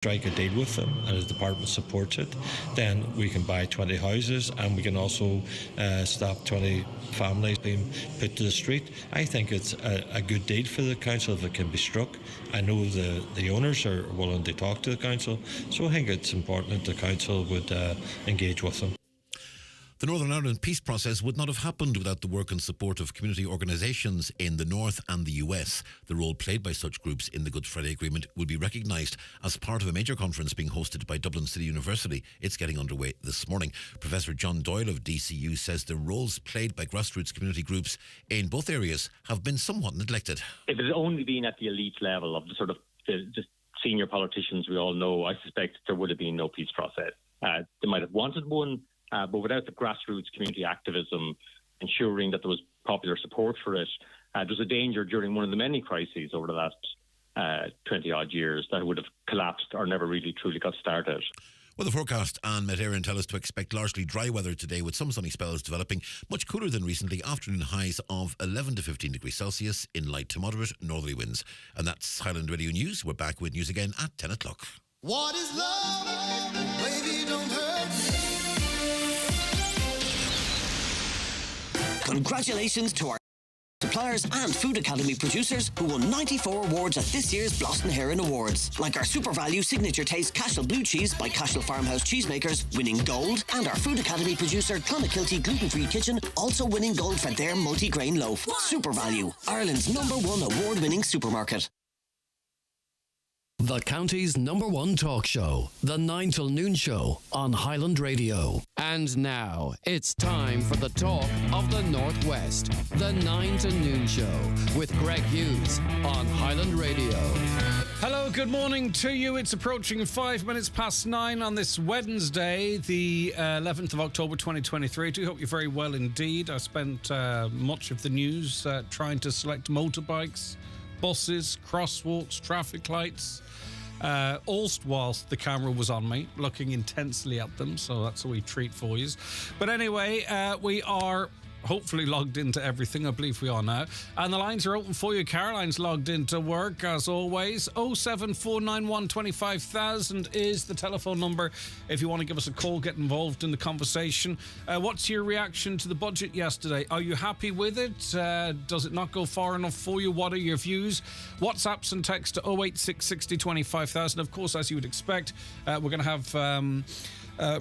strike a deal with them and the department supports it, then we can buy 20 houses and we can also stop 20 families being put to the street. I think it's a good deal for the council if it can be struck. I know the owners are willing to talk to the council, so I think it's important that the council would engage with them. The Northern Ireland peace process would not have happened without the work and support of community organisations in the North and the US. The role played by such groups in the Good Friday Agreement will be recognised as part of a major conference being hosted by Dublin City University. It's getting underway this morning. Professor John Doyle of DCU says the roles played by grassroots community groups in both areas have been somewhat neglected. If it had only been at the elite level of the sort of the senior politicians we all know, I suspect there would have been no peace process. They might have wanted one, but without the grassroots community activism ensuring that there was popular support for it, there's a danger during one of the many crises over the last 20-odd years that it would have collapsed or never really truly got started. Well, the forecast and Met Éireann tell us to expect largely dry weather today with some sunny spells developing, much cooler than recently, afternoon highs of 11 to 15 degrees Celsius in light to moderate northerly winds. And that's Highland Radio News. We're back with news again at 10 o'clock. What is love? Baby, don't hurt. Congratulations to our suppliers and Food Academy producers who won 94 awards at this year's Blossom Heron Awards, like our Super Value Signature Taste Cashel Blue Cheese by Cashel Farmhouse Cheesemakers, winning gold, and our Food Academy producer Clonakilty Gluten-Free Kitchen also winning gold for their multi-grain loaf. Super Value, Ireland's #1 award-winning supermarket. The county's #1 talk show, The 9 till Noon Show on Highland Radio. And now, it's time for the talk of the Northwest, The 9 till Noon Show with Greg Hughes on Highland Radio. Hello, good morning to you. It's approaching 5 minutes past 9 on this Wednesday, the 11th of October 2023. I do hope you're very well indeed. I spent much of the news trying to select motorbikes, buses, crosswalks, traffic lights, all whilst the camera was on me, looking intensely at them, so that's a wee treat for you. But anyway, we are hopefully logged into everything. I believe we are now. And the lines are open for you. Caroline's logged into work, as always. 07491 25,000 is the telephone number if you want to give us a call, get involved in the conversation. What's your reaction to the budget yesterday? Are you happy with it? Does it not go far enough for you? What are your views? WhatsApps and text to 086 60 25,000. Of course, as you would expect, we're going to have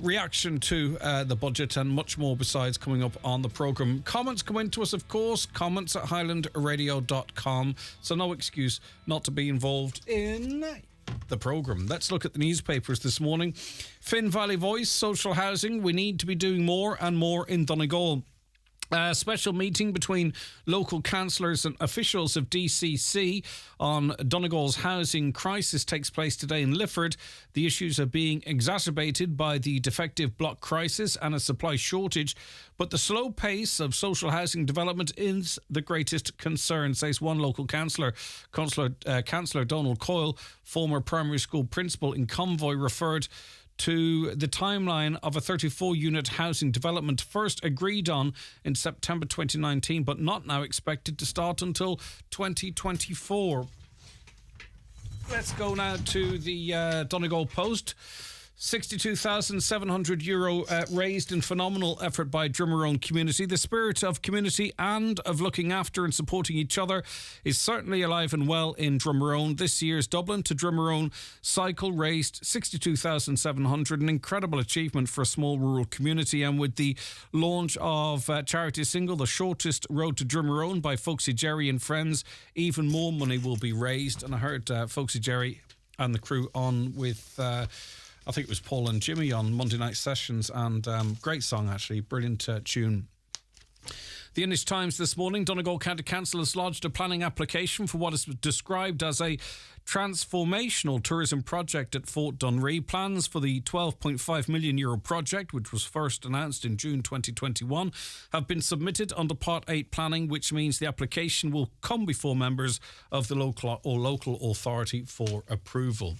reaction to the budget and much more besides coming up on the programme. Comments come into us, of course, comments at highlandradio.com, so no excuse not to be involved in the programme. Let's look at the newspapers this morning. Finn Valley Voice, social housing, we need to be doing more and more in Donegal. A special meeting between local councillors and officials of DCC on Donegal's housing crisis takes place today in Lifford. The issues are being exacerbated by the defective block crisis and a supply shortage, but the slow pace of social housing development is the greatest concern, says one local councillor. Councillor Donald Coyle, former primary school principal in Convoy, referred to the timeline of a 34-unit housing development first agreed on in September 2019, but not now expected to start until 2024. Let's go now to the Donegal Post. €62,700 raised in phenomenal effort by Drummerone community. The spirit of community and of looking after and supporting each other is certainly alive and well in Drummerone. This year's Dublin to Drummerone cycle raised $62,700, an incredible achievement for a small rural community. And with the launch of charity single, The Shortest Road to Drummerone by Folksy Jerry and friends, even more money will be raised. And I heard Folksy Jerry and the crew on with I think it was Paul and Jimmy on Monday Night Sessions, and great song actually, brilliant tune. The English Times this morning, Donegal County Council has lodged a planning application for what is described as a transformational tourism project at Fort Dunree. Plans for the €12.5 million project, which was first announced in June 2021, have been submitted under Part 8 planning, which means the application will come before members of the local authority for approval.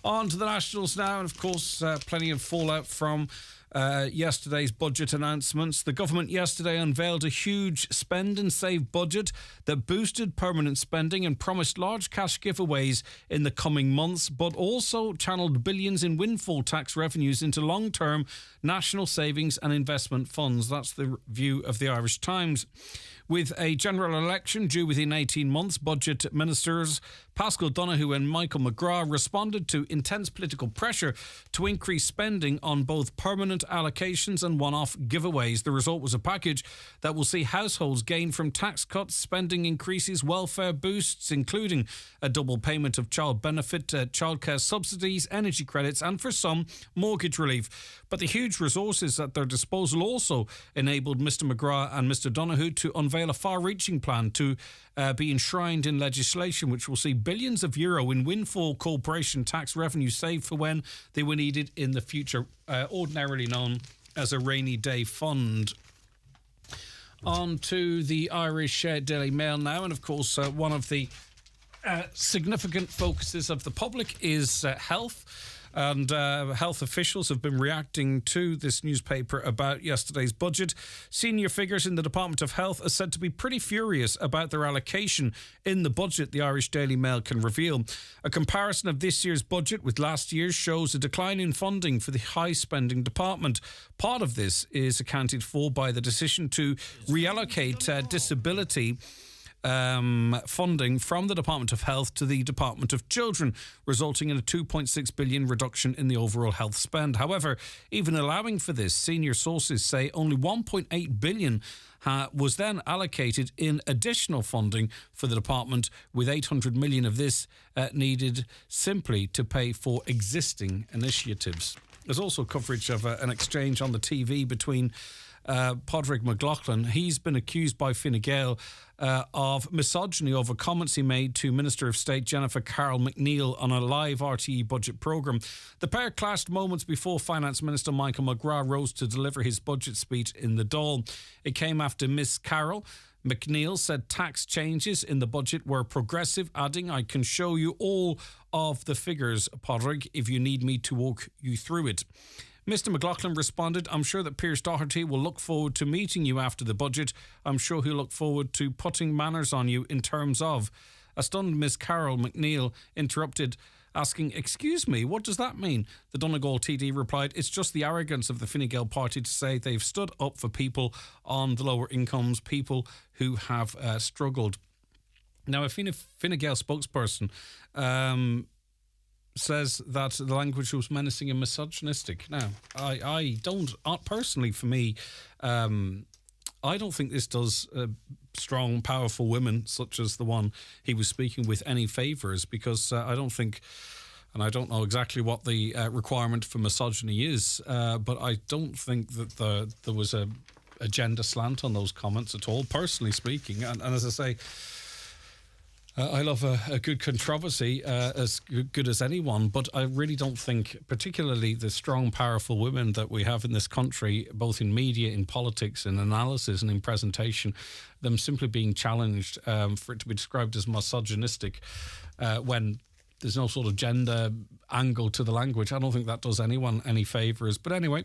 On to the Nationals now, and of course, plenty of fallout from yesterday's budget announcements. The government yesterday unveiled a huge spend and save budget that boosted permanent spending and promised large cash giveaways in the coming months, but also channeled billions in windfall tax revenues into long-term national savings and investment funds. That's the view of the Irish Times. With a general election due within 18 months, budget ministers Paschal Donohoe and Michael McGrath responded to intense political pressure to increase spending on both permanent allocations and one-off giveaways. The result was a package that will see households gain from tax cuts, spending increases, welfare boosts, including a double payment of child benefit, childcare subsidies, energy credits, and for some, mortgage relief. But the huge resources at their disposal also enabled Mr McGrath and Mr Donohoe to unveil a far-reaching plan to be enshrined in legislation which will see billions of euro in windfall corporation tax revenue saved for when they were needed in the future, ordinarily known as a rainy day fund. On to the Irish Daily Mail now, and of course one of the significant focuses of the public is health. And health officials have been reacting to this newspaper about yesterday's budget. Senior figures in the Department of Health are said to be pretty furious about their allocation in the budget, the Irish Daily Mail can reveal. A comparison of this year's budget with last year's shows a decline in funding for the high-spending department. Part of this is accounted for by the decision to reallocate disability funding from the Department of Health to the Department of Children, resulting in a 2.6 billion reduction in the overall health spend. However, even allowing for this, senior sources say only 1.8 billion was then allocated in additional funding for the department, with 800 million of this needed simply to pay for existing initiatives. There's also coverage of an exchange on the TV between Padraig McLaughlin. He's been accused by Fine Gael of misogyny over comments he made to Minister of State Jennifer Carroll McNeill on a live RTE budget programme. The pair clashed moments before Finance Minister Michael McGrath rose to deliver his budget speech in the Dáil. It came after Miss Carroll. McNeill said tax changes in the budget were progressive, adding, "I can show you all of the figures, Padraig, if you need me to walk you through it." Mr McLaughlin responded, "I'm sure that Pierce Doherty will look forward to meeting you after the budget. I'm sure he'll look forward to putting manners on you in terms of." A stunned Miss Carroll McNeill interrupted, asking, "Excuse me, what does that mean?" The Donegal TD replied, "It's just the arrogance of the Fine Gael party to say they've stood up for people on the lower incomes, people who have struggled." Now, a Fine Gael spokesperson says that the language was menacing and misogynistic. Now, I don't, personally for me, I don't think this does strong, powerful women such as the one he was speaking with any favours, because I don't think, and I don't know exactly what the requirement for misogyny is, but I don't think that there was a gender slant on those comments at all, personally speaking. And as I say, I love a good controversy, as good as anyone, but I really don't think, particularly the strong, powerful women that we have in this country, both in media, in politics, in analysis and in presentation, them simply being challenged for it to be described as misogynistic when there's no sort of gender angle to the language. I don't think that does anyone any favours. But anyway,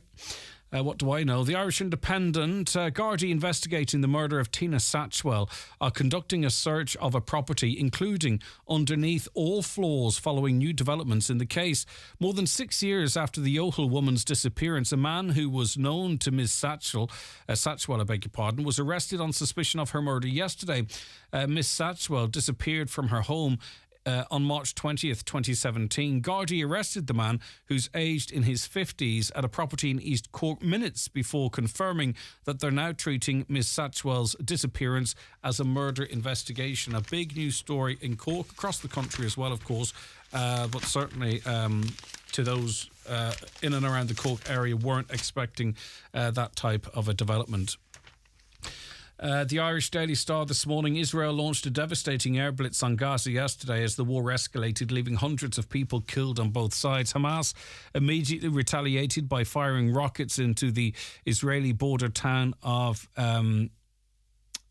what do I know? The Irish Independent, Gardaí investigating the murder of Tina Satchwell are conducting a search of a property, including underneath all floors, following new developments in the case. More than 6 years after the Youghal woman's disappearance, a man who was known to Ms. Satchwell, was arrested on suspicion of her murder yesterday. Ms. Satchwell disappeared from her home on March 20th, 2017. Gardaí arrested the man, who's aged in his 50s, at a property in East Cork minutes before confirming that they're now treating Miss Satchwell's disappearance as a murder investigation. A big news story in Cork, across the country as well, of course, but certainly to those in and around the Cork area weren't expecting that type of a development. The Irish Daily Star this morning: Israel launched a devastating air blitz on Gaza yesterday as the war escalated, leaving hundreds of people killed on both sides. Hamas immediately retaliated by firing rockets into the Israeli border town of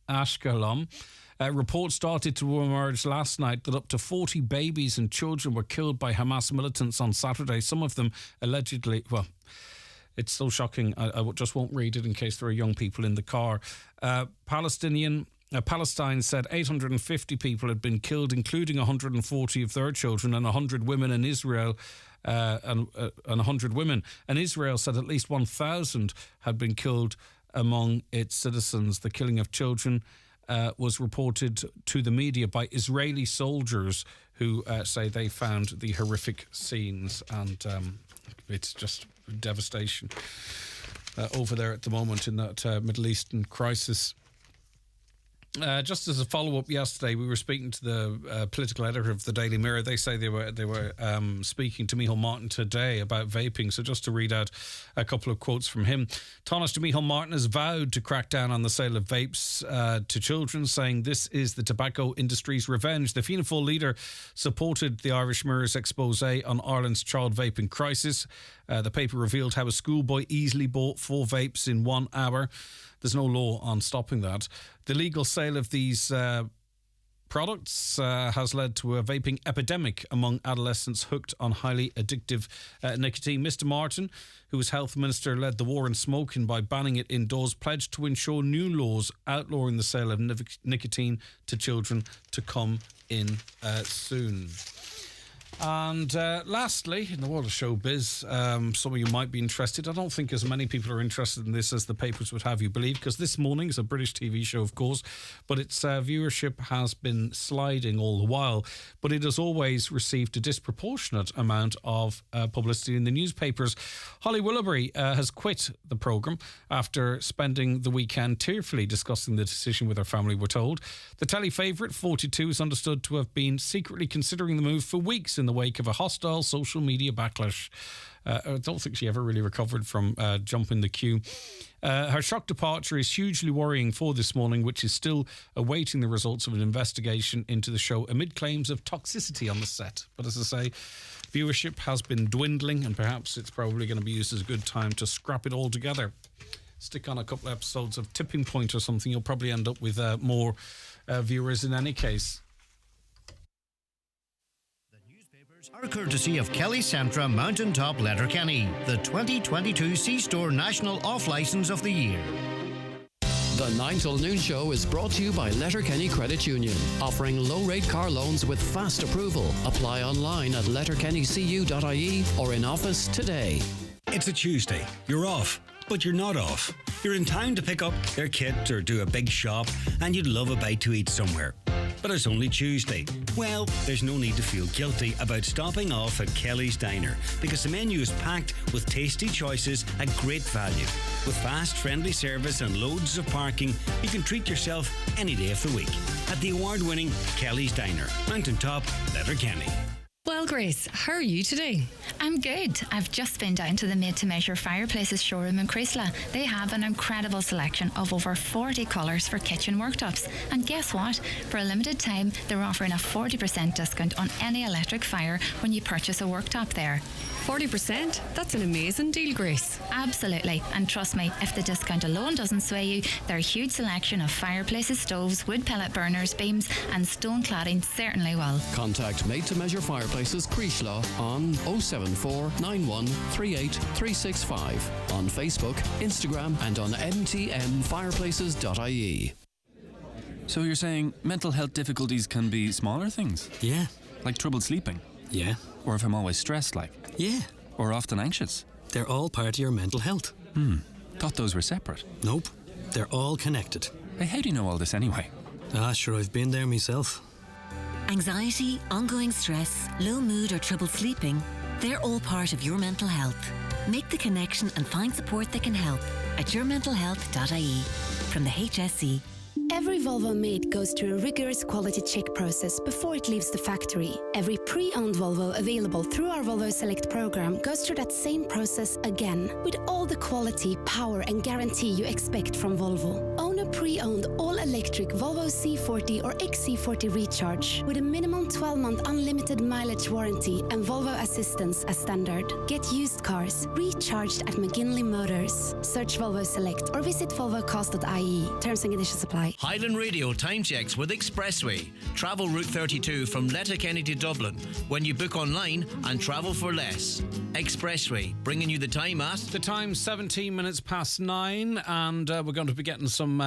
Ashkelon. Reports started to emerge last night that up to 40 babies and children were killed by Hamas militants on Saturday, some of them allegedly, It's so shocking. I just won't read it in case there are young people in the car. Palestine said 850 people had been killed, including 140 of their children and 100 women in Israel. And 100 women. And Israel said at least 1,000 had been killed among its citizens. The killing of children was reported to the media by Israeli soldiers who say they found the horrific scenes, and it's just devastation over there at the moment in that Middle Eastern crisis. Just as a follow-up, yesterday we were speaking to the political editor of the Daily Mirror. They say they were speaking to Micheál Martin today about vaping. So just to read out a couple of quotes from him. Tánaiste Micheál Martin has vowed to crack down on the sale of vapes to children, saying this is the tobacco industry's revenge. The Fianna Fáil leader supported the Irish Mirror's expose on Ireland's child vaping crisis. The paper revealed how a schoolboy easily bought 4 vapes in 1 hour. There's no law on stopping that. The legal sale of these products has led to a vaping epidemic among adolescents hooked on highly addictive nicotine. Mr. Martin, who was health minister, led the war on smoking by banning it indoors, pledged to ensure new laws outlawing the sale of nicotine to children to come in soon. And lastly, in the world of showbiz, some of you might be interested. I don't think as many people are interested in this as the papers would have you believe, because This Morning is a British TV show, of course, but its viewership has been sliding all the while. But it has always received a disproportionate amount of publicity in the newspapers. Holly Willoughby has quit the programme after spending the weekend tearfully discussing the decision with her family, we're told. The telly favourite, 42, is understood to have been secretly considering the move for weeks in the wake of a hostile social media backlash. I don't think she ever really recovered from jumping the queue. Her shock departure is hugely worrying for This Morning, which is still awaiting the results of an investigation into the show amid claims of toxicity on the set. But as I say, viewership has been dwindling, and perhaps it's probably going to be used as a good time to scrap it all together. Stick on a couple of episodes of Tipping Point or something, you'll probably end up with more viewers in any case. Are courtesy of Kelly Centra Mountaintop Letterkenny, the 2022 C-Store National Off-Licence of the Year. The 9 till noon show is brought to you by Letterkenny Credit Union, offering low-rate car loans with fast approval. Apply online at letterkennycu.ie or in office today. It's a Tuesday. You're off, but you're not off. You're in town to pick up their kit or do a big shop, and you'd love a bite to eat somewhere. But it's only Tuesday. Well, there's no need to feel guilty about stopping off at Kelly's Diner, because the menu is packed with tasty choices at great value. With fast, friendly service and loads of parking, you can treat yourself any day of the week at the award-winning Kelly's Diner, Mountaintop, Letterkenny. Well, Grace, how are you today? I'm good. I've just been down to the Made to Measure Fireplaces showroom in Creasla. They have an incredible selection of over 40 colours for kitchen worktops. And guess what? For a limited time, they're offering a 40% discount on any electric fire when you purchase a worktop there. 40%? That's an amazing deal, Grace. Absolutely. And trust me, if the discount alone doesn't sway you, their huge selection of fireplaces, stoves, wood pellet burners, beams and stone cladding certainly will. Contact Made to Measure Fireplaces Creasla on 074 91 38 365 on Facebook, Instagram and on ntmfireplaces.ie. So you're saying mental health difficulties can be smaller things? Yeah. Like trouble sleeping? Yeah. Or if I'm always stressed, like? Yeah. Or often anxious? They're all part of your mental health. Thought those were separate. Nope. They're all connected. Hey, how do you know all this anyway? Sure, I've been there myself. Anxiety, ongoing stress, low mood or trouble sleeping, they're all part of your mental health. Make the connection and find support that can help at yourmentalhealth.ie from the HSE. Every Volvo made goes through a rigorous quality check process before it leaves the factory. Every pre-owned Volvo available through our Volvo Select program goes through that same process again, with all the quality, power and guarantee you expect from Volvo. Own a pre-owned all-electric Volvo C40 or XC40 Recharge with a minimum 12-month unlimited mileage warranty and Volvo assistance as standard. Get used cars recharged at McGinley Motors. Search Volvo Select or visit volvocars.ie. Terms and conditions apply. Highland Radio time checks with Expressway. Travel Route 32 from Letterkenny to Dublin when you book online and travel for less. Expressway, bringing you the time at... The time's 17 minutes past 9, and we're going to be getting some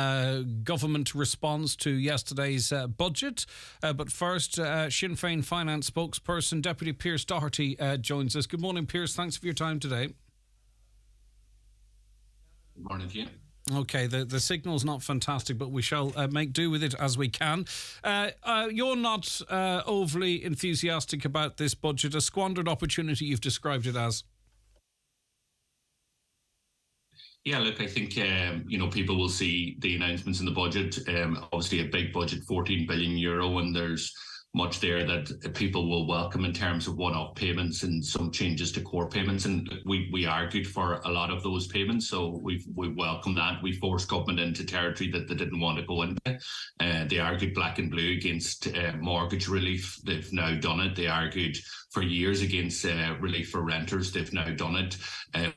government response to yesterday's budget. But first, Sinn Féin finance spokesperson, Deputy Pearse Doherty, joins us. Good morning, Pearse. Thanks for your time today. Good morning to you. Okay, the signal's not fantastic, but we shall make do with it as we can. You're not overly enthusiastic about this budget, a squandered opportunity you've described it as. Yeah, look, I think, people will see the announcements in the budget. Obviously, a big budget, €14 billion, and there's much there that people will welcome in terms of one-off payments and some changes to core payments. And we argued for a lot of those payments, so we welcome that. We forced government into territory that they didn't want to go into. They argued black and blue against mortgage relief. They've now done it. They argued for years against relief for renters. They've now done it.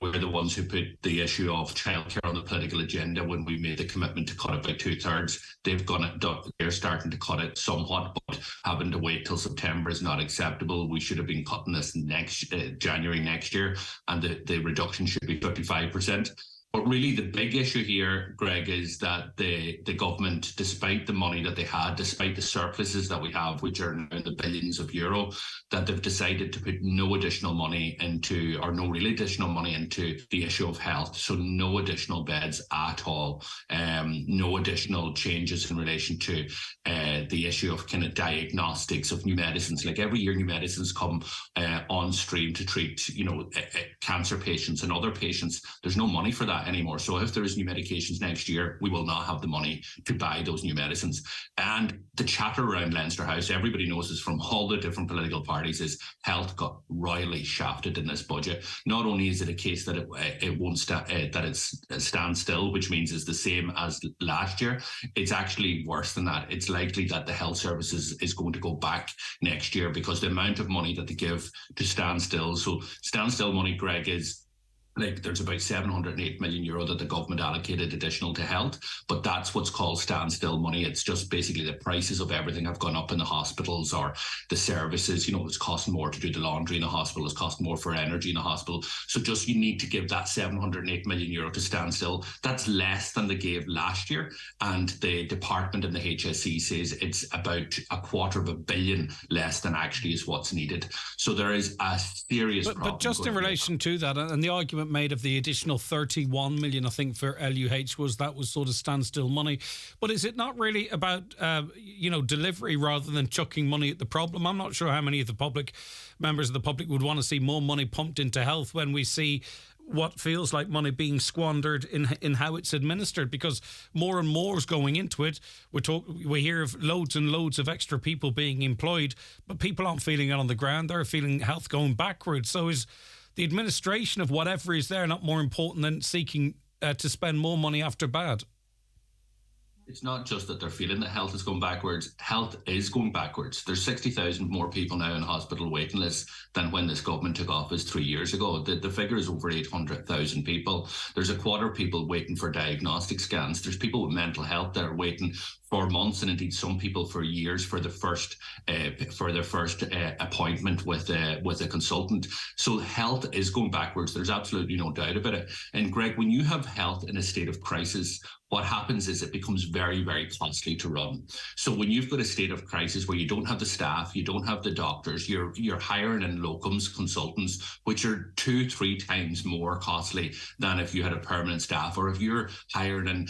We're the ones who put the issue of childcare on the political agenda when we made the commitment to cut it by 2/3. They've gone it. They're starting to cut it somewhat, but having to wait till September is not acceptable. We should have been cutting this next January next year, and the reduction should be 55%. But really, the big issue here, Greg, is that the government, despite the money that they had, despite the surpluses that we have, which are now in the billions of euro, that they've decided to put no additional money into, or no really additional money into the issue of health. So no additional beds at all. No additional changes in relation to the issue of kind of diagnostics of new medicines. Like every year, new medicines come on stream to treat, cancer patients and other patients. There's no money for that anymore. So if there is new medications next year, we will not have the money to buy those new medicines. And the chatter around Leinster House, everybody knows this from all the different political parties, is health got royally shafted in this budget. Not only is it a case that it won't that it's stand still, which means it's the same as last year, it's actually worse than that. It's likely that the health services is going to go back next year because the amount of money that they give to stand still. So stand still money, Greg, is there's about €708 million that the government allocated additional to health, but that's what's called standstill money. It's just basically the prices of everything have gone up in the hospitals, or the services. It's costing more to do the laundry in the hospital, it's costing more for energy in the hospital. So just you need to give that €708 million to standstill. That's less than they gave last year, and the department and the HSE says it's about $250 million less than actually is what's needed. So there is a serious problem. But just in relation to that, and the argument made of the additional 31 million, I think, for LUH was sort of standstill money. But is it not really about, delivery rather than chucking money at the problem? I'm not sure how many of the members of the public would want to see more money pumped into health when we see what feels like money being squandered in how it's administered, because more and more is going into it. We hear of loads and loads of extra people being employed, but people aren't feeling it on the ground. They're feeling health going backwards. So is the administration of whatever is there not more important than seeking to spend more money after bad? It's not just that they're feeling that health is going backwards. Health is going backwards. There's 60,000 more people now in hospital waiting lists than when this government took office 3 years ago. The figure is over 800,000 people. There's a quarter of people waiting for diagnostic scans. There's people with mental health that are waiting for months, and indeed some people for years, for their first appointment with a consultant. So health is going backwards. There's absolutely no doubt about it. And Greg, when you have health in a state of crisis, what happens is it becomes very, very costly to run. So when you've got a state of crisis where you don't have the staff, you don't have the doctors, you're hiring in locums consultants, which are 2-3 times more costly than if you had a permanent staff, or if you're hiring in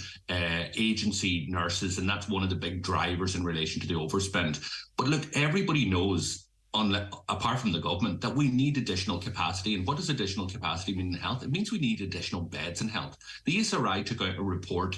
agency nurses, and that's one of the big drivers in relation to the overspend. But look, everybody knows, apart from the government, that we need additional capacity. And what does additional capacity mean in health? It means we need additional beds in health. The ESRI took out a report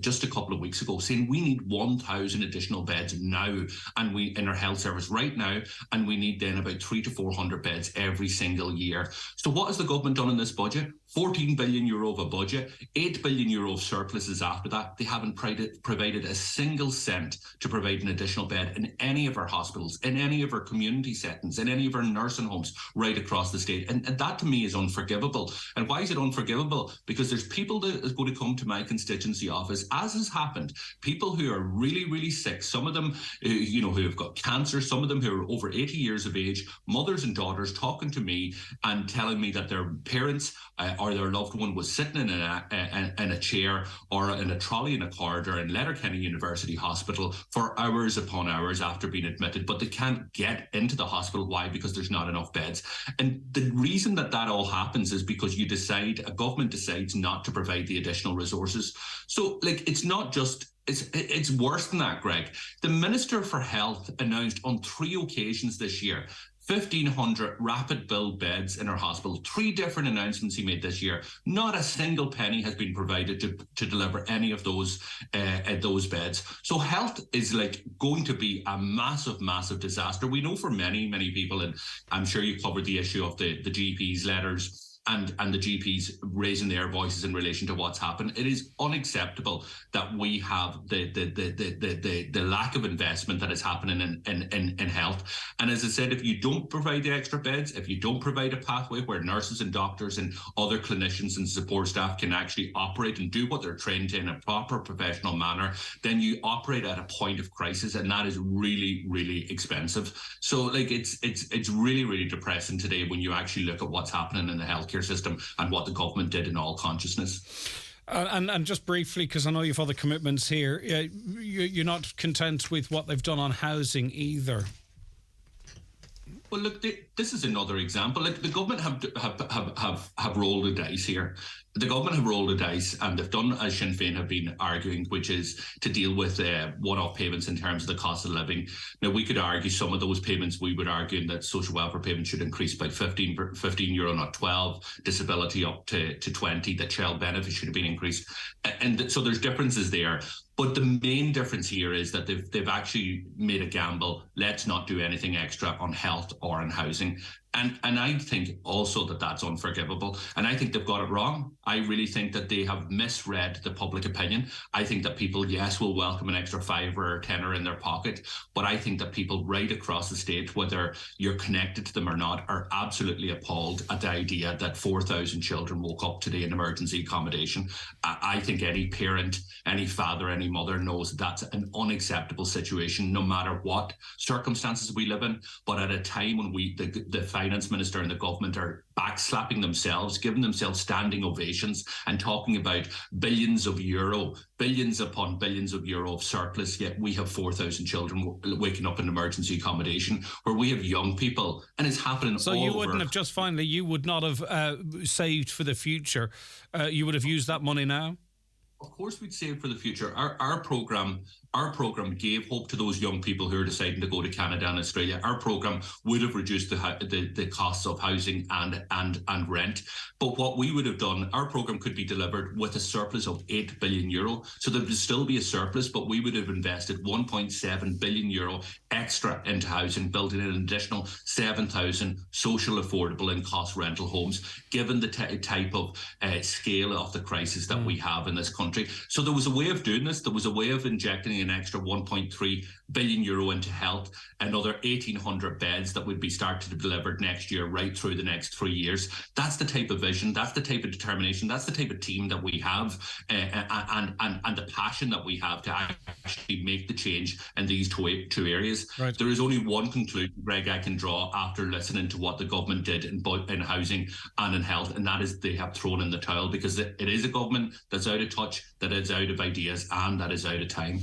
just a couple of weeks ago saying we need 1,000 additional beds now, and we in our health service right now, and we need then about 300 to 400 beds every single year. So what has the government done in this budget? €14 billion of a budget, €8 billion of surpluses after that. They haven't provided a single cent to provide an additional bed in any of our hospitals, in any of our community community settings, in any of our nursing homes right across the state. And that to me is unforgivable. And why is it unforgivable? Because there's people that is going to come to my constituency office, as has happened, people who are really, really sick, some of them, who have got cancer, some of them who are over 80 years of age, mothers and daughters talking to me and telling me that their parents or their loved one was sitting in a chair or in a trolley in a corridor in Letterkenny University Hospital for hours upon hours after being admitted, but they can't get into the hospital. Why? Because there's not enough beds. And the reason that all happens is because a government decides not to provide the additional resources. So, it's not just it's worse than that, Greg. The Minister for Health announced on 3 occasions this year 1,500 rapid build beds in our hospital. 3 different announcements he made this year. Not a single penny has been provided to deliver any of those beds. So health is going to be a massive, massive disaster. We know for many, many people, and I'm sure you covered the issue of the GPs' letters and the GPs raising their voices in relation to what's happened. It is unacceptable that we have the lack of investment that is happening in health. And as I said, if you don't provide the extra beds, if you don't provide a pathway where nurses and doctors and other clinicians and support staff can actually operate and do what they're trained in a proper professional manner, then you operate at a point of crisis, and that is really, really expensive. So it's really, really depressing today when you actually look at what's happening in the healthcare system and what the government did in all consciousness. And just briefly, because I know you've other commitments here, you're not content with what they've done on housing either. Well, look, this is another example. The government have rolled the dice here. The government have rolled the dice, and they've done as Sinn Féin have been arguing, which is to deal with one-off payments in terms of the cost of living. Now, we could argue some of those payments. We would argue that social welfare payments should increase by 15 euro, not 12. Disability up to 20. The child benefit should have been increased, and so there's differences there. But the main difference here is that they've actually made a gamble. Let's not do anything extra on health or on housing. And I think also that that's unforgivable. And I think they've got it wrong. I really think that they have misread the public opinion. I think that people, yes, will welcome an extra 5 or 10 in their pocket. But I think that people right across the state, whether you're connected to them or not, are absolutely appalled at the idea that 4,000 children woke up today in emergency accommodation. I think any parent, any father, any mother knows that's an unacceptable situation, no matter what circumstances we live in. But at a time when the finance minister and the government are backslapping themselves, giving themselves standing ovations and talking about billions upon billions of euro of surplus, yet we have 4,000 children waking up in emergency accommodation, where we have young people, and it's happening all over. So you wouldn't have, just finally, you would not have saved for the future. You would have used that money now? Of course we'd save for the future. Our programme gave hope to those young people who are deciding to go to Canada and Australia. Our programme would have reduced the costs of housing and rent. But what we would have done, our programme could be delivered with a surplus of 8 billion euro. So there would still be a surplus, but we would have invested 1.7 billion euro extra into housing, building an additional 7,000 social, affordable and cost rental homes, given the type of scale of the crisis that we have in this country. So there was a way of doing this. There was a way of injecting an extra 1.3 billion euro into health, another 1,800 beds that would be started to be delivered next year, right through the next 3 years. That's the type of vision, that's the type of determination, that's the type of team that we have, and the passion that we have to actually make the change in these two areas. Right. There is only one conclusion, Greg, I can draw after listening to what the government did in housing and in health, and that is they have thrown in the towel, because it is a government that's out of touch, that is out of ideas, and that is out of time.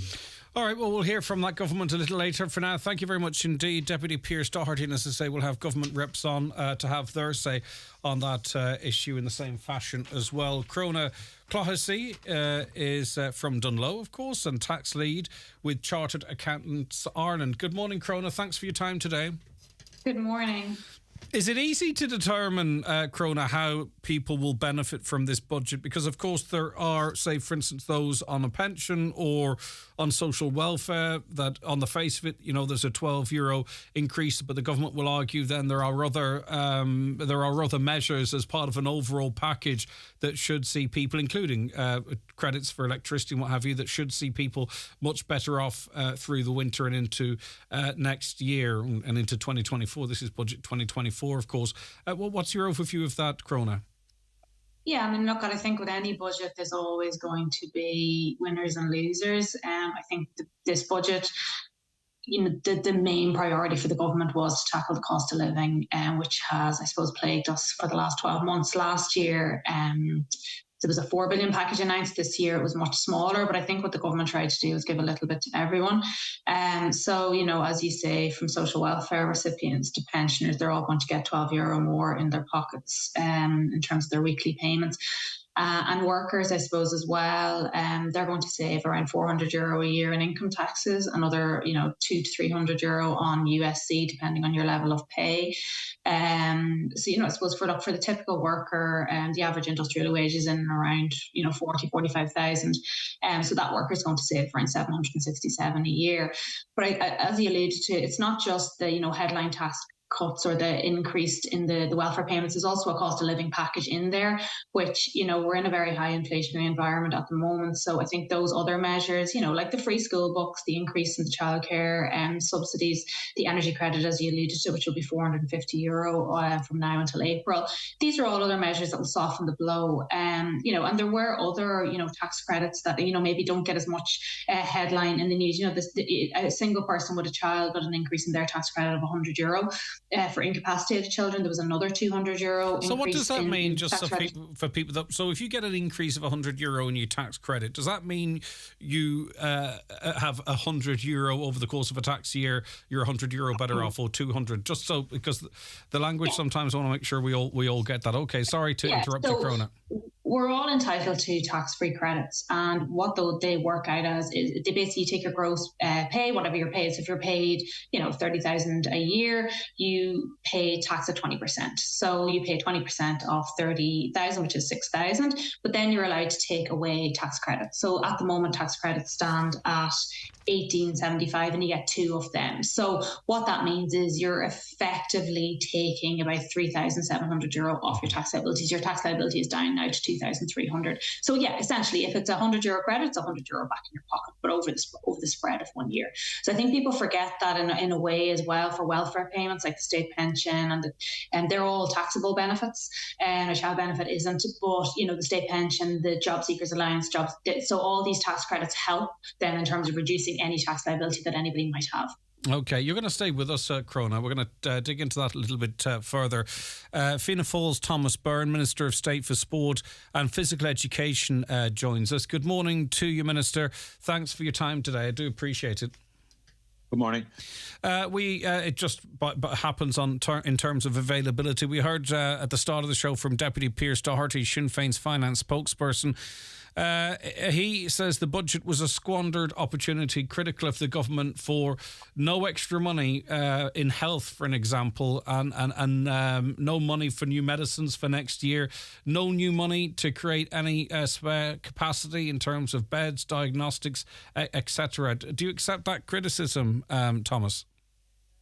All right, well, we'll hear from that government a little later. For now, thank you very much indeed, Deputy Pearse Doherty. And as I say, we'll have government reps on to have their say on that issue in the same fashion as well. Crona Clohessy is from Dunloe, of course, and tax lead with Chartered Accountants Ireland. Good morning, Crona. Thanks for your time today. Good morning. Is it easy to determine, Crona, how people will benefit from this budget? Because, of course, there are, say, for instance, those on a pension or on social welfare, that on the face of it, there's a €12 increase, but the government will argue then there are other measures as part of an overall package that should see people, including credits for electricity and what have you, that should see people much better off through the winter and into next year and into 2024. This is budget 2024, of course. What's your overview of that, Crona? Yeah, I mean, look, I think with any budget, there's always going to be winners and losers. I think this budget, the main priority for the government was to tackle the cost of living, which has, I suppose, plagued us for the last 12 months. Last year, there was a $4 billion package announced. This year it was much smaller, but I think what the government tried to do was give a little bit to everyone. So, as you say, from social welfare recipients to pensioners, they're all going to get €12 more in their pockets in terms of their weekly payments. And workers, I suppose, as well, they're going to save around €400 a year in income taxes, another, €200 to €300 on USC, depending on your level of pay. So, I suppose for the typical worker, the average industrial wage is in around, 45,000. So that worker is going to save around $767 a year. But as you alluded to, it's not just the, headline tax cuts or the increase in the welfare payments. There's also a cost of living package in there, which, we're in a very high inflationary environment at the moment. So I think those other measures, like the free school books, the increase in the childcare subsidies, the energy credit, as you alluded to, which will be €450 from now until April. These are all other measures that will soften the blow. And there were other, tax credits that, maybe don't get as much headline in the news. A single person with a child got an increase in their tax credit of €100. For incapacitated children, there was another €200. So what does that mean, just for people? So if you get an increase of €100 in your tax credit, does that mean you have €100 over the course of a tax year? You're €100 better off, or 200? Just so, because the language sometimes I want to make sure we all get that. Okay, sorry to interrupt you, Crona. We're all entitled to tax-free credits, and what they work out as is they basically take your gross pay, whatever you're paid. So if you're paid, $30,000 a year, you pay tax at 20%. So you pay 20% off 30,000, which is 6,000, but then you're allowed to take away tax credits. So at the moment, tax credits stand at $1,875, and you get 2 of them. So what that means is you're effectively taking about €3,700 off your tax liabilities. Your tax liability is down now to €2,300. So yeah, essentially, if it's €100 credit, it's €100 back in your pocket, but over the spread of 1 year. So I think people forget that in a way as well for welfare payments, like the state pension, and they're all taxable benefits, and a child benefit isn't. But the state pension, the job seekers allowance, so all these tax credits help then in terms of reducing any tax liability that anybody might have. Okay, you're going to stay with us, Crona. We're going to dig into that a little bit further. Fianna Fáil's Thomas Byrne, Minister of State for Sport and Physical Education, joins us. Good morning to you, Minister. Thanks for your time today. I do appreciate it. Good morning. It just happens in terms of availability. We heard at the start of the show from Deputy Pearse Doherty, Sinn Féin's finance spokesperson. He says the budget was a squandered opportunity, critical of the government for no extra money in health, for an example, and no money for new medicines for next year, no new money to create any spare capacity in terms of beds, diagnostics, etc. Do you accept that criticism, Thomas?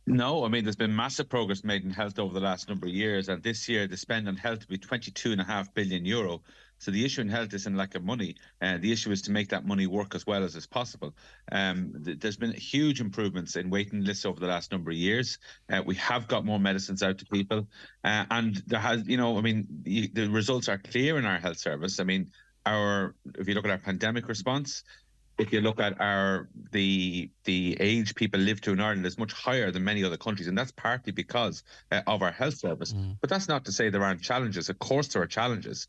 No, I mean, there's been massive progress made in health over the last number of years, and this year the spend on health will be €22.5 billion. So the issue in health isn't lack of money. The issue is to make that money work as well as is possible. There's been huge improvements in waiting lists over the last number of years. We have got more medicines out to people. And there has, the results are clear in our health service. I mean, if you look at our pandemic response, if you look at the age people live to in Ireland is much higher than many other countries, and that's partly because of our health service. But that's not to say there aren't challenges. Of course there are challenges.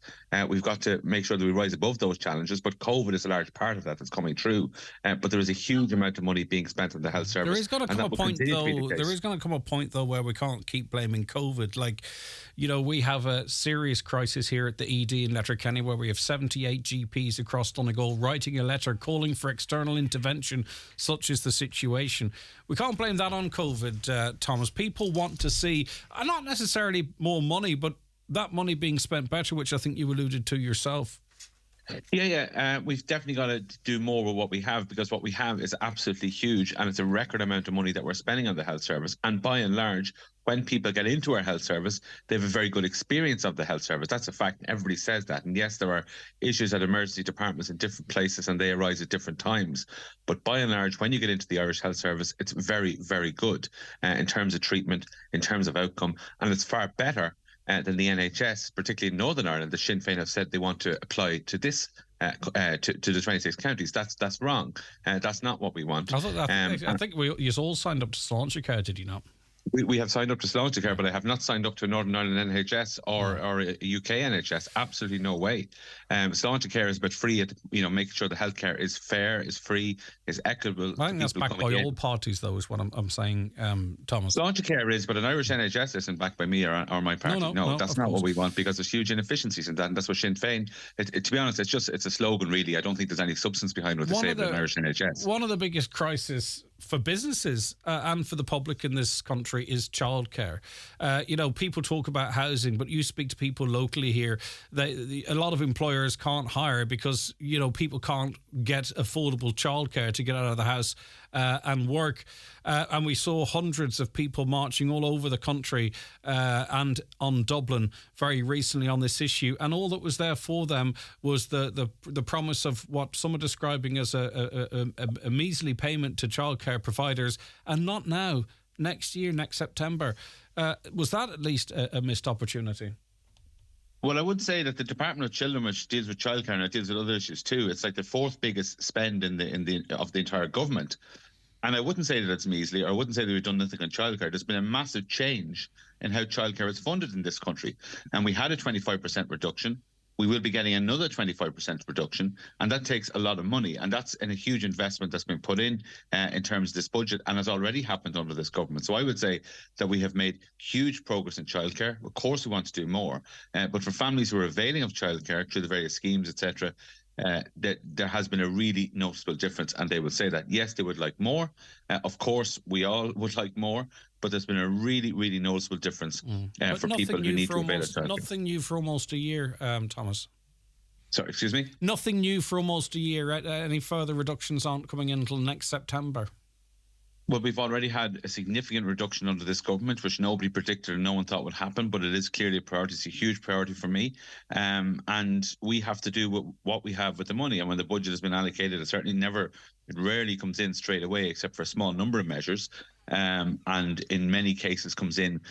We've got to make sure that we rise above those challenges, but COVID is a large part of that that's coming through. But there is a huge amount of money being spent on the health service. There is going to come a point, though, where we can't keep blaming COVID. Like, we have a serious crisis here at the ED in Letterkenny, where we have 78 GPs across Donegal writing a letter calling for external intervention, such is the situation. We can't blame that on COVID, Thomas. People want to see, not necessarily more money, but that money being spent better, which I think you alluded to yourself. We've definitely got to do more with what we have, because what we have is absolutely huge, and it's a record amount of money that we're spending on the health service. And by and large, when people get into our health service, they have a very good experience of the health service. That's a fact. Everybody says that. And yes, there are issues at emergency departments in different places, and they arise at different times. But by and large, when you get into the Irish health service, it's very, very good in terms of treatment, in terms of outcome, and it's far better than the NHS, particularly in Northern Ireland. The Sinn Féin have said they want to apply to this to the 26 counties. That's wrong. That's not what we want. I think you all signed up to Sláintecare, did you not? We have signed up to Sláintecare, but I have not signed up to Northern Ireland NHS or a UK NHS. Absolutely no way. Sláintecare is about free, making sure the healthcare is fair, is free, is equitable. I think that's backed by all parties, though, is what I'm saying, Thomas. Sláintecare is, but an Irish NHS isn't backed by me or my party. No, that's not what we want, because there's huge inefficiencies in that, and that's what Sinn Féin. To be honest, it's a slogan, really. I don't think there's any substance behind what they say about an Irish NHS. One of the biggest crises for businesses and for the public in this country is childcare. People talk about housing, but you speak to people locally here. A lot of employers can't hire because people can't get affordable childcare to get out of the house and work. And we saw hundreds of people marching all over the country and on Dublin very recently on this issue. And all that was there for them was the promise of what some are describing as a measly payment to childcare providers, and not now, next year, next September. Was that at least a missed opportunity? Well, I would say that the Department of Children, which deals with childcare and it deals with other issues too, it's like the fourth biggest spend of the entire government. And I wouldn't say that it's measly, or I wouldn't say that we've done nothing on childcare. There's been a massive change in how childcare is funded in this country. And we had a 25% reduction. We will be getting another 25% reduction, and that takes a lot of money. And that's a huge investment that's been put in terms of this budget, and has already happened under this government. So I would say that we have made huge progress in childcare. Of course, we want to do more. But for families who are availing of childcare through the various schemes, etc., that there has been a really noticeable difference, and they will say that. Yes, they would like more. Of course, we all would like more, but there's been a really, really noticeable difference for people who need to avail of childcare. Nothing new for almost a year, Thomas. Sorry, excuse me? Nothing new for almost a year. Any further reductions aren't coming in until next September. Well, we've already had a significant reduction under this government, which nobody predicted and no one thought would happen, but it is clearly a priority. It's a huge priority for me. And we have to do what we have with the money. And when the budget has been allocated, it rarely comes in straight away, except for a small number of measures. And in many cases comes in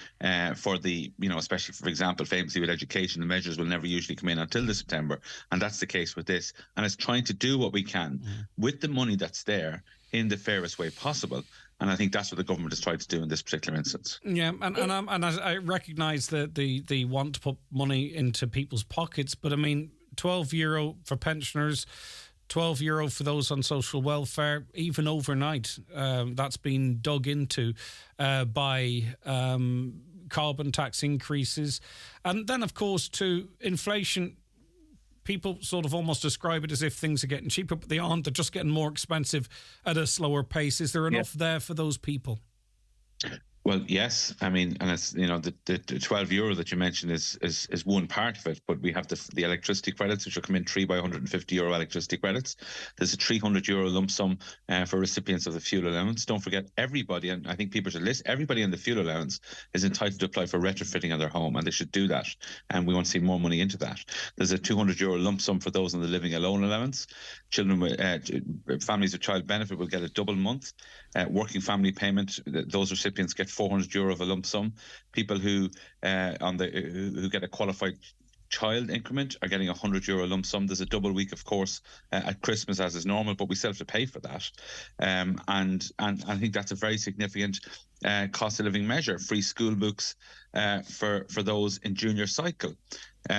for the, especially, for example, famously with education, the measures will never usually come in until the September. And that's the case with this. And it's trying to do what we can with the money that's there in the fairest way possible. And I think that's what the government has tried to do in this particular instance. Yeah, and I recognise the want to put money into people's pockets, but I mean, €12 for pensioners, €12 for those on social welfare, even overnight. That's been dug into by carbon tax increases. And then, of course, to inflation. People sort of almost describe it as if things are getting cheaper, but they aren't. They're just getting more expensive at a slower pace. Is there enough there for those people? Well, yes. I mean, and it's, the €12 that you mentioned is one part of it, but we have the electricity credits, which will come in €3 by €150 electricity credits. There's a €300 lump sum for recipients of the fuel allowance. Don't forget, everybody, and I think people should list, everybody in the fuel allowance is entitled to apply for retrofitting of their home, and they should do that. And we want to see more money into that. There's a €200 lump sum for those on the living alone allowance. Children with families with child benefit will get a double month. Working family payment, those recipients get €400 of a lump sum. People who get a qualified child increment are getting €100 lump sum. There's a double week, of course, at Christmas as is normal, but we still have to pay for that. And I think that's a very significant cost of living measure. Free school books for those in junior cycle.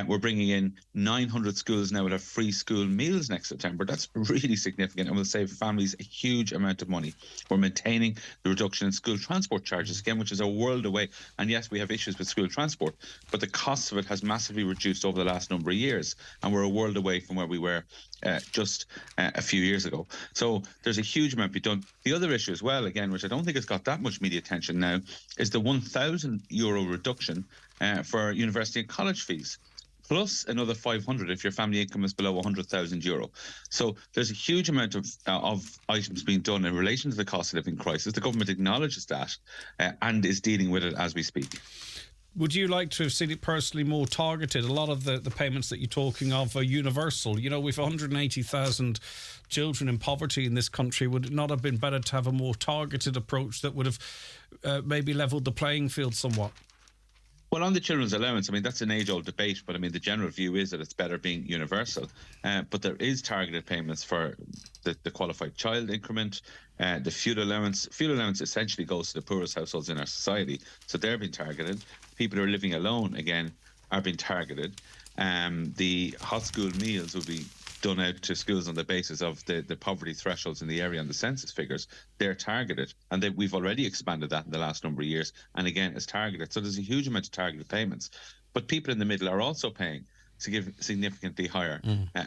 We're bringing in 900 schools now that have free school meals next September. That's really significant and will save families a huge amount of money. We're maintaining the reduction in school transport charges, again, which is a world away. And yes, we have issues with school transport, but the cost of it has massively reduced over the last number of years. And we're a world away from where we were just a few years ago. So there's a huge amount to be done. The other issue as well, again, which I don't think has got that much media attention now, is the €1,000 reduction for university and college fees. plus another 500 if your family income is below 100,000 euro. So there's a huge amount of items being done in relation to the cost of living crisis. The government acknowledges that and is dealing with it as we speak. Would you like to have seen it personally more targeted? A lot of the payments that you're talking of are universal. You know, we've 180,000 children in poverty in this country. Would it not have been better to have a more targeted approach that would have maybe levelled the playing field somewhat? Well, on the children's allowance, I mean, that's an age-old debate, but I mean, the general view is that it's better being universal. But there is targeted payments for the qualified child increment, the fuel allowance. Fuel allowance essentially goes to the poorest households in our society, so they're being targeted. People who are living alone, again, are being targeted. The hot school meals will be done out to schools on the basis of the poverty thresholds in the area and the census figures. They're targeted, and we've already expanded that in the last number of years, and again, it's targeted. So there's a huge amount of targeted payments. But people in the middle are also paying significantly higher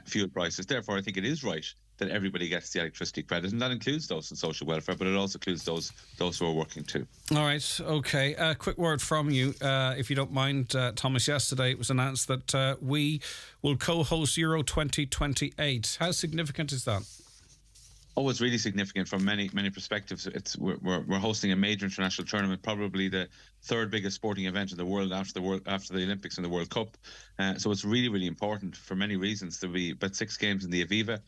fuel prices. Therefore, I think it is right that everybody gets the electricity credit, and that includes those in social welfare, but it also includes those who are working too. All right, okay. A quick word from you, if you don't mind, Thomas. Yesterday it was announced that we will co-host Euro 2028. How significant is that? Oh, it's really significant from many perspectives. We're hosting a major international tournament, probably the third biggest sporting event in the world after the Olympics and the World Cup. So it's really, really important for many reasons. There'll be about 6 games in the Aviva,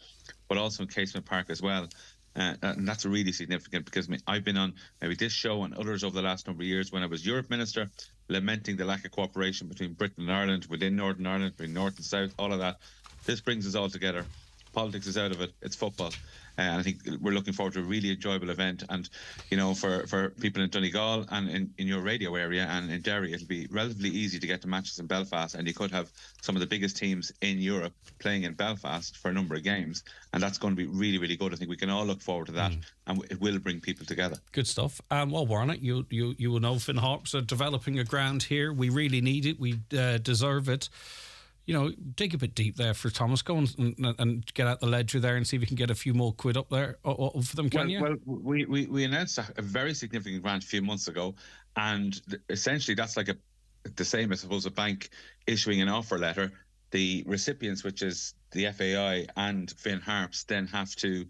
but also in Casement Park as well. And that's really significant because I've been on maybe this show and others over the last number of years when I was Europe Minister, lamenting the lack of cooperation between Britain and Ireland, within Northern Ireland, between North and South, all of that. This brings us all together. Politics is out of it. It's football. And I think we're looking forward to a really enjoyable event. And, you know, for people in Donegal and in your radio area and in Derry, it'll be relatively easy to get to matches in Belfast. And you could have some of the biggest teams in Europe playing in Belfast for a number of games. And that's going to be really, really good. I think we can all look forward to that. And it will bring people together. Good stuff. Well, Warren, you will know Finn Harps are developing a ground here. We really need it. We deserve it. You know, dig a bit deep there for Thomas. Go and get out the ledger there and see if you can get a few more quid up there for them, can you? Well, we announced a very significant grant a few months ago, and essentially that's like the same, I suppose, a bank issuing an offer letter. The recipients, which is the FAI and Finn Harps, then have to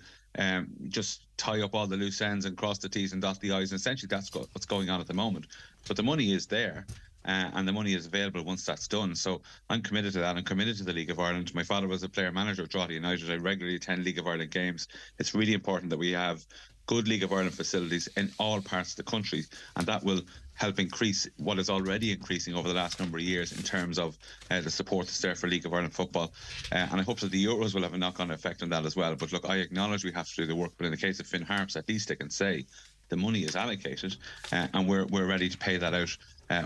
just tie up all the loose ends and cross the T's and dot the I's. And essentially that's what's going on at the moment. But the money is there. And the money is available once that's done. So I'm committed to that. I'm committed to the League of Ireland. My father was a player manager of Drogheda United. I regularly attend League of Ireland games. It's really important that we have good League of Ireland facilities in all parts of the country, and that will help increase what is already increasing over the last number of years in terms of the support that's there for League of Ireland football. And I hope that the Euros will have a knock-on effect on that as well. But look, I acknowledge we have to do the work, but in the case of Finn Harps, at least I can say the money is allocated, and we're ready to pay that out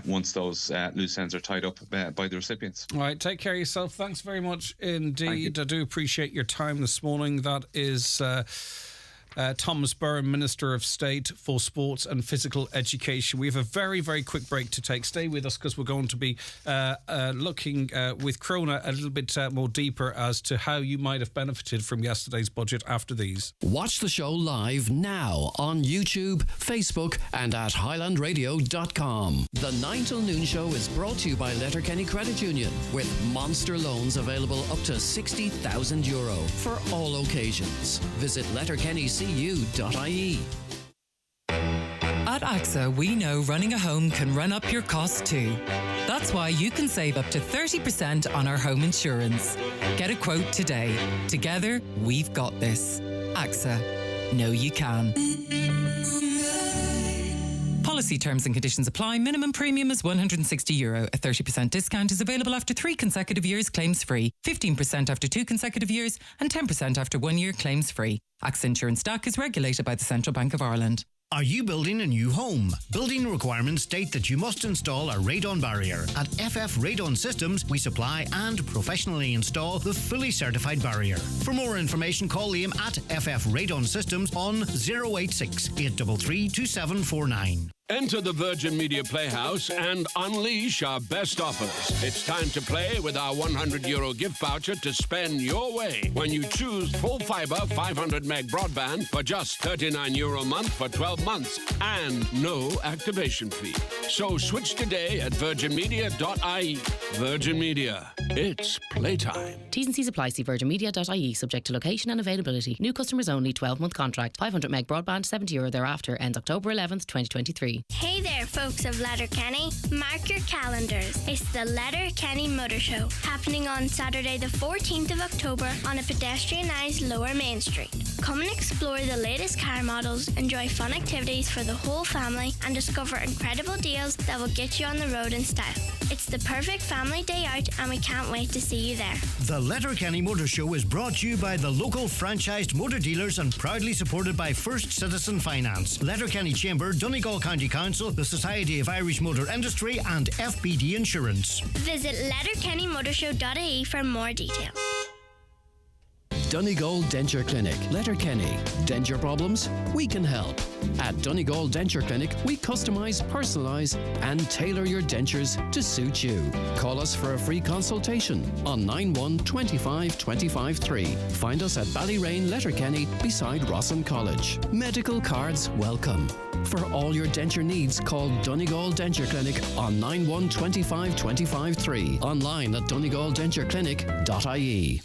once those loose ends are tied up by the recipients. All right, take care of yourself. Thanks very much indeed. I do appreciate your time this morning. That is Thomas Byrne, Minister of State for Sports and Physical Education. We have a very, very quick break to take. Stay with us because we're going to be looking with Crona a little bit more deeper as to how you might have benefited from yesterday's budget after these. Watch the show live now on YouTube, Facebook and at highlandradio.com. The 9 till noon show is brought to you by Letterkenny Credit Union with monster loans available up to €60,000 for all occasions. Visit letterkennycu.ie. At AXA, we know running a home can run up your costs too. That's why you can save up to 30% on our home insurance. Get a quote today. Together, we've got this. AXA. Know you can. Policy terms and conditions apply. Minimum premium is €160. A 30% discount is available after 3 consecutive years claims free, 15% after 2 consecutive years, and 10% after 1 year claims free. AXA Insurance DAC is regulated by the Central Bank of Ireland. Are you building a new home? Building requirements state that you must install a radon barrier. At FF Radon Systems, we supply and professionally install the fully certified barrier. For more information, call Liam at FF Radon Systems on 086 833 2749. Enter the Virgin Media Playhouse and unleash our best offers. It's time to play with our €100 gift voucher to spend your way when you choose full fibre 500 meg broadband for just €39 a month for 12 months and no activation fee. So switch today at virginmedia.ie. Virgin Media. It's playtime. T's and C's apply. See virginmedia.ie. Subject to location and availability. New customers only. 12-month contract. 500 meg broadband. €70 thereafter. Ends October 11th, 2023. Hey there, folks of Letterkenny. Mark your calendars. It's the Letterkenny Motor Show, happening on Saturday the 14th of October on a pedestrianised Lower Main Street. Come and explore the latest car models, enjoy fun activities for the whole family, and discover incredible deals that will get you on the road in style. It's the perfect family day out, and we can't wait to see you there. The Letterkenny Motor Show is brought to you by the local franchised motor dealers and proudly supported by First Citizen Finance, Letterkenny Chamber, Donegal County Council, the Society of Irish Motor Industry, and FBD Insurance. Visit letterkennymotorshow.ie for more details. Donegal Denture Clinic, Letterkenny. Denture problems? We can help. At Donegal Denture Clinic, we customise, personalise and tailor your dentures to suit you. Call us for a free consultation on 91 25 25 3. Find us at Ballyrain, Letterkenny, beside Rossin College. Medical cards welcome. For all your denture needs, call Donegal Denture Clinic on 91 25 25 3. Online at donegaldentureclinic.ie.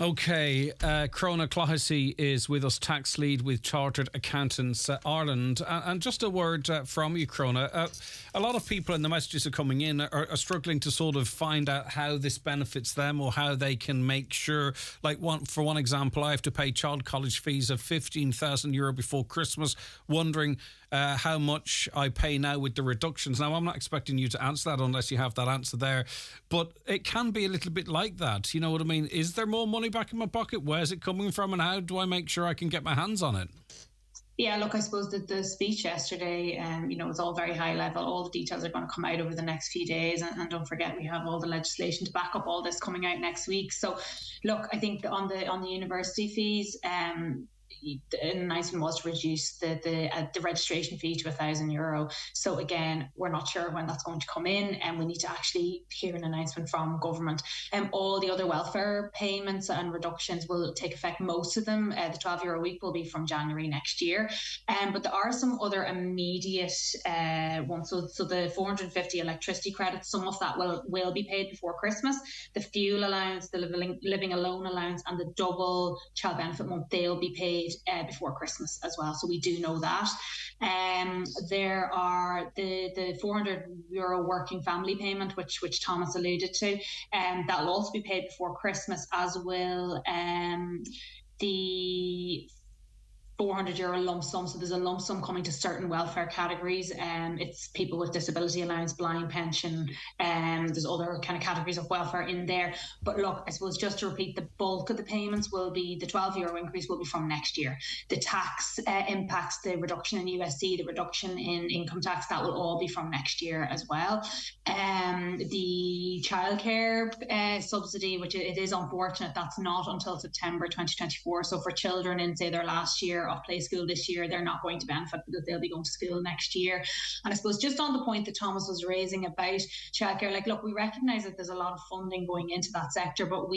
Okay, Crona Clohessy is with us, tax lead with Chartered Accountants Ireland. And just a word from you, Crona. A lot of people, and the messages are coming in, are struggling to sort of find out how this benefits them or how they can make sure. Like, for one example, I have to pay child college fees of €15,000 before Christmas, wondering how much I pay now with the reductions. Now, I'm not expecting you to answer that unless you have that answer there, but it can be a little bit like that. You know what I mean? Is there more money back in my pocket? Where's it coming from, and how do I make sure I can get my hands on it? Yeah, look, I suppose that the speech yesterday, it's all very high level. All the details are going to come out over the next few days. And don't forget, we have all the legislation to back up all this coming out next week. So, look, I think on the university fees, the announcement was to reduce the registration fee to €1,000. So again, we're not sure when that's going to come in, and we need to actually hear an announcement from government. All the other welfare payments and reductions will take effect. Most of them, the €12 a week, will be from January next year. But there are some other immediate ones. So the 450 electricity credits, some of that will be paid before Christmas. The fuel allowance, the living alone allowance, and the double child benefit month, they'll be paid before Christmas as well. So we do know that. There are the €400 working family payment, which Thomas alluded to, and that will also be paid before Christmas, as will the €400 lump sum. So there's a lump sum coming to certain welfare categories. It's people with disability allowance, blind pension, there's other kind of categories of welfare in there. But look, I suppose just to repeat, the bulk of the payments will be, the €12 increase will be from next year. The tax impacts, the reduction in USD, the reduction in income tax, that will all be from next year as well. The childcare subsidy, which it is unfortunate, that's not until September 2024. So for children in, say, their last year of play school this year, they're not going to benefit because they'll be going to school next year. And I suppose just on the point that Thomas was raising about childcare, like, look, we recognise that there's a lot of funding going into that sector, but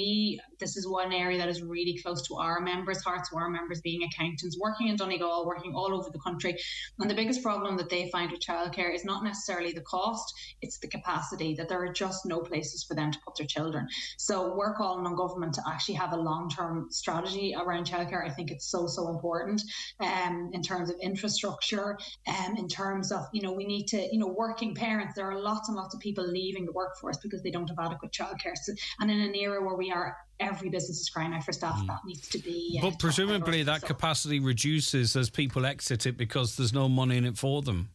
this is one area that is really close to our members' hearts, our members being accountants, working in Donegal, working all over the country. And the biggest problem that they find with childcare is not necessarily the cost, it's the capacity, that there are just no places for them to put their children. So we're calling on government to actually have a long-term strategy around childcare. I think it's so important. In terms of infrastructure, in terms of, we need to, working parents, there are lots and lots of people leaving the workforce because they don't have adequate childcare. So, and in an era where every business is crying out for staff, that needs to be... But presumably that capacity reduces as people exit it because there's no money in it for them.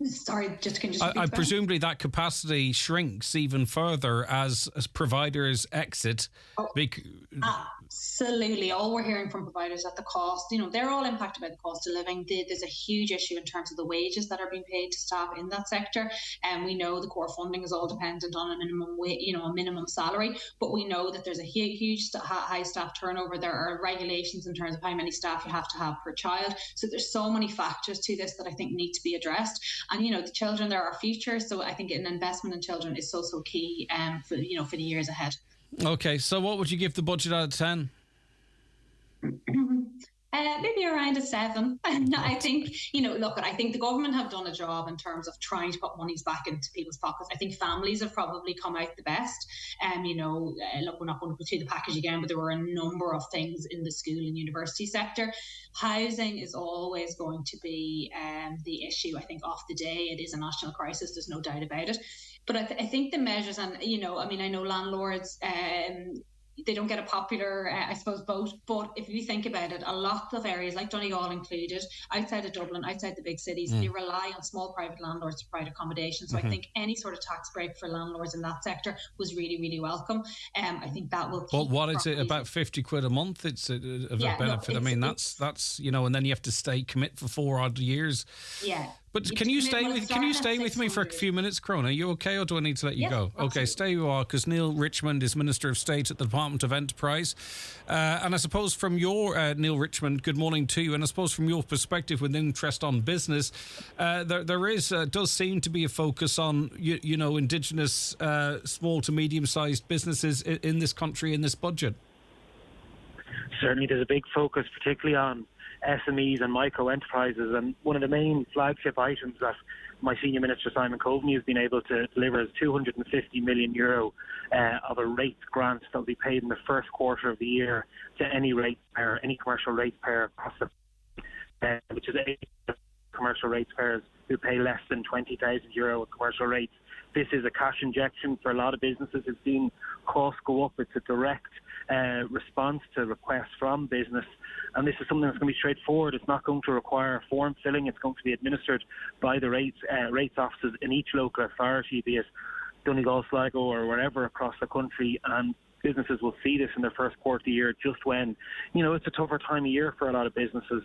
Sorry, just can you just repeat that? Presumably that capacity shrinks even further as providers exit. Absolutely. All we're hearing from providers at the cost, they're all impacted by the cost of living. There's a huge issue in terms of the wages that are being paid to staff in that sector. And we know the core funding is all dependent on a minimum a minimum salary, but we know that there's a huge high staff turnover. There are regulations in terms of how many staff you have to have per child. So there's so many factors to this that I think need to be addressed. And, the children, they're our future. So I think an investment in children is so key for the years ahead. Okay, so what would you give the budget out of 10? Maybe around a 7. I think, I think the government have done a job in terms of trying to put monies back into people's pockets. I think families have probably come out the best. We're not going to go through the package again, but there were a number of things in the school and university sector. Housing is always going to be the issue. I think off the day it is a national crisis. There's no doubt about it. But I think the measures, and I know landlords, they don't get a popular, vote. But if you think about it, a lot of areas, like Donegal included, outside of Dublin, outside the big cities, they rely on small private landlords to provide accommodation. So I think any sort of tax break for landlords in that sector was really, really welcome. I think that will. Well, what is it? About 50 quid a month? It's a benefit. That's and then you have to commit for 4 odd years. Yeah. But can you stay with me for a few minutes, Crona? Are you okay, or do I need to let you go? Absolutely. Okay, stay you are, because Neil Richmond is Minister of State at the Department of Enterprise. And I suppose from your, Neil Richmond, good morning to you, and I suppose from your perspective with interest on business, there does seem to be a focus on, Indigenous small to medium-sized businesses in this country, in this budget. Certainly there's a big focus, particularly on SMEs and micro enterprises, and one of the main flagship items that my senior minister Simon Coveney has been able to deliver is €250 million of a rates grant that will be paid in the first quarter of the year to any ratepayer, any commercial ratepayer across the which is 8 commercial ratepayers who pay less than €20,000 in commercial rates. This is a cash injection for a lot of businesses who've seen costs go up. It's a direct response to requests from business, and this is something that's going to be straightforward. It's not going to require form filling. It's going to be administered by the rates offices in each local authority, be it Donegal, Sligo or wherever across the country, and businesses will see this in their first quarter of the year, just when it's a tougher time of year for a lot of businesses.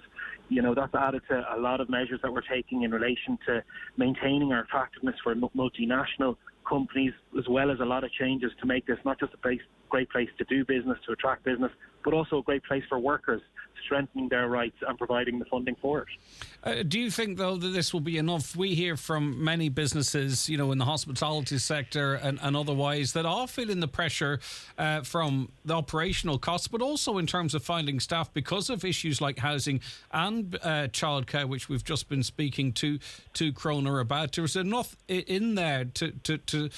That's added to a lot of measures that we're taking in relation to maintaining our attractiveness for multinational companies, as well as a lot of changes to make this not just a great place to do business, to attract business, but also a great place for workers, strengthening their rights and providing the funding for it. Do you think, though, that this will be enough? We hear from many businesses, in the hospitality sector and otherwise, that are feeling the pressure from the operational costs, but also in terms of finding staff because of issues like housing and childcare, which we've just been speaking to Crona about. There's enough in there to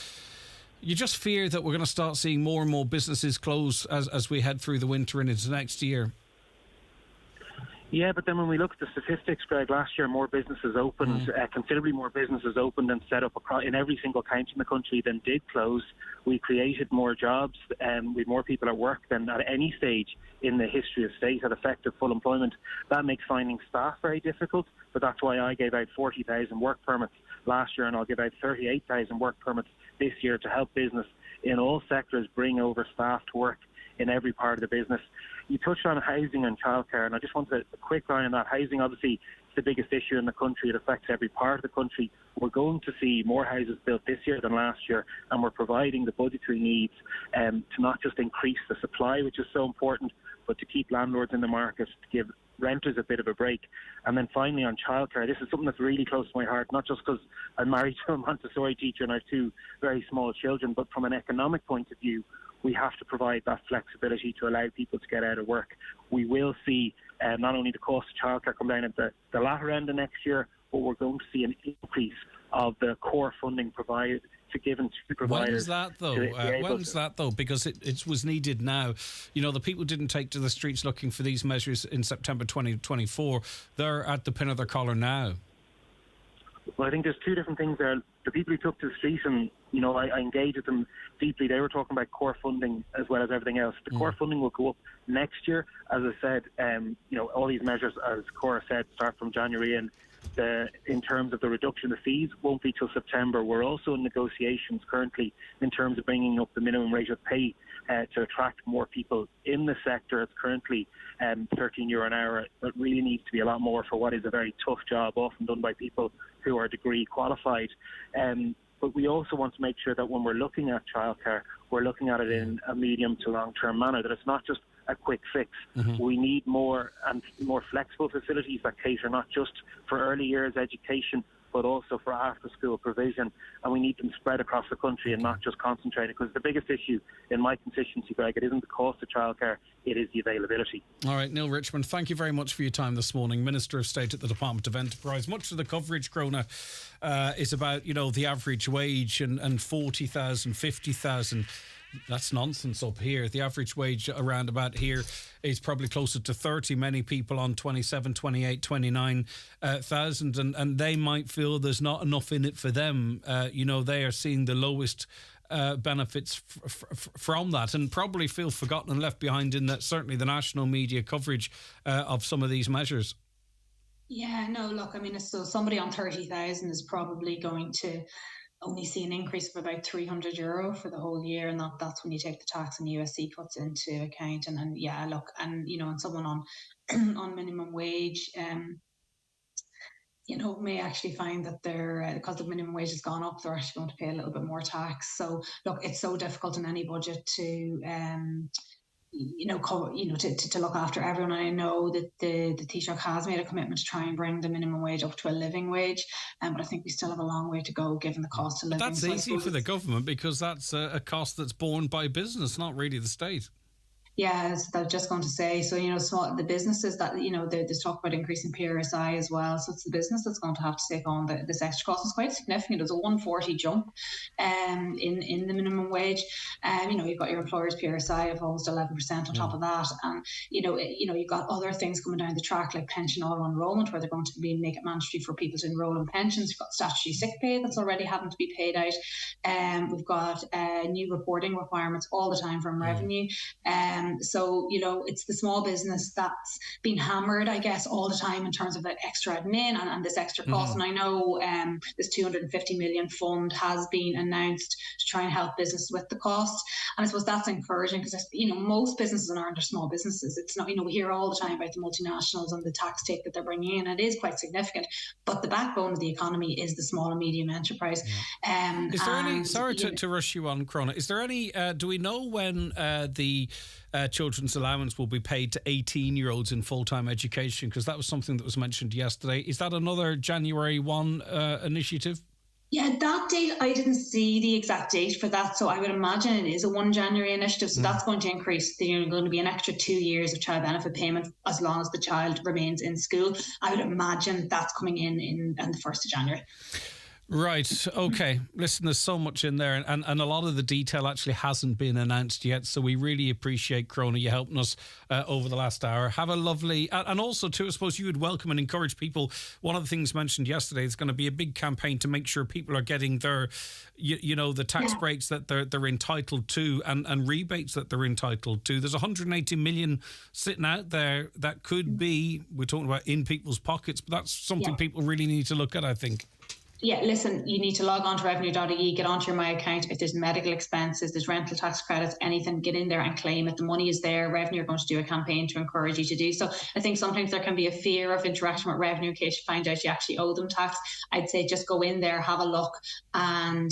you just fear that we're going to start seeing more and more businesses close as we head through the winter and into next year. Yeah, but then when we look at the statistics, Greg, last year more businesses opened, considerably more businesses opened and set up in every single county in the country than did close. We created more jobs, with more people at work than at any stage in the history of state at effective full employment. That makes finding staff very difficult, but that's why I gave out 40,000 work permits last year, and I'll give out 38,000 work permits this year to help business in all sectors bring over staff to work in every part of the business. You touched on housing and childcare, and I just wanted a quick line on that. Housing, obviously, is the biggest issue in the country. It affects every part of the country. We're going to see more houses built this year than last year, and we're providing the budgetary needs to not just increase the supply, which is so important, but to keep landlords in the market, to give renters a bit of a break. And then finally on childcare, this is something that's really close to my heart, not just because I'm married to a Montessori teacher and I have 2 very small children, but from an economic point of view, we have to provide that flexibility to allow people to get out of work. We will see not only the cost of childcare come down at the latter end of next year, but we're going to see an increase of the core funding provided given to providers. When is that, though? When is that, though? Because it was needed now. The people didn't take to the streets looking for these measures in September 2024. They're at the pin of their collar now. Well, I think there's 2 different things there. The people who took to the street, and I engaged with them deeply, they were talking about core funding as well as everything else. The core funding will go up next year. As I said, all these measures, as Cora said, start from January in. in terms of the reduction of fees won't be till September. We're also in negotiations currently in terms of bringing up the minimum rate of pay to attract more people in the sector. It's currently €13 an hour, but really needs to be a lot more for what is a very tough job, often done by people who are degree qualified. But we also want to make sure that when we're looking at childcare, we're looking at it in a medium to long-term manner, that it's not just a quick fix. We need more and more flexible facilities that cater not just for early years education, but also for after-school provision, and we need them spread across the country and not just concentrated, because the biggest issue in my constituency, Greg, it isn't the cost of childcare, it is the availability. All right, Neil Richmond, thank you very much for your time this morning. Minister of State at the Department of Enterprise. Much of the coverage, Crona, is about, the average wage and 40,000, 50,000. That's nonsense up here. The average wage around about here is probably closer to 30. Many people on 27, 28, 29,000, and they might feel there's not enough in it for them. They are seeing the lowest benefits from that, and probably feel forgotten and left behind in that certainly the national media coverage of some of these measures. Yeah, no, look, I mean, so somebody on 30,000 is probably going to only see an increase of about €300 for the whole year, and that's when you take the tax and USC cuts into account. And yeah, look, and and someone on on minimum wage, may actually find that they're because the minimum wage has gone up, they're actually going to pay a little bit more tax. So look, it's so difficult in any budget to to look after everyone. And I know that the Taoiseach has made a commitment to try and bring the minimum wage up to a living wage, but I think we still have a long way to go given the cost of living. But that's easy for the government, because that's a cost that's borne by business, not really the state. Yeah, so I was just going to say, so, the businesses that, there's talk about increasing PRSI as well. So it's the business that's going to have to take on this extra cost. It's quite significant. There's a 140 jump in the minimum wage. You've got your employer's PRSI of almost 11% on top of that. And, you've got other things coming down the track like pension auto-enrollment, where they're going to make it mandatory for people to enrol in pensions. You've got statutory sick pay that's already having to be paid out. We've got new reporting requirements all the time from revenue. So, it's the small business that's been hammered, I guess, all the time in terms of that extra admin and this extra cost. And I know this 250 million fund has been announced to try and help business with the cost. And I suppose that's encouraging, because, most businesses in Ireland are small businesses. It's not, we hear all the time about the multinationals and the tax take that they're bringing in. It is quite significant. But the backbone of the economy is the small and medium enterprise. Is there any, sorry to rush you on, Crona, is there any, do we know when the children's allowance will be paid to 18-year-olds in full-time education? Because that was something that was mentioned yesterday. Is that another January 1 initiative? Yeah, that date, I didn't see the exact date for that. So I would imagine it is a 1 January initiative. So that's going to increase. There's going to be an extra 2 years of child benefit payment as long as the child remains in school. I would imagine that's coming in the 1st of January. Right, okay. Listen, there's so much in there, and a lot of the detail actually hasn't been announced yet, so we really appreciate, Crona, you helping us over the last hour. Have a lovely... And also, too, I suppose you would welcome and encourage people. One of the things mentioned yesterday is going to be a big campaign to make sure people are getting their, the tax breaks that they're entitled to and rebates that they're entitled to. There's 180 million sitting out there that could be, we're talking about in people's pockets, but that's something people really need to look at, I think. Yeah, listen, you need to log on to revenue.ie, get onto your My Account. If there's medical expenses, there's rental tax credits, anything, get in there and claim it. The money is there. Revenue are going to do a campaign to encourage you to do so. I think sometimes there can be a fear of interaction with Revenue in case you find out you actually owe them tax. I'd say just go in there, have a look, and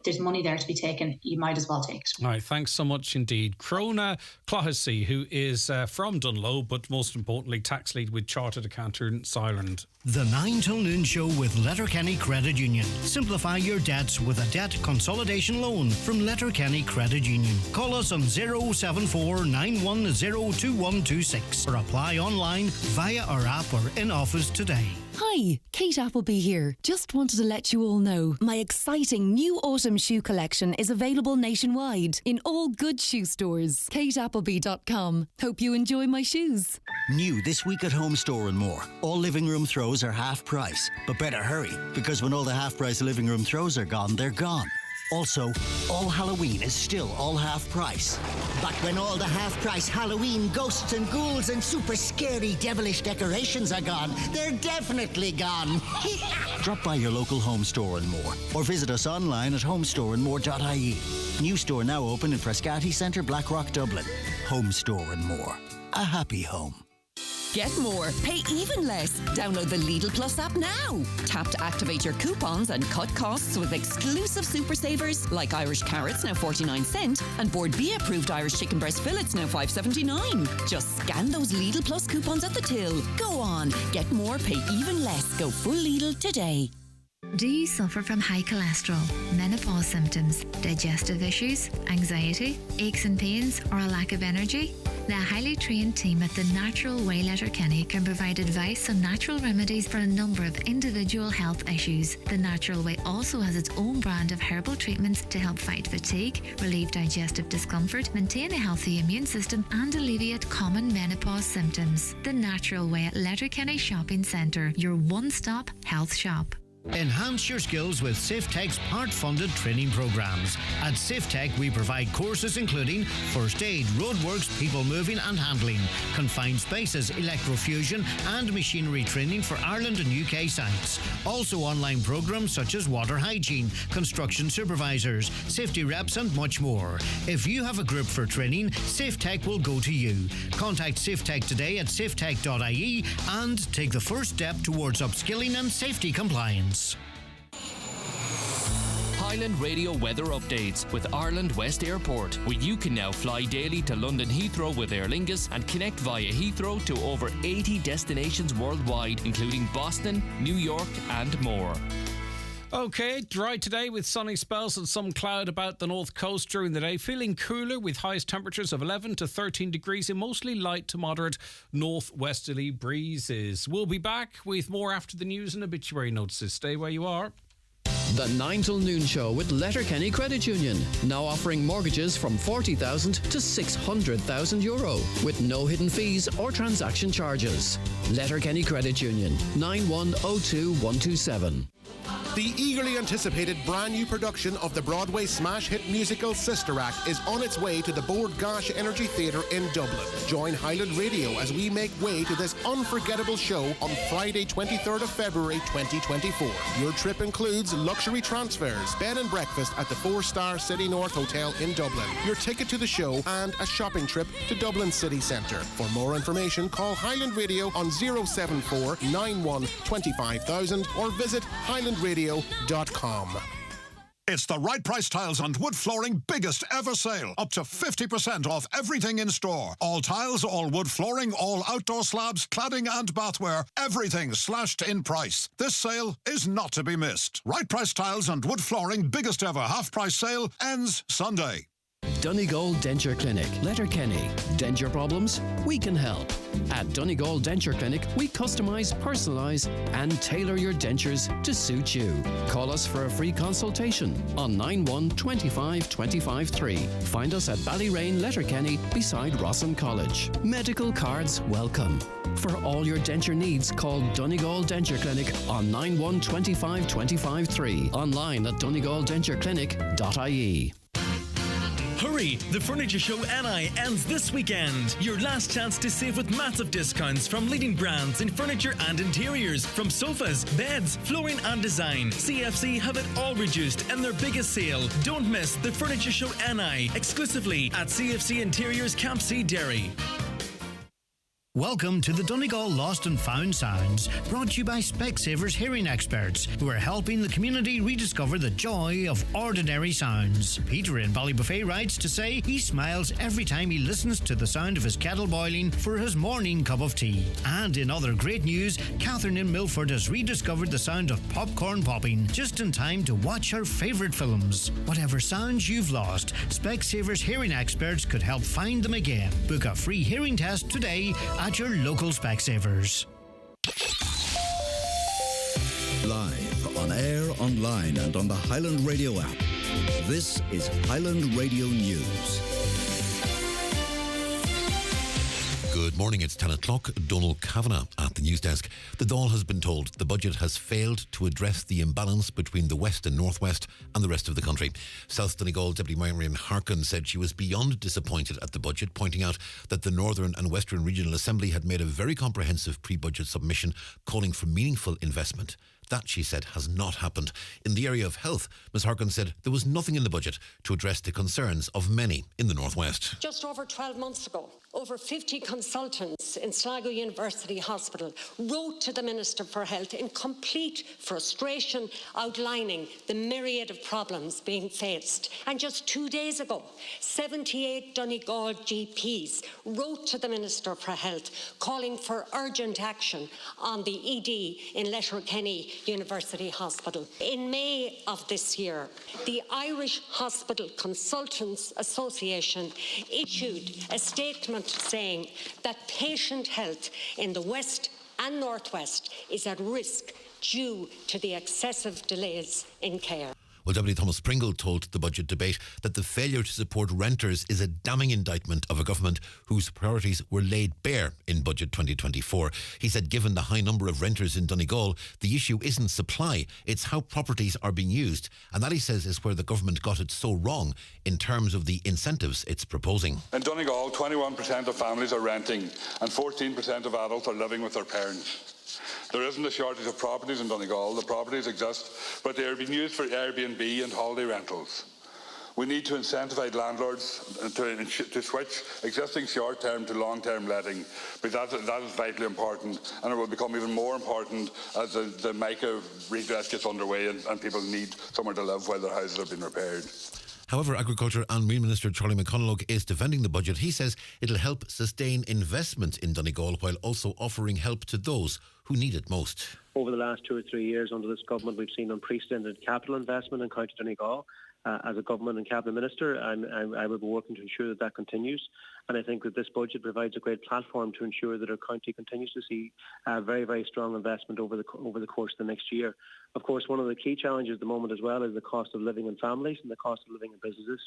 there's money there to be taken. You might as well take it. All right, thanks so much indeed. Crona Clohessy, who is from Dunloe, but most importantly, tax lead with Chartered Accountants Ireland. The 9 till noon show with Letterkenny Credit Union. Simplify your debts with a debt consolidation loan from Letterkenny Credit Union. Call us on 074 910 2126 or apply online via our app or in office today. Hi, Kate Appleby here. Just wanted to let you all know my exciting new autumn shoe collection is available nationwide in all good shoe stores. kateappleby.com. Hope you enjoy my shoes. New this week at Home Store and More. All living room throws are half price, but better hurry, because when all the half price living room throws are gone, they're gone. Also, all Halloween is still all half price. But when all the half-price Halloween ghosts and ghouls and super scary devilish decorations are gone, they're definitely gone. Drop by your local Home Store and More, or visit us online at homestoreandmore.ie. New store now open in Frascati Centre, Blackrock, Dublin. Home Store and More. A happy home. Get more, pay even less. Download the Lidl Plus app now. Tap to activate your coupons and cut costs with exclusive super savers like Irish carrots now 49cent and Board B approved Irish chicken breast fillets now 5.79. Just scan those Lidl Plus coupons at the till. Go on, get more, pay even less. Go full Lidl today. Do you suffer from high cholesterol, menopause symptoms, digestive issues, anxiety, aches and pains, or a lack of energy? The highly trained team at The Natural Way Letterkenny can provide advice on natural remedies for a number of individual health issues. The Natural Way also has its own brand of herbal treatments to help fight fatigue, relieve digestive discomfort, maintain a healthy immune system, and alleviate common menopause symptoms. The Natural Way at Letterkenny Shopping Centre, your one-stop health shop. Enhance your skills with SafeTech's part-funded training programs. At SafeTech, we provide courses including first aid, roadworks, people moving and handling, confined spaces, electrofusion and machinery training for Ireland and UK sites. Also online programs such as water hygiene, construction supervisors, safety reps and much more. If you have a group for training, SafeTech will go to you. Contact SafeTech today at safetech.ie and take the first step towards upskilling and safety compliance. Highland Radio weather updates with Ireland West Airport, where you can now fly daily to London Heathrow with Aer Lingus and connect via Heathrow to over 80 destinations worldwide, including Boston, New York and more. Okay, dry today with sunny spells and some cloud about the north coast during the day. Feeling cooler with highest temperatures of 11 to 13 degrees and mostly light to moderate northwesterly breezes. We'll be back with more after the news and obituary notices. Stay where you are. The 9 till noon show with Letterkenny Credit Union. Now offering mortgages from €40,000 to €600,000 with no hidden fees or transaction charges. Letterkenny Credit Union, 9102127. The eagerly anticipated brand new production of the Broadway smash hit musical Sister Act is on its way to the Bord Gáis Energy Theatre in Dublin. Join Highland Radio as we make way to this unforgettable show on Friday 23rd of February 2024. Your trip includes luxury transfers, bed and breakfast at the 4-star City North Hotel in Dublin, your ticket to the show and a shopping trip to Dublin City Centre. For more information, call Highland Radio on 074 91 25000 or visit highlandradio.com. It's the Right Price Tiles and Wood Flooring biggest ever sale. Up to 50% off everything in store. All tiles, all wood flooring, all outdoor slabs, cladding and bathware. Everything slashed in price. This sale is not to be missed. Right Price Tiles and Wood Flooring biggest ever half-price sale ends Sunday. Donegal Denture Clinic, Letterkenny. Denture problems? We can help. At Donegal Denture Clinic, we customise, personalise and tailor your dentures to suit you. Call us for a free consultation on 91 25 25 3. Find us at Ballyrain, Letterkenny, beside Rossin College. Medical cards welcome. For all your denture needs, call Donegal Denture Clinic on 91 25 25 3. Online at donegaldentureclinic.ie. Hurry! The Furniture Show NI ends this weekend. Your last chance to save with massive discounts from leading brands in furniture and interiors. From sofas, beds, flooring and design. CFC have it all reduced in their biggest sale. Don't miss the Furniture Show NI exclusively at CFC Interiors Campsie, Derry. Welcome to the Donegal Lost and Found Sounds, brought to you by Specsavers hearing experts, who are helping the community rediscover the joy of ordinary sounds. Peter in Ballybuffet writes to say he smiles every time he listens to the sound of his kettle boiling for his morning cup of tea. And in other great news, Catherine in Milford has rediscovered the sound of popcorn popping just in time to watch her favourite films. Whatever sounds you've lost, Specsavers hearing experts could help find them again. Book a free hearing test today at your local Specsavers. Live, on air, online and on the Highland Radio app. This is Highland Radio News. Good morning, it's 10 o'clock. Donald Kavanagh at the news desk. The Dáil has been told the budget has failed to address the imbalance between the West and Northwest and the rest of the country. South Donegal Deputy Marion Harkin said she was beyond disappointed at the budget, pointing out that the Northern and Western Regional Assembly had made a very comprehensive pre-budget submission calling for meaningful investment. That, she said, has not happened. In the area of health, Ms Harkin said there was nothing in the budget to address the concerns of many in the Northwest. Just over 12 months ago, over 50 consultants in Sligo University Hospital wrote to the Minister for Health in complete frustration, outlining the myriad of problems being faced. And just 2 days ago, 78 Donegal GPs wrote to the Minister for Health calling for urgent action on the ED in Letterkenny University Hospital. In May of this year, the Irish Hospital Consultants Association issued a statement saying that patient health in the West and Northwest is at risk due to the excessive delays in care. Well, Deputy Thomas Pringle told the budget debate that the failure to support renters is a damning indictment of a government whose priorities were laid bare in Budget 2024. He said given the high number of renters in Donegal, the issue isn't supply, it's how properties are being used. And that, he says, is where the government got it so wrong in terms of the incentives it's proposing. In Donegal, 21% of families are renting and 14% of adults are living with their parents. There isn't a shortage of properties in Donegal. The properties exist, but they are being used for Airbnb and holiday rentals. We need to incentivise landlords to switch existing short-term to long-term letting, but that is vitally important, and it will become even more important as the Micah redress gets underway and people need somewhere to live while their houses are being repaired. However, Agriculture and Marine Minister Charlie McConalogue is defending the budget. He says it'll help sustain investment in Donegal while also offering help to those who need it most. Over the last 2 or 3 years under this government, we've seen unprecedented capital investment in County Donegal. As a government and cabinet minister, I will be working to ensure that continues. And I think that this budget provides a great platform to ensure that our county continues to see very, very strong investment over the course of the next year. Of course, one of the key challenges at the moment as well is the cost of living in families and the cost of living in businesses.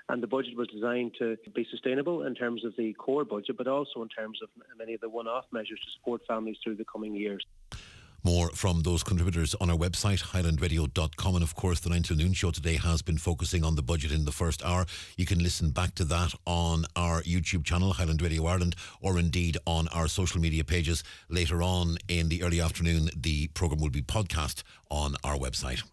And the budget was designed to be sustainable in terms of the core budget, but also in terms of many of the one-off measures to support families through the coming years. More from those contributors on our website, highlandradio.com. And of course, the 9 to Noon show today has been focusing on the budget in the first hour. You can listen back to that on our YouTube channel, Highland Radio Ireland, or indeed on our social media pages. Later on in the early afternoon, the programme will be podcast on our website.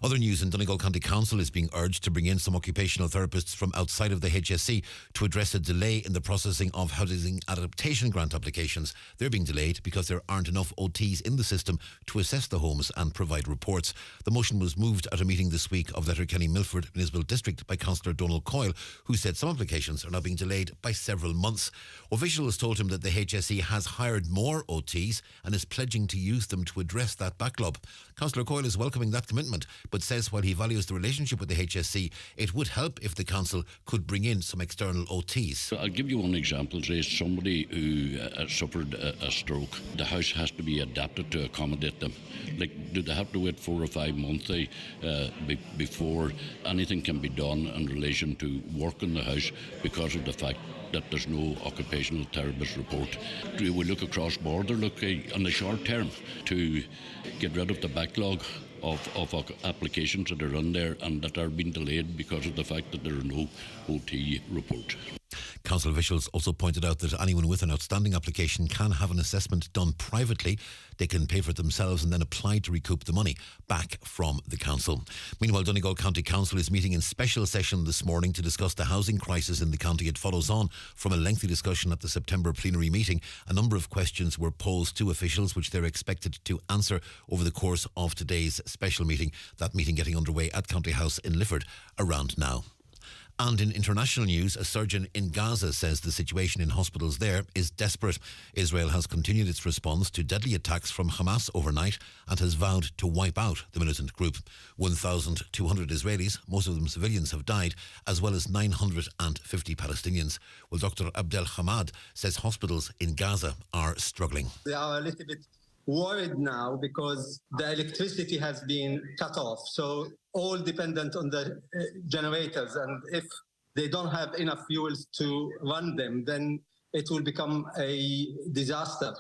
Other news in Donegal County Council is being urged to bring in some occupational therapists from outside of the HSE to address a delay in the processing of housing adaptation grant applications. They're being delayed because there aren't enough OTs in the system to assess the homes and provide reports. The motion was moved at a meeting this week of Letterkenny Milford Municipal District by Councillor Donald Coyle, who said some applications are now being delayed by several months. Officials told him that the HSE has hired more OTs and is pledging to use them to address that backlog. Councillor Coyle is welcoming that commitment, but says while he values the relationship with the HSE, it would help if the council could bring in some external OTs. I'll give you one example. Say somebody who suffered a stroke. The house has to be adapted to accommodate them. Like, do they have to wait 4 or 5 months before anything can be done in relation to work in the house because of the fact that there's no occupational therapist report? Do we look across border, on the short term, to get rid of the backlog of applications that are on there and that are being delayed because of the fact that there are no OT reports? Council officials also pointed out that anyone with an outstanding application can have an assessment done privately. They can pay for it themselves and then apply to recoup the money back from the council. Meanwhile, Donegal County Council is meeting in special session this morning to discuss the housing crisis in the county. It follows on from a lengthy discussion at the September plenary meeting. A number of questions were posed to officials which they're expected to answer over the course of today's special meeting. That meeting getting underway at County House in Lifford around now. And in international news, a surgeon in Gaza says the situation in hospitals there is desperate. Israel has continued its response to deadly attacks from Hamas overnight and has vowed to wipe out the militant group. 1,200 Israelis, most of them civilians, have died, as well as 950 Palestinians. Well, Dr. Abdel Hamad says hospitals in Gaza are struggling. They are a little bit worried now because the electricity has been cut off. So all dependent on the generators. And if they don't have enough fuels to run them, then it will become a disaster.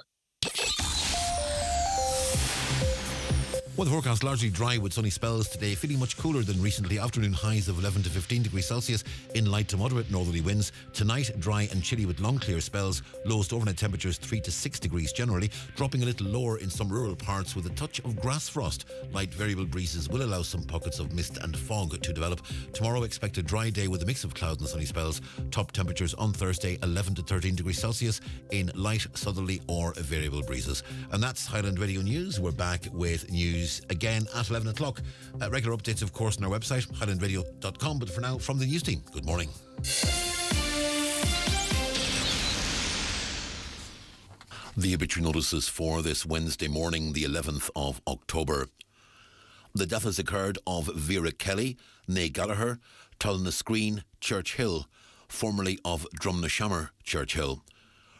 Well, the forecast largely dry with sunny spells today, feeling much cooler than recently. Afternoon highs of 11 to 15 degrees Celsius in light to moderate northerly winds. Tonight, dry and chilly with long clear spells. Lowest overnight temperatures 3 to 6 degrees generally, dropping a little lower in some rural parts with a touch of grass frost. Light variable breezes will allow some pockets of mist and fog to develop. Tomorrow, expect a dry day with a mix of cloud and sunny spells. Top temperatures on Thursday 11 to 13 degrees Celsius in light southerly or variable breezes. And that's Highland Radio News. We're back with news again at 11 o'clock. Regular updates, of course, on our website, highlandradio.com. But for now, from the news team, good morning. The obituary notices for this Wednesday morning, the 11th of October. The death has occurred of Vera Kelly, née Gallagher, Tullinascreen, Church Hill, formerly of Drumnashammer, Church Hill.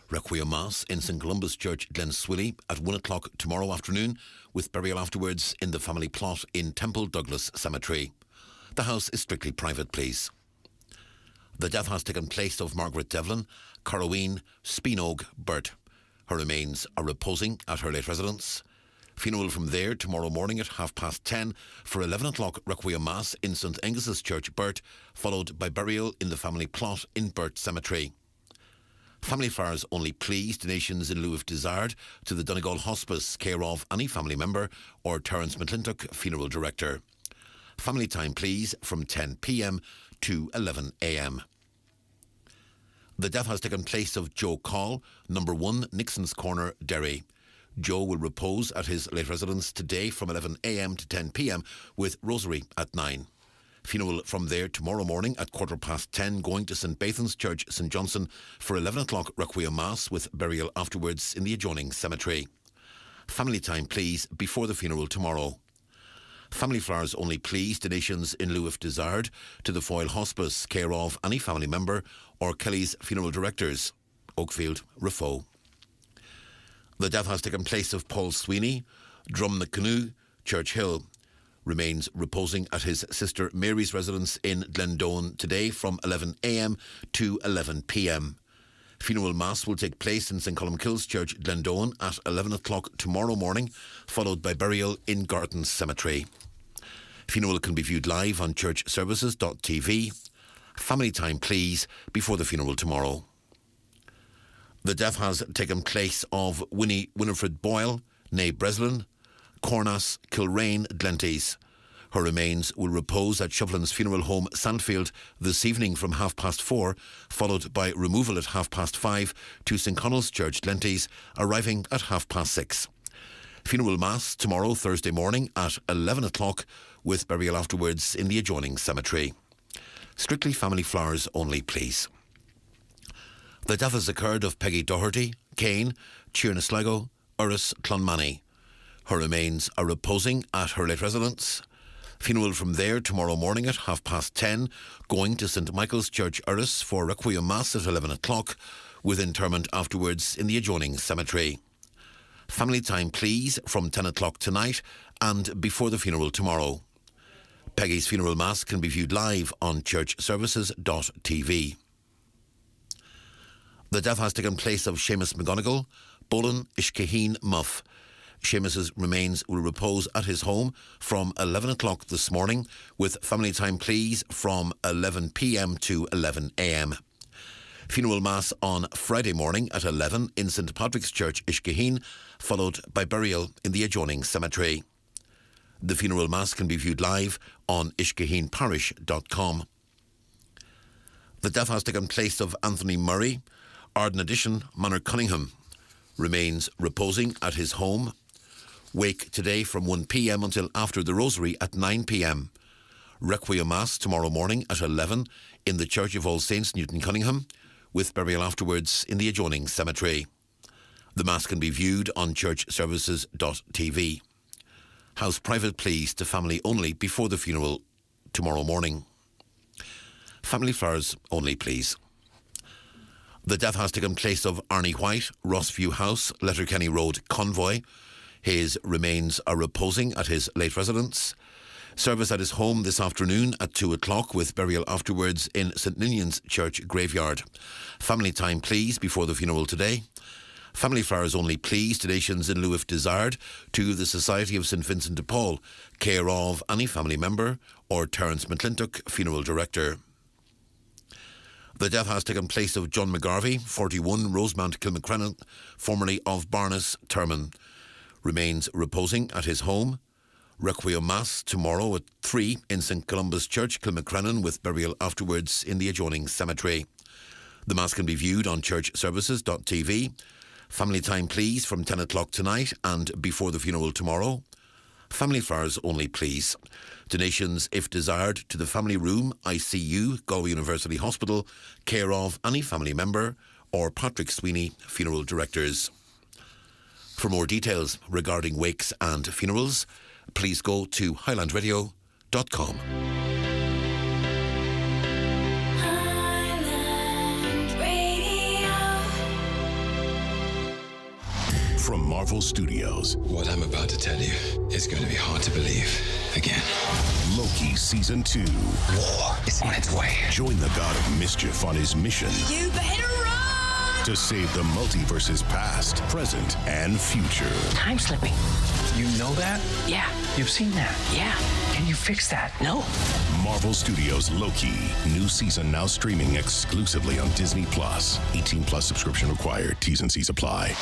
Requiem Mass in St Columba's Church, Glenswilly, at 1 o'clock tomorrow afternoon, with burial afterwards in the family plot in Temple Douglas Cemetery. The house is strictly private, please. The death has taken place of Margaret Devlin, Coroween, Spinogue, Burt. Her remains are reposing at her late residence. Funeral from there tomorrow morning at 10:30 for 11 o'clock Requiem Mass in St Angus's Church, Burt, followed by burial in the family plot in Burt Cemetery. Family flowers only, please. Donations in lieu if desired to the Donegal Hospice, care of any family member or Terence McClintock, funeral director. Family time, please, from 10 p.m. to 11 a.m. The death has taken place of Joe Call, number 1, Nixon's Corner, Derry. Joe will repose at his late residence today from 11 a.m. to 10 p.m. with rosary at 9. Funeral from there tomorrow morning at 10:15, going to St Bathan's Church, St Johnson, for 11 o'clock Requiem Mass with burial afterwards in the adjoining cemetery. Family time, please, before the funeral tomorrow. Family flowers only, please. Donations in lieu if desired to the Foyle Hospice, care of any family member or Kelly's funeral directors, Oakfield, Rafo. The death has taken place of Paul Sweeney, Drumnacanoe, Church Hill. Remains reposing at his sister Mary's residence in Glendoane today from 11 a.m. to 11 p.m. Funeral Mass will take place in St Columkille's Church, Glendoane at 11 o'clock tomorrow morning, followed by burial in Garden Cemetery. Funeral can be viewed live on churchservices.tv. Family time, please, before the funeral tomorrow. The death has taken place of Winifred Boyle, née Breslin, Cornas, Kilrain, Glenties. Her remains will repose at Shovlin's Funeral Home, Sandfield, this evening from 4:30, followed by removal at 5:30 to St Connell's Church, Glenties, arriving at 6:30. Funeral Mass tomorrow, Thursday morning, at 11 o'clock, with burial afterwards in the adjoining cemetery. Strictly family flowers only, please. The death has occurred of Peggy Doherty, Kane, Cheernaslago, Urris, Clonmany. Her remains are reposing at her late residence. Funeral from there tomorrow morning at 10:30, going to St Michael's Church, Urris, for Requiem Mass at 11 o'clock, with interment afterwards in the adjoining cemetery. Family time, please, from 10 o'clock tonight and before the funeral tomorrow. Peggy's funeral mass can be viewed live on churchservices.tv. The death has taken place of Seamus McGonigal, Bolin Ishkaheen Muff. Seamus's remains will repose at his home from 11 o'clock this morning, with family time, please, from 11 p.m. to 11 a.m. Funeral Mass on Friday morning at 11 in St Patrick's Church, Ishkaheen, followed by burial in the adjoining cemetery. The funeral Mass can be viewed live on ishkaheenparish.com. The death has taken place of Anthony Murray, Arden Addition, Manor Cunningham. Remains reposing at his home. Wake today from 1 p.m. until after the Rosary at 9 p.m. Requiem Mass tomorrow morning at 11 in the Church of All Saints, Newton Cunningham, with burial afterwards in the adjoining cemetery. The Mass can be viewed on churchservices.tv. House private, please, to family only before the funeral tomorrow morning. Family flowers only, please. The death has taken place of Arnie White, Rossview House, Letterkenny Road, Convoy. His remains are reposing at his late residence. Service at his home this afternoon at 2 o'clock with burial afterwards in St Ninian's Church graveyard. Family time please before the funeral today. Family flowers only please, donations in lieu if desired, to the Society of St Vincent de Paul, care of any family member or Terence McClintock, funeral director. The death has taken place of John McGarvey, 41, Rosemount, Kilmacrennan, formerly of Barnes, Termon. Remains reposing at his home. Requiem Mass tomorrow at 3 in St Columba's Church, Kilmacrennan, with burial afterwards in the adjoining cemetery. The Mass can be viewed on churchservices.tv. Family time please from 10 o'clock tonight and before the funeral tomorrow. Family flowers only please. Donations if desired to the Family Room, ICU, Galway University Hospital, care of any family member or Patrick Sweeney, funeral directors. For more details regarding wakes and funerals, please go to highlandradio.com. From Marvel Studios. What I'm about to tell you is going to be hard to believe again. Loki Season 2. War is on its way. Join the God of Mischief on his mission. You better run! To save the multiverse's past, present, and future. Time slipping. You know that? Yeah. You've seen that? Yeah. Can you fix that? No. Marvel Studios Loki. New season now streaming exclusively on Disney+. 18+ subscription required. T's and C's apply.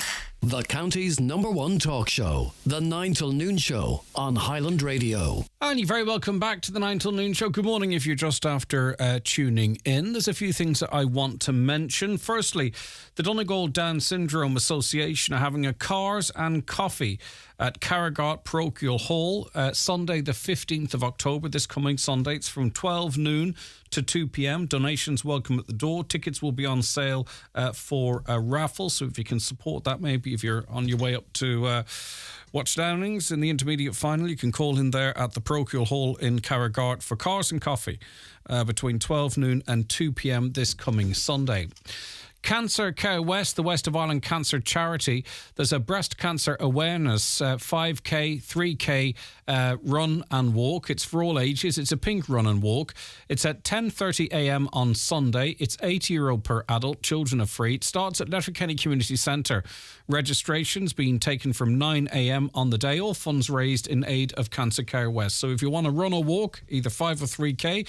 The county's #1 talk show, The 9 till Noon Show on Highland Radio. And you're very welcome back to the 9 till Noon Show. Good morning if you're just after tuning in. There's a few things that I want to mention. Firstly, the Donegal Down Syndrome Association are having a Cars and Coffee at Carragart Parochial Hall, Sunday the 15th of October, this coming Sunday. It's from 12 noon to 2 p.m. Donations welcome at the door. Tickets will be on sale for a raffle, so if you can support that, maybe if you're on your way up to watch Downings in the intermediate final, you can call in there at the Parochial Hall in Carragart for Cars and Coffee between 12 noon and 2 p.m. this coming Sunday. Cancer Care West, the West of Ireland Cancer Charity. There's a breast cancer awareness 5K, 3K run and walk. It's for all ages. It's a pink run and walk. It's at 10:30 a.m. on Sunday. It's €80 per adult. Children are free. It starts at Letterkenny Community Centre. Registration's being taken from 9 a.m. on the day. All funds raised in aid of Cancer Care West. So if you want to run or walk, either 5 or 3K,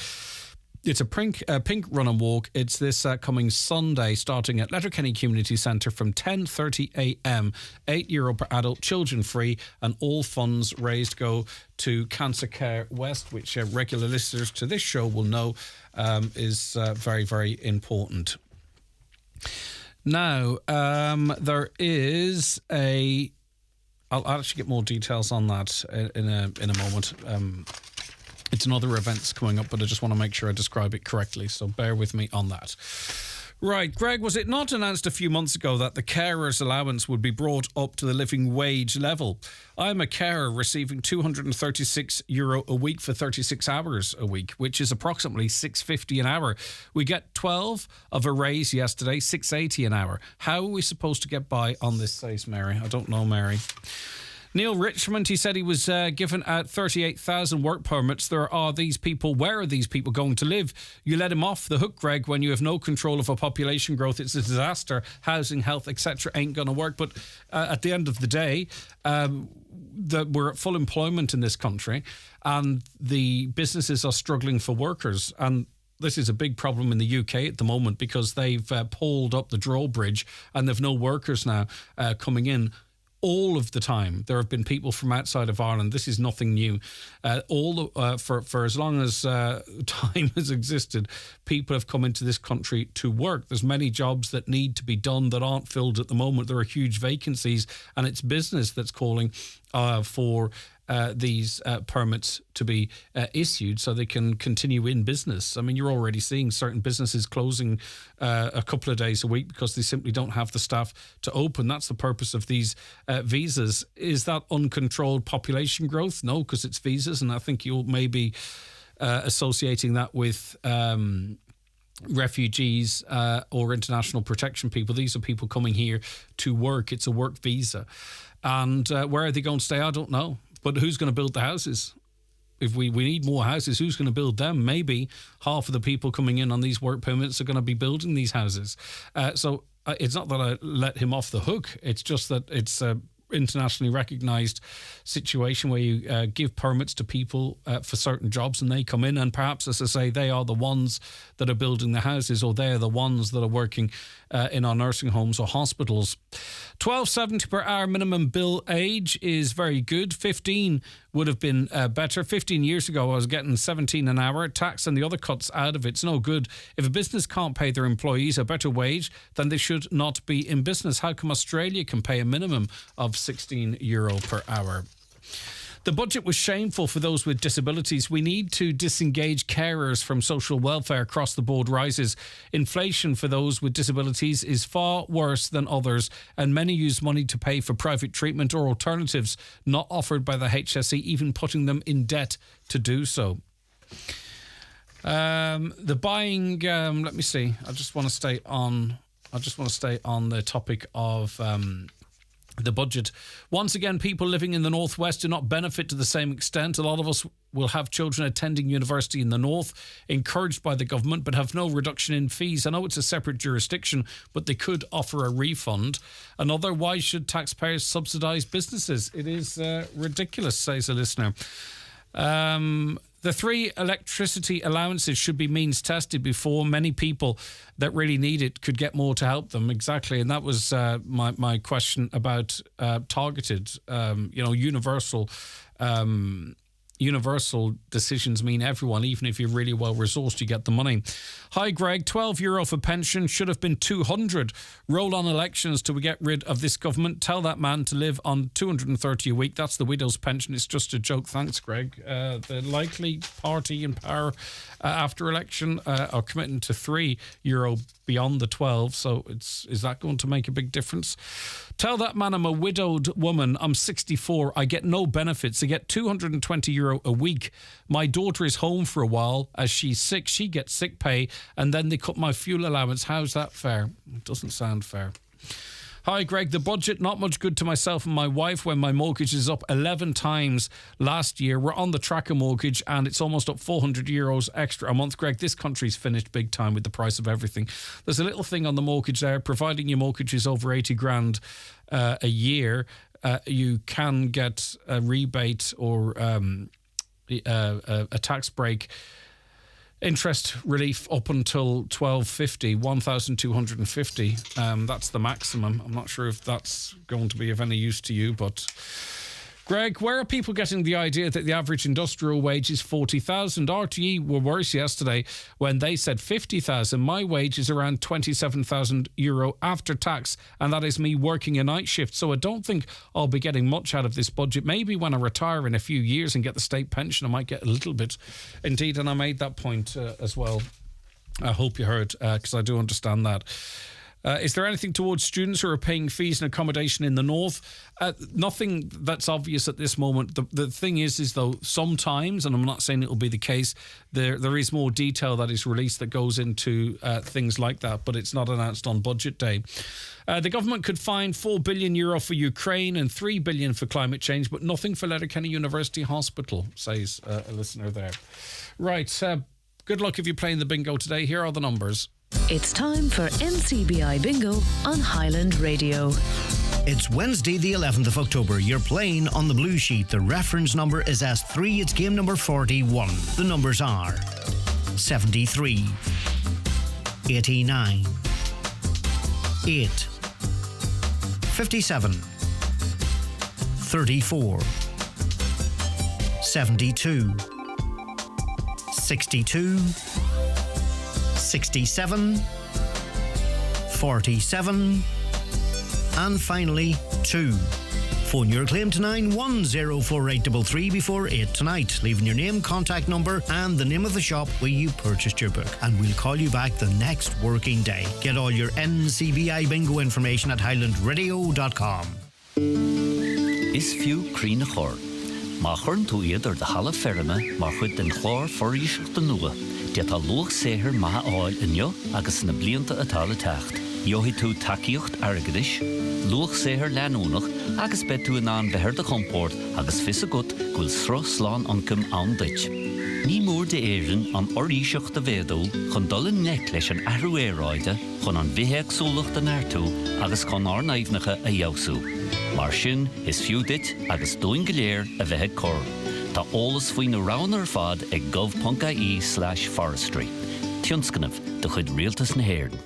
it's a pink run and walk. It's this coming Sunday, starting at Letterkenny Community Centre from 10:30 a.m. €8 per adult, children free, and all funds raised go to Cancer Care West, which regular listeners to this show will know is very, very important. Now, there is I'll actually get more details on that in a moment. It's another event's coming up, but I just want to make sure I describe it correctly, so bear with me on that. Right, Greg, was it not announced a few months ago that the carer's allowance would be brought up to the living wage level? I'm a carer receiving €236 a week for 36 hours a week, which is approximately $6.50 an hour. We get 12 of a raise yesterday, $6.80 an hour. How are we supposed to get by on this, says Mary? I don't know, Mary. Neil Richmond, he said he was given out 38,000 work permits. There are these people. Where are these people going to live? You let him off the hook, Greg, when you have no control of a population growth. It's a disaster. Housing, health, etc. ain't going to work. But at the end of the day, we're at full employment in this country and the businesses are struggling for workers. And this is a big problem in the UK at the moment because they've pulled up the drawbridge and they've no workers now coming in. All of the time, there have been people from outside of Ireland. This is nothing new. For as long as time has existed, people have come into this country to work. There's many jobs that need to be done that aren't filled at the moment. There are huge vacancies, and it's business that's calling for these permits to be issued so they can continue in business. I mean, you're already seeing certain businesses closing a couple of days a week because they simply don't have the staff to open. That's the purpose of these visas. Is that uncontrolled population growth? No, because it's visas, and I think you'll maybe associating that with refugees or international protection people. These are people coming here to work. It's a work visa. And where are they going to stay? I don't know. But who's going to build the houses? if we need more houses, who's going to build them? Maybe half of the people coming in on these work permits are going to be building these houses. So it's not that I let him off the hook. It's just that it's internationally recognised situation where you give permits to people for certain jobs and they come in, and perhaps, as I say, they are the ones that are building the houses, or they're the ones that are working in our nursing homes or hospitals. $12.70 per hour minimum bill age is very good. 15 would have been better. 15 years ago I was getting 17 an hour. Tax and the other cuts out of it's no good. If a business can't pay their employees a better wage, then they should not be in business. How come Australia can pay a minimum of €16 per hour? The budget was shameful for those with disabilities. We need to disengage carers from social welfare. Across the board rises. Inflation for those with disabilities is far worse than others, and many use money to pay for private treatment or alternatives not offered by the HSE, even putting them in debt to do so. The buying, let me see. I just want to stay on the topic of the budget. Once again, people living in the northwest do not benefit to the same extent. A lot of us will have children attending university in the north, encouraged by the government, but have no reduction in fees. I know it's a separate jurisdiction, but they could offer a refund. Another, why should taxpayers subsidise businesses? It is ridiculous, says a listener. The 3 electricity allowances should be means tested before many people that really need it could get more to help them. Exactly. And that was my question about targeted, universal decisions mean everyone, even if you're really well resourced, you get the money. Hi, Greg. €12 for pension should have been 200. Roll on elections till we get rid of this government. Tell that man to live on 230 a week. That's the widow's pension. It's just a joke. Thanks, Greg. The likely party in power after election are committing to €3 beyond the 12. So is that going to make a big difference? Tell that man I'm a widowed woman. I'm 64. I get no benefits. I get €220 a week. My daughter is home for a while. As she's sick, she gets sick pay, and then they cut my fuel allowance. How's that fair? It doesn't sound fair. Hi, Greg. The budget, not much good to myself and my wife when my mortgage is up 11 times last year. We're on the tracker mortgage and it's almost up €400 extra a month. Greg, this country's finished big time with the price of everything. There's a little thing on the mortgage there. Providing your mortgage is over 80 grand a year, you can get a rebate or a tax break. Interest relief up until $1,250. That's the maximum. I'm not sure if that's going to be of any use to you, but Greg, where are people getting the idea that the average industrial wage is 40,000? RTE were worse yesterday when they said 50,000. My wage is around €27,000 after tax, and that is me working a night shift. So I don't think I'll be getting much out of this budget. Maybe when I retire in a few years and get the state pension, I might get a little bit. Indeed, and I made that point as well. I hope you heard, because I do understand that. Is there anything towards students who are paying fees and accommodation in the north? Nothing that's obvious at this moment. The thing is though, sometimes, and I'm not saying it will be the case, there is more detail that is released that goes into things like that, but it's not announced on budget day. The government could find €4 billion for Ukraine and $3 billion for climate change, but nothing for Letterkenny University Hospital, says a listener there. Right. Good luck if you're playing the bingo today. Here are the numbers. It's time for NCBI Bingo on Highland Radio. It's Wednesday the 11th of October. You're playing on the blue sheet. The reference number is S3. It's game number 41. The numbers are 73, 89, 8, 57, 34, 72, 62, 67, 47, and finally 2. Phone your claim to 9104833 before 8 tonight, leaving your name, contact number and the name of the shop where you purchased your book, and we'll call you back the next working day. Get all your NCBI bingo information at highlandradio.com. Is few Crean Chor. Ma churn tú iad de hala ferme, mar chud den chlár foríocht den nua. Diat a loch séhir maha áil inyo agus na blianta atá le techt. Johi tú takeíocht airgadis, luach séhar leanúnach agus be tú an behar de comport agus fisa gut gúil sro slán ancam an dit. Ní mór de éireann an oríseach de bhéadú chun dul in neic leis an ahrú éráide chun an bhítheag súlacht an airtú agus chun árnaimhnecha a dheabhsú. Mar sin is fiú dit agus dúin go léir a bheittheag cor. Tá ólas faoin na rán ar fad ag gov.ie/forestry. Tionscanamh de chud rialtas na hÉireann.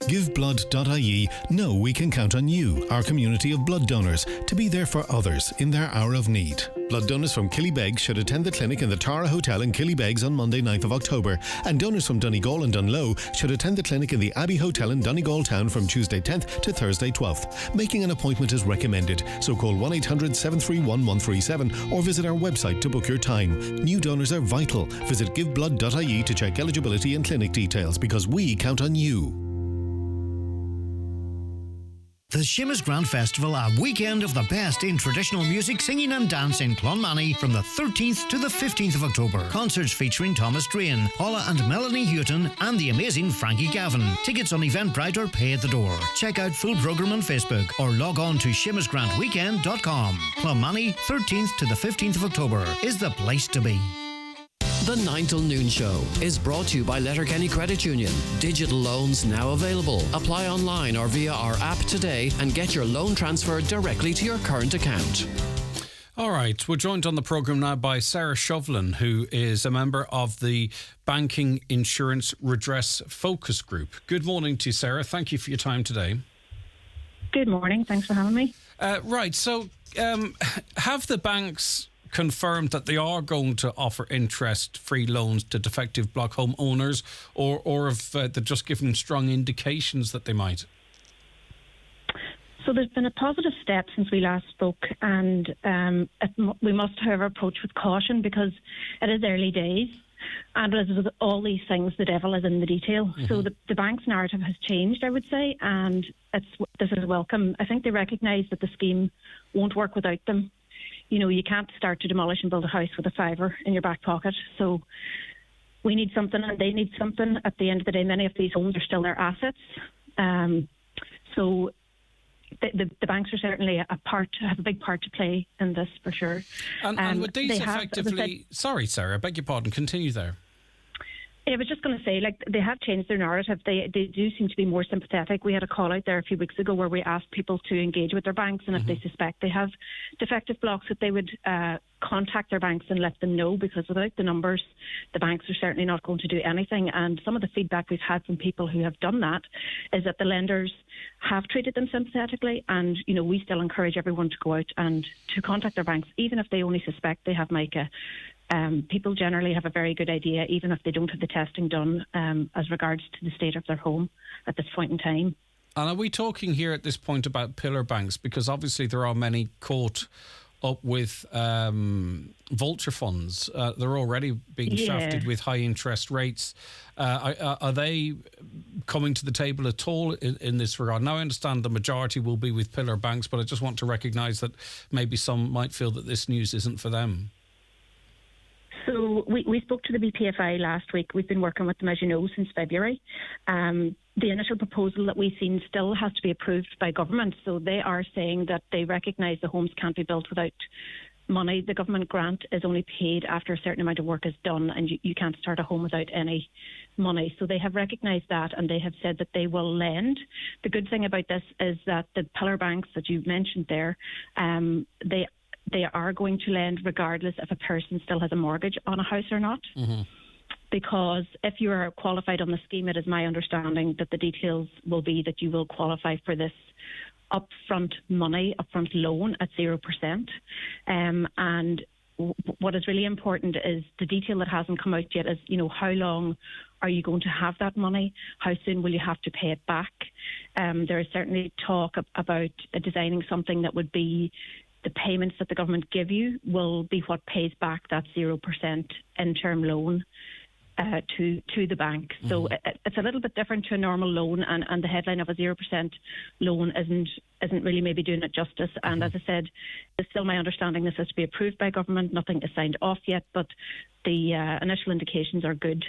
GiveBlood.ie know we can count on you, our community of blood donors, to be there for others in their hour of need. Blood donors from Killybegs should attend the clinic in the Tara Hotel in Killybegs on Monday 9th of October, and donors from Donegal and Dunloe should attend the clinic in the Abbey Hotel in Donegal Town from Tuesday 10th to Thursday 12th. Making an appointment is recommended, so call 1-800-731-137 or visit our website to book your time. New donors are vital. Visit GiveBlood.ie to check eligibility and clinic details, because we count on you. The Seamus Grand Festival, a weekend of the best in traditional music, singing and dance in Clonmany from the 13th to the 15th of October. Concerts featuring Thomas Drain, Paula and Melanie Houghton and the amazing Frankie Gavin. Tickets on Eventbrite or pay at the door. Check out full programme on Facebook or log on to SeamusGrandWeekend.com. Clonmany, 13th to the 15th of October is the place to be. The 9 till noon show is brought to you by Letterkenny Credit Union. Digital loans now available. Apply online or via our app today and get your loan transferred directly to your current account. All right, we're joined on the programme now by Sarah Shovlin, who is a member of the Banking Insurance Redress Focus Group. Good morning to you, Sarah. Thank you for your time today. Good morning. Thanks for having me. Right, so have the banks confirmed that they are going to offer interest-free loans to defective block home owners, or have they just given strong indications that they might? So there's been a positive step since we last spoke, and we must, however, approach with caution because it is early days. And as with all these things, the devil is in the detail. Mm-hmm. So the bank's narrative has changed, I would say, and this is welcome. I think they recognise that the scheme won't work without them. You know, you can't start to demolish and build a house with a fiver in your back pocket. So we need something and they need something. At the end of the day, many of these homes are still their assets. So the banks are certainly have a big part to play in this for sure. And would these effectively... Sorry, Sarah, I beg your pardon. Continue there. I was just going to say, they have changed their narrative. They do seem to be more sympathetic. We had a call out there a few weeks ago where we asked people to engage with their banks, and if they suspect they have defective blocks, that they would contact their banks and let them know, because without the numbers, the banks are certainly not going to do anything. And some of the feedback we've had from people who have done that is that the lenders have treated them sympathetically, and we still encourage everyone to go out and to contact their banks, even if they only suspect they have MICA. People generally have a very good idea, even if they don't have the testing done, as regards to the state of their home at this point in time. And are we talking here at this point about pillar banks? Because obviously there are many caught up with vulture funds. They're already being shafted with high interest rates. Are they coming to the table at all in this regard? Now, I understand the majority will be with pillar banks, but I just want to recognise that maybe some might feel that this news isn't for them. So we spoke to the BPFI last week. We've been working with them, as you know, since February. The initial proposal that we've seen still has to be approved by government. So they are saying that they recognise the homes can't be built without money. The government grant is only paid after a certain amount of work is done, and you can't start a home without any money. So they have recognised that, and they have said that they will lend. The good thing about this is that the pillar banks that you mentioned there, they are going to lend regardless if a person still has a mortgage on a house or not. Mm-hmm. Because if you are qualified on the scheme, it is my understanding that the details will be that you will qualify for this upfront loan at 0%. And what is really important is the detail that hasn't come out yet is, how long are you going to have that money? How soon will you have to pay it back? There is certainly talk about designing something that would be the payments that the government give you will be what pays back that 0% in-term loan to the bank. Mm-hmm. So it's a little bit different to a normal loan, and the headline of a 0% loan isn't really maybe doing it justice. Mm-hmm. And as I said, it's still my understanding this has to be approved by government. Nothing is signed off yet, but the initial indications are good.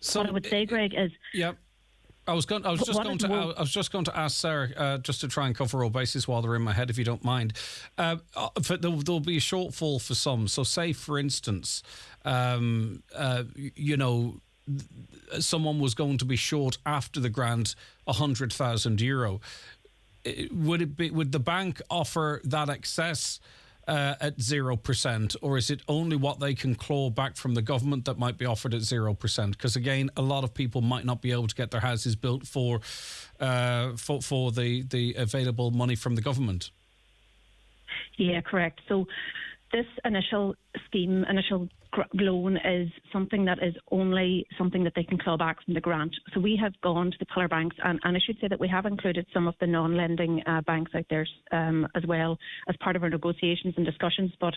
So what I would say, Greg, is... Yep. I was just going to ask Sarah, just to try and cover all bases while they're in my head, if you don't mind. There'll be a shortfall for some. So, say for instance, someone was going to be short after the grant €100,000. Would the bank offer that excess at 0%, or is it only what they can claw back from the government that might be offered at 0%? Because again, a lot of people might not be able to get their houses built for the available money from the government. Yeah, correct. So this initial scheme, loan, is something that is only something that they can claw back from the grant. So we have gone to the pillar banks, and I should say that we have included some of the non-lending banks out there as well as part of our negotiations and discussions. But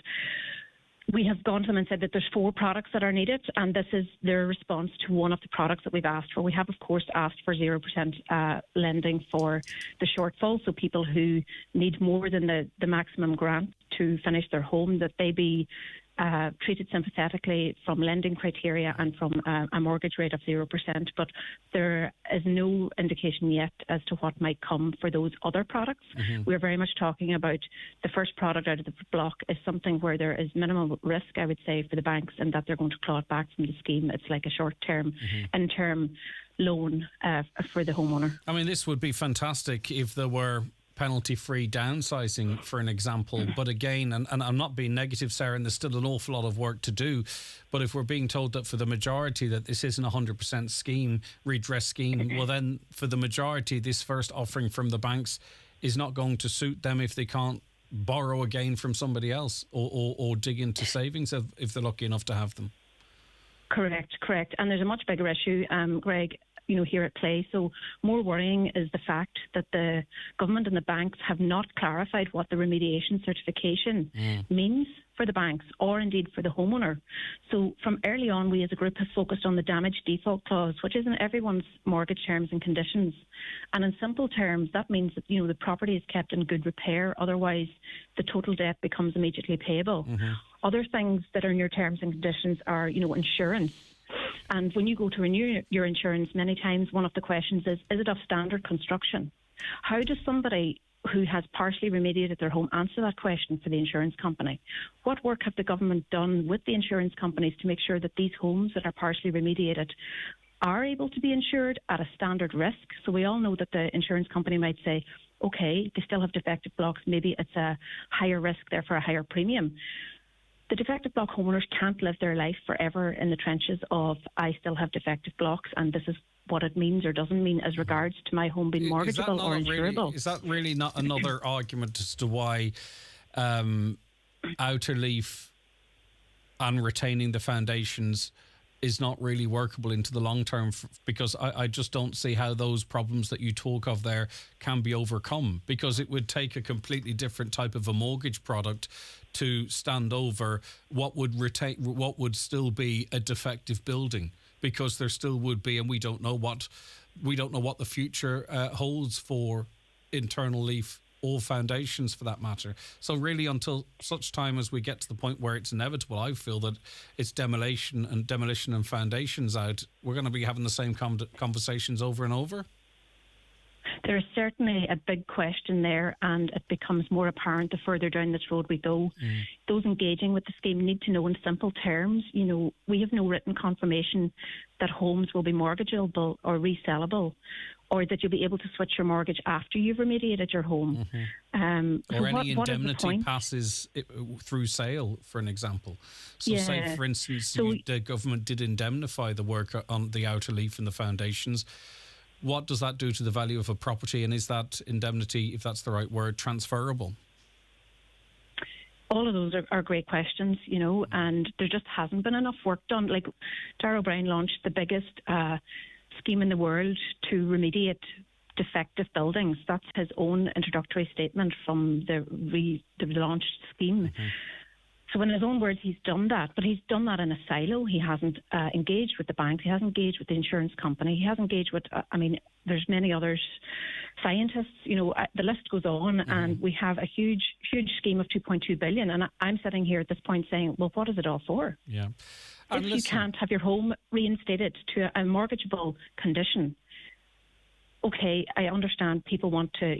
we have gone to them and said that there's 4 products that are needed, and this is their response to one of the products that we've asked for. We have, of course, asked for 0% lending for the shortfall, so people who need more than the maximum grant to finish their home, that they be treated sympathetically from lending criteria and from a mortgage rate of 0%. But there is no indication yet as to what might come for those other products. Mm-hmm. We're very much talking about the first product out of the block is something where there is minimal risk, I would say, for the banks, and that they're going to claw it back from the scheme. It's like a short-term, interim loan for the homeowner. I mean, this would be fantastic if there were penalty-free downsizing, for an example. But again, and I'm not being negative, Sarah, and there's still an awful lot of work to do. But if we're being told that for the majority that this isn't a 100% redress scheme, well then for the majority, this first offering from the banks is not going to suit them if they can't borrow again from somebody else or dig into savings if they're lucky enough to have them. Correct. And there's a much bigger issue, Greg, here at play. So more worrying is the fact that the government and the banks have not clarified what the remediation certification means for the banks or indeed for the homeowner. So from early on, we as a group have focused on the damage default clause, which is in everyone's mortgage terms and conditions. And in simple terms, that means that, the property is kept in good repair. Otherwise, the total debt becomes immediately payable. Other things that are in your terms and conditions are, insurance. And when you go to renew your insurance, many times one of the questions is it of standard construction? How does somebody who has partially remediated their home answer that question for the insurance company? What work have the government done with the insurance companies to make sure that these homes that are partially remediated are able to be insured at a standard risk? So we all know that the insurance company might say, okay, they still have defective blocks, maybe it's a higher risk, therefore a higher premium. The defective block homeowners can't live their life forever in the trenches of I still have defective blocks and this is what it means or doesn't mean as regards to my home being mortgageable or insurable. Is that really not another argument as to why outer leaf and retaining the foundations is not really workable into the long term? Because I just don't see how those problems that you talk of there can be overcome, because it would take a completely different type of a mortgage product to stand over what would still be a defective building, because there still would be, and we don't know what the future holds for internal leaf or foundations for that matter. So really, until such time as we get to the point where it's inevitable, I feel that it's demolition and foundations out, we're going to be having the same conversations over and over. There is certainly a big question there, and it becomes more apparent the further down this road we go. Those engaging with the scheme need to know in simple terms, we have no written confirmation that homes will be mortgageable or resellable, or that you'll be able to switch your mortgage after you've remediated your home. Or any indemnity passes through sale, for an example. So say, for instance, the government did indemnify the work on the outer leaf and the foundations. What does that do to the value of a property, and is that indemnity, if that's the right word, transferable? All of those are great questions, and there just hasn't been enough work done. Like, Darragh O'Brien launched the biggest scheme in the world to remediate defective buildings. That's his own introductory statement from the launched scheme. So in his own words, he's done that, but he's done that in a silo. He hasn't engaged with the banks. He hasn't engaged with the insurance company. He hasn't engaged with, there's many others, scientists, the list goes on, and we have a huge, huge scheme of 2.2 billion. And I'm sitting here at this point saying, well, what is it all for? Yeah. If you can't have your home reinstated to a mortgageable condition, okay, I understand people want to,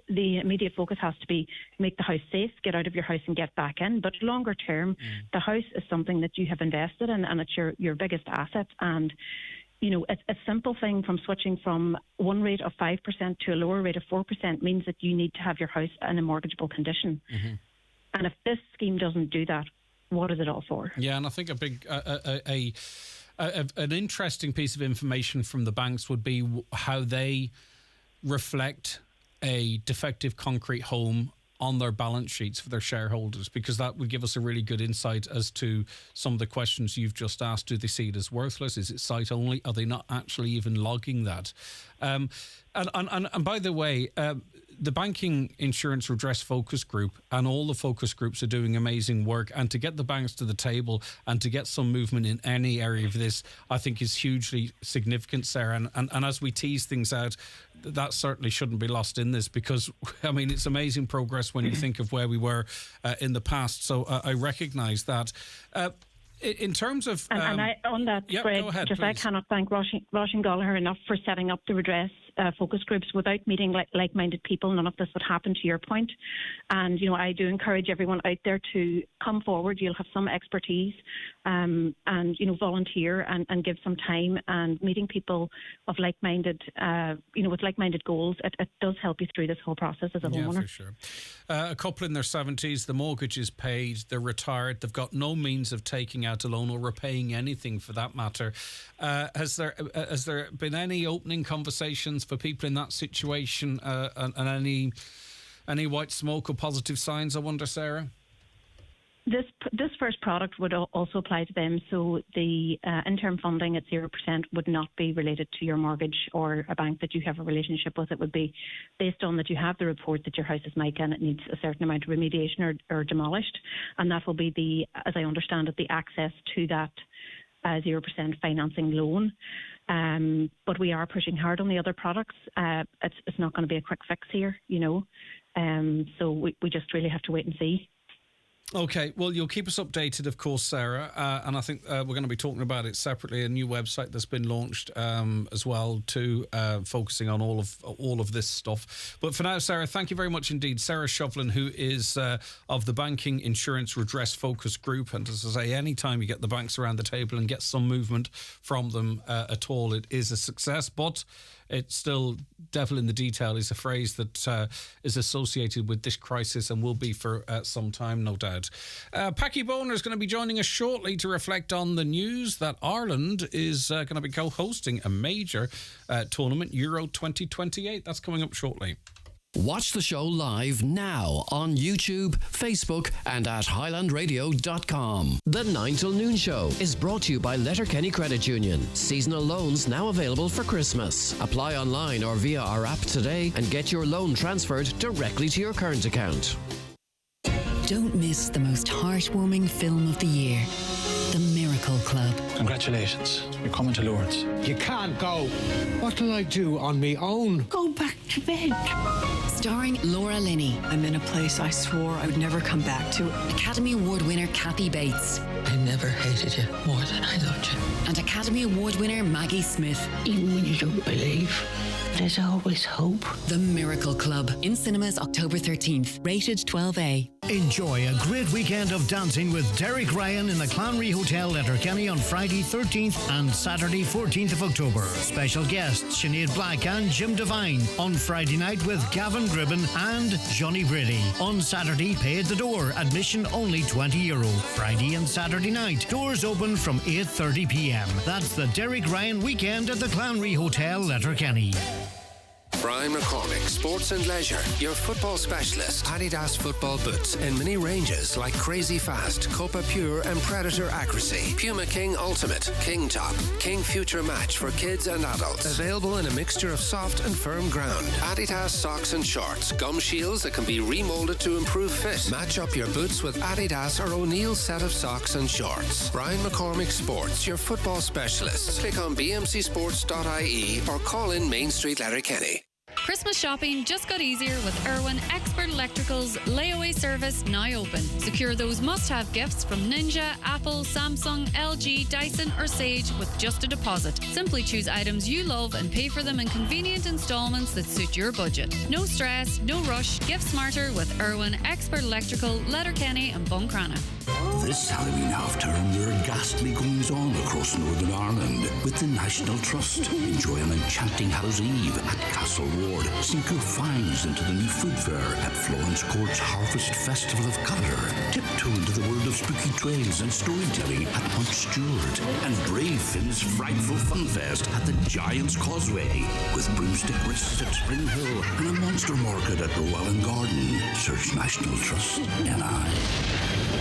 the immediate focus has to be make the house safe, get out of your house and get back in. But longer term, the house is something that you have invested in, and it's your biggest asset. And it's a simple thing from switching from one rate of 5% to a lower rate of 4% means that you need to have your house in a mortgageable condition. Mm-hmm. And if this scheme doesn't do that, what is it all for? Yeah, and I think an interesting piece of information from the banks would be how they reflect a defective concrete home on their balance sheets for their shareholders, because that would give us a really good insight as to some of the questions you've just asked. Do they see it as worthless? Is it site only? Are they not actually even logging that? And by the way, the Banking Insurance Redress Focus Group and all the focus groups are doing amazing work, and to get the banks to the table and to get some movement in any area of this, I think is hugely significant, Sarah. And as we tease things out, that certainly shouldn't be lost in this, because, I mean, it's amazing progress when you think of where we were in the past. So I recognise that. In terms of... on that, Greg, go ahead, I cannot thank Roisin Gallagher enough for setting up the redress focus groups. Without meeting like-minded people, none of this would happen, to your point. And, I do encourage everyone out there to come forward. You'll have some expertise and, volunteer and give some time. And meeting people of like-minded, with like-minded goals, it does help you through this whole process as a homeowner. Yeah, for sure. A couple in their 70s, the mortgage is paid, they're retired, they've got no means of taking out a loan or repaying anything for that matter. Has there been any opening conversations for people in that situation, and any white smoke or positive signs, I wonder, Sarah? This first product would also apply to them. So the interim funding at 0% would not be related to your mortgage or a bank that you have a relationship with. It would be based on that you have the report that your house is mica and it needs a certain amount of remediation or demolished. And that will be as I understand it, the access to that 0% financing loan. But we are pushing hard on the other products. It's not going to be a quick fix here, so we just really have to wait and see. Okay, well, you'll keep us updated, of course, Sarah, and I think we're going to be talking about it separately. A new website that's been launched as well, too, focusing on all of this stuff. But for now, Sarah, thank you very much indeed. Sarah Shovlin, who is of the Banking Insurance Redress Focus Group, and as I say, any time you get the banks around the table and get some movement from them at all, it is a success. But it's still devil in the detail is a phrase that is associated with this crisis and will be for some time, no doubt. Packy Boner is going to be joining us shortly to reflect on the news that Ireland is going to be co-hosting a major tournament, Euro 2028. That's coming up shortly. Watch the show live now on YouTube, Facebook and at highlandradio.com. The 9 till noon show is brought to you by Letterkenny Credit Union. Seasonal loans now available for Christmas. Apply online or via our app today and get your loan transferred directly to your current account. Don't miss the most heartwarming film of the year. The Miracle Club. Congratulations. You're coming to Lourdes. You can't go. What'll I do on me own? Go back to bed. Starring Laura Linney. I'm in a place I swore I would never come back to. Academy Award winner Kathy Bates. I never hated you more than I loved you. And Academy Award winner Maggie Smith. Even when you don't believe, there's always hope. The Miracle Club. In cinemas October 13th. Rated 12A. Enjoy a great weekend of dancing with Derek Ryan in the Clanry Hotel, Letterkenny on Friday 13th and Saturday 14th of October. Special guests Sinead Black and Jim Devine. On Friday night with Gavin Gribben and Johnny Brady. On Saturday, pay at the door. Admission only €20. Friday and Saturday night. Doors open from 8:30 p.m. That's the Derek Ryan weekend at the Clanry Hotel, Letterkenny. Brian McCormick, Sports and Leisure, your football specialist. Adidas football boots in many ranges like Crazy Fast, Copa Pure and Predator Accuracy. Puma King Ultimate, King Top, King Future Match for kids and adults. Available in a mixture of soft and firm ground. Adidas socks and shorts, gum shields that can be remolded to improve fit. Match up your boots with Adidas or O'Neill's set of socks and shorts. Brian McCormick Sports, your football specialist. Click on bmcsports.ie or call in Main Street, Letterkenny. Christmas shopping just got easier with Irwin Expert Electrical's layaway service now open. Secure those must-have gifts from Ninja, Apple, Samsung, LG, Dyson or Sage with just a deposit. Simply choose items you love and pay for them in convenient installments that suit your budget. No stress, no rush. Gift smarter with Irwin Expert Electrical, Letterkenny and Buncrana. This Halloween half-term, there are ghastly goings-on across Northern Ireland with the National Trust. Enjoy an enchanting Hallows Eve at Castle Ward. Sink your fangs into the new food fair at Florence Court's Harvest Festival of Colour. Tiptoe into the world of spooky trails and storytelling at Mount Stewart. And brave Finn's Frightful Fun Fest at the Giant's Causeway. With broomstick risks at Spring Hill and a monster market at Llewellyn Garden. Search National Trust NI.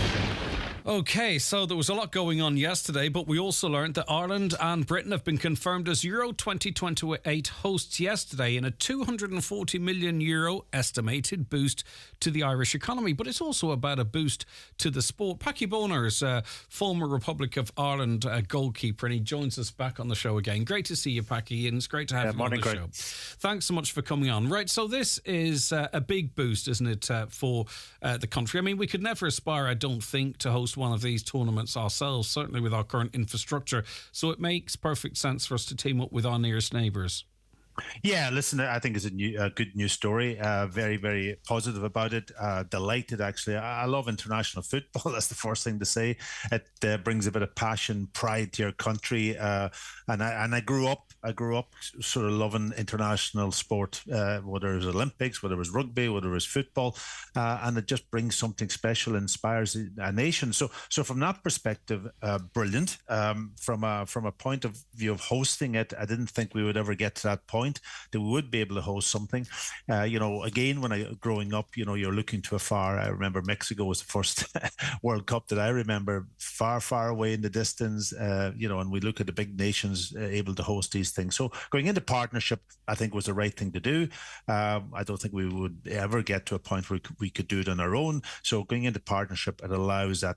Okay, so there was a lot going on yesterday, but we also learned that Ireland and Britain have been confirmed as Euro 2028 hosts yesterday in a €240 million estimated boost to the Irish economy. But it's also about a boost to the sport. Packy Boners, former Republic of Ireland goalkeeper, and he joins us back on the show again. Great to see you, Packy, and it's great to have you on the show. Thanks so much for coming on. Right, so this is a big boost, isn't it, for the country? I mean, we could never aspire, I don't think, to host one of these tournaments ourselves, certainly with our current infrastructure. So it makes perfect sense for us to team up with our nearest neighbours. Yeah, listen, I think it's a good news story. Very, very positive about it. Delighted, actually. I love international football. That's the first thing to say. It brings a bit of passion, pride to your country. And I grew up sort of loving international sport, whether it was Olympics, whether it was rugby, whether it was football, and it just brings something special, inspires a nation. So from that perspective, brilliant. From a point of view of hosting it, I didn't think we would ever get to that point that we would be able to host something. Again, when growing up, you're looking to afar. I remember Mexico was the first World Cup that I remember, far, far away in the distance. And we look at the big nations able to host these things. So going into partnership, I think was the right thing to do. I don't think we would ever get to a point where we could do it on our own. So going into partnership, it allows that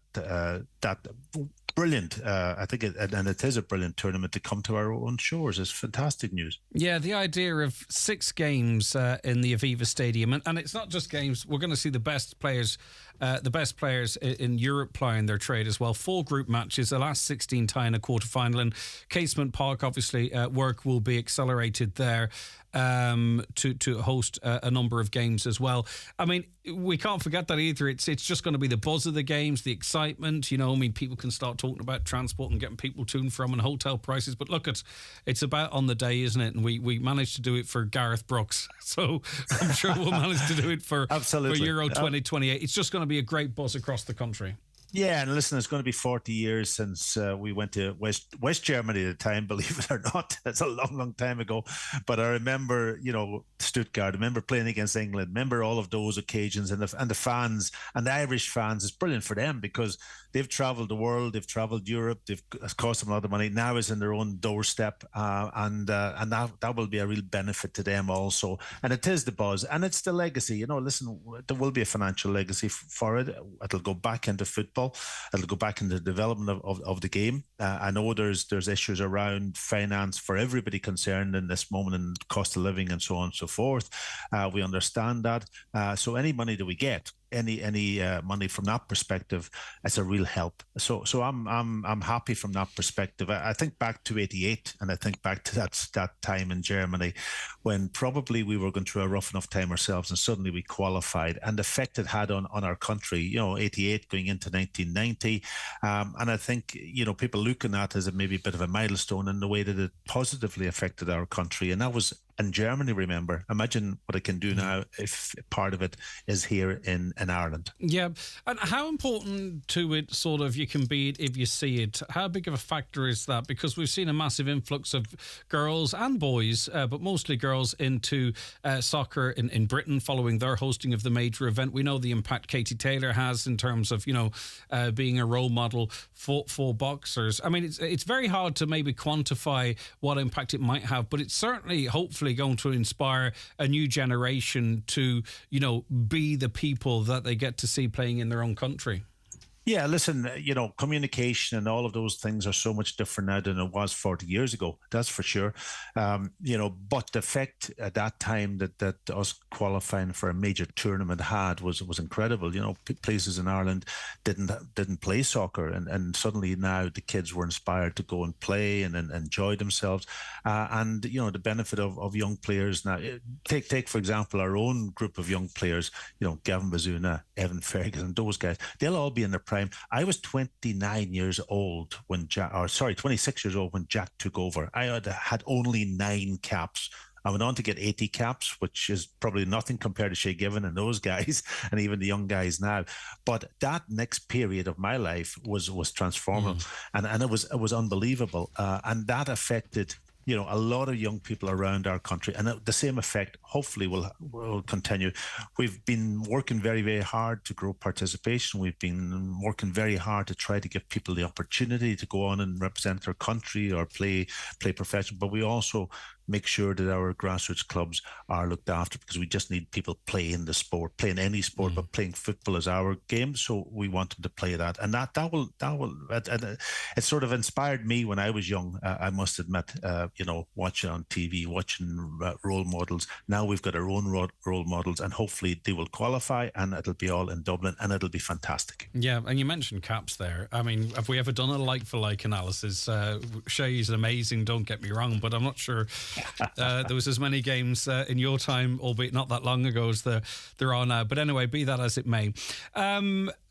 brilliant. I think it is a brilliant tournament to come to our own shores. It's fantastic news. Yeah, the idea of 6 games in the Aviva Stadium, and it's not just games. We're going to see the best players in Europe plying their trade as well. 4 group matches, the last 16 tie in a quarter-final. And Casement Park, obviously, work will be accelerated there to host a number of games as well. I mean, we can't forget that either. It's just going to be the buzz of the games, the excitement. People can start talking about transport and getting people to and from and hotel prices. But look, it's about on the day, isn't it? And we managed to do it for Gareth Brooks. So I'm sure we'll manage to do it for Euro 2028. It's just going to be a great buzz across the country. Yeah, and listen, it's going to be 40 years since we went to West Germany at the time, believe it or not. That's a long, long time ago. But I remember, Stuttgart, I remember playing against England, remember all of those occasions, and the fans, and the Irish fans, it's brilliant for them because they've travelled the world, they've travelled Europe, it's cost them a lot of money. Now it's in their own doorstep, and that will be a real benefit to them also. And it is the buzz, and it's the legacy. Listen, there will be a financial legacy for it. It'll go back into football. It'll go back into the development of the game. I know there's issues around finance for everybody concerned in this moment, and cost of living and so on and so forth. We understand that. So any money that we get, any money from that perspective, it's a real help. So I'm happy from that perspective. I think back to '88, and I think back to that time in Germany when probably we were going through a rough enough time ourselves, and suddenly we qualified, and the effect it had on our country. '88 going into 1990, and I think people looking at it as maybe a bit of a milestone in the way that it positively affected our country, and that was in Germany. Remember, imagine what it can do now if part of it is here in Ireland. Yeah, and how important to it sort of you can be if you see it? How big of a factor is that? Because we've seen a massive influx of girls and boys, but mostly girls, into soccer in Britain following their hosting of the major event. We know the impact Katie Taylor has in terms of being a role model for boxers. I mean, it's very hard to maybe quantify what impact it might have, but it's certainly, hopefully, going to inspire a new generation to, be the people that they get to see playing in their own country. Yeah, listen, communication and all of those things are so much different now than it was 40 years ago. That's for sure. But the effect at that time that us qualifying for a major tournament had was incredible. Places in Ireland didn't play soccer, and suddenly now the kids were inspired to go and play and enjoy themselves. And the benefit of young players now. Take for example our own group of young players. Gavin Bazuna, Evan Ferguson, those guys. They'll all be in their prime. I was 29 years old when 26 years old when Jack took over. I had only 9 caps. I went on to get 80 caps, which is probably nothing compared to Shay Given and those guys, and even the young guys now. But that next period of my life was transformative, and it was unbelievable, and that affected a lot of young people around our country, and the same effect hopefully will continue. We've been working very, very hard to grow participation. We've been working very hard to try to give people the opportunity to go on and represent their country or play professional. But we also make sure that our grassroots clubs are looked after, because we just need people playing the sport, playing any sport, but playing football is our game. So we want them to play that, and that will it sort of inspired me when I was young. I must admit, watching on TV, watching role models. Now we've got our own role models, and hopefully they will qualify, and it'll be all in Dublin, and it'll be fantastic. Yeah, and you mentioned caps there. I mean, have we ever done a like-for-like analysis? Shay's amazing, don't get me wrong, but I'm not sure there was as many games in your time, albeit not that long ago, as there are now. But anyway, be that as it may,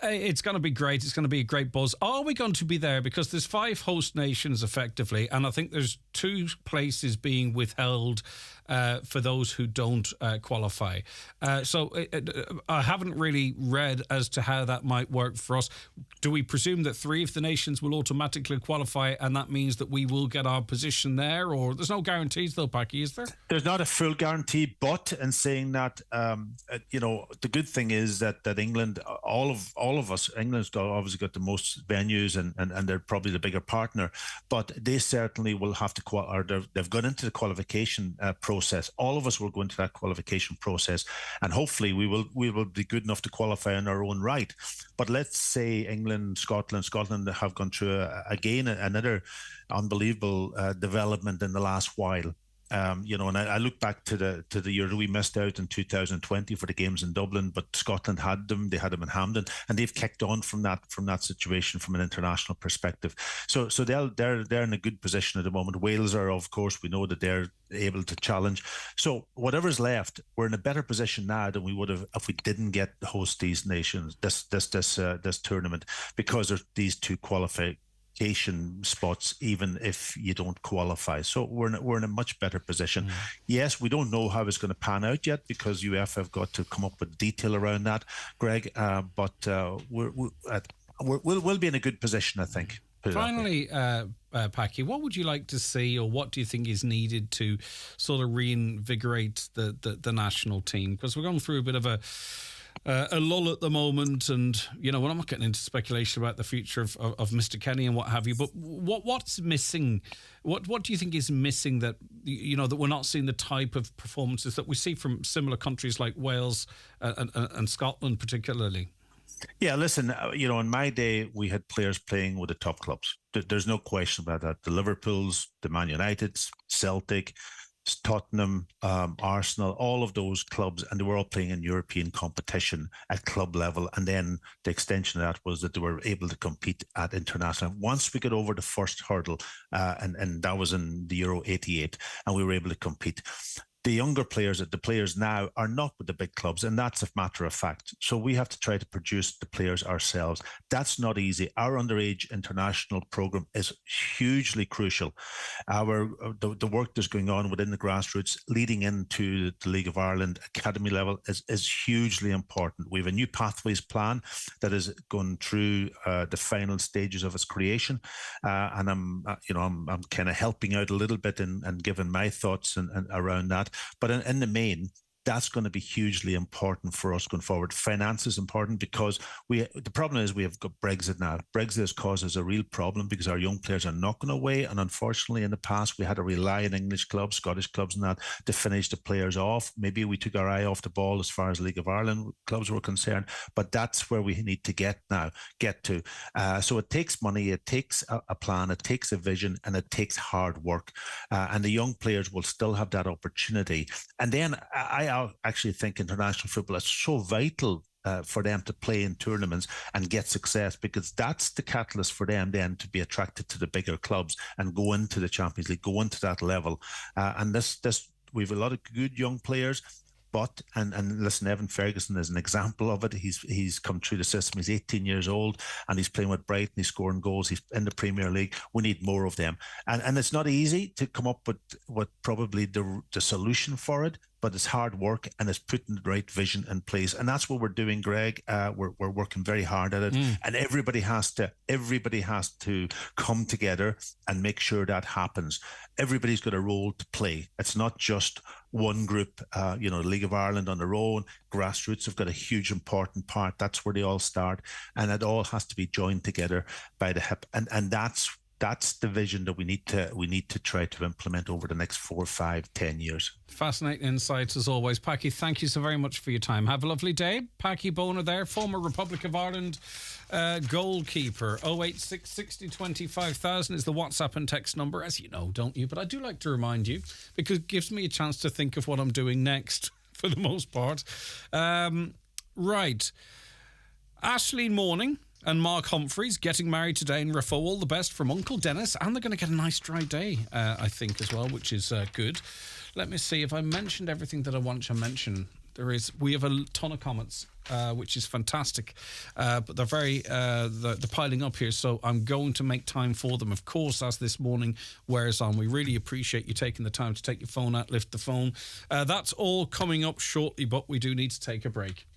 it's going to be great. It's going to be a great buzz. Are we going to be there? Because there's 5 host nations effectively, and I think there's 2 places being withheld for those who don't qualify. So I haven't really read as to how that might work for us. Do we presume that 3 of the nations will automatically qualify, and that means that we will get our position there? Or there's no guarantees though, Packy, is there? There's not a full guarantee, but in saying that, the good thing is that England, all of us, England's obviously got the most venues, and they're probably the bigger partner, but they certainly will have to they've gone into the qualification process. All of us will go into that qualification process, and hopefully we will be good enough to qualify in our own right. But let's say England, Scotland have gone through another unbelievable development in the last while. And I look back to the year we missed out in 2020 for the games in Dublin, but Scotland had them. They had them in Hampden, and they've kicked on from that situation from an international perspective. So they're in a good position at the moment. Wales are, of course, we know that they're able to challenge. So whatever's left, we're in a better position now than we would have if we didn't get to host these nations, this tournament, because there's these 2 qualification spots, even if you don't qualify. So we're in a much better position. Yes, we don't know how it's going to pan out yet, because UEFA have got to come up with detail around that, Greg. But we'll be in a good position, I think. Finally, Packy, what would you like to see, or what do you think is needed to sort of reinvigorate the national team? Because we're going through a bit of a lull at the moment, and well, I'm not getting into speculation about the future of Mr. Kenny and what have you, but what's missing? What do you think is missing that that we're not seeing the type of performances that we see from similar countries like Wales and Scotland particularly? Yeah, listen, in my day, we had players playing with the top clubs. There's no question about that. The Liverpools, the Man Uniteds, Celtic, Tottenham, Arsenal, all of those clubs, and they were all playing in European competition at club level. And then the extension of that was that they were able to compete at international. Once we got over the first hurdle, and that was in the Euro 88, and we were able to compete. The younger players, the players now, are not with the big clubs, and that's a matter of fact. So we have to try to produce the players ourselves. That's not easy. Our underage international program is hugely crucial. The work that's going on within the grassroots, leading into the League of Ireland academy level, is hugely important. We have a new pathways plan that is going through the final stages of its creation, and I'm kind of helping out a little bit and giving my thoughts and around that. But in the main, That's going to be hugely important for us going forward. Finance is important because the problem is we have got Brexit now. Brexit has caused us a real problem because our young players are not going away. And unfortunately, in the past, we had to rely on English clubs, Scottish clubs and that to finish the players off. Maybe we took our eye off the ball as far as League of Ireland clubs were concerned, but that's where we need to get to. So it takes money, it takes a plan, it takes a vision, and it takes hard work. And the young players will still have that opportunity. And then I actually think international football is so vital for them to play in tournaments and get success, because that's the catalyst for them then to be attracted to the bigger clubs and go into the Champions League, go into that level. And this we have a lot of good young players. But, and listen, Evan Ferguson is an example of it. He's come through the system. He's 18 years old and he's playing with Brighton. He's scoring goals. He's in the Premier League. We need more of them. And it's not easy to come up with probably the solution for it, but it's hard work and it's putting the right vision in place. And that's what we're doing, Greg. We're working very hard at it. And everybody has to come together and make sure that happens. Everybody's got a role to play. It's not just one group, League of Ireland on their own. Grassroots have got a huge important part. That's where they all start. And it all has to be joined together by the hip. And that's the vision that we need to try to implement over the next 4, 5, 10 years. Fascinating insights as always. Packy, thank you so very much for your time. Have a lovely day. Packy Boner there, former Republic of Ireland goalkeeper. 086 60 20 5000 is the WhatsApp and text number, as you know, don't you? But I do like to remind you because it gives me a chance to think of what I'm doing next for the most part. Right. Aisling Morning and Mark Humphreys getting married today in Raphoe. All the best from Uncle Dennis, and they're going to get a nice dry day, I think, as well, which is good. Let me see if I mentioned everything that I want to mention. We have a ton of comments, which is fantastic, but they're they're piling up here, so I'm going to make time for them. Of course, as this morning wears on, we really appreciate you taking the time to take your phone out, lift the phone. That's all coming up shortly, but we do need to take a break.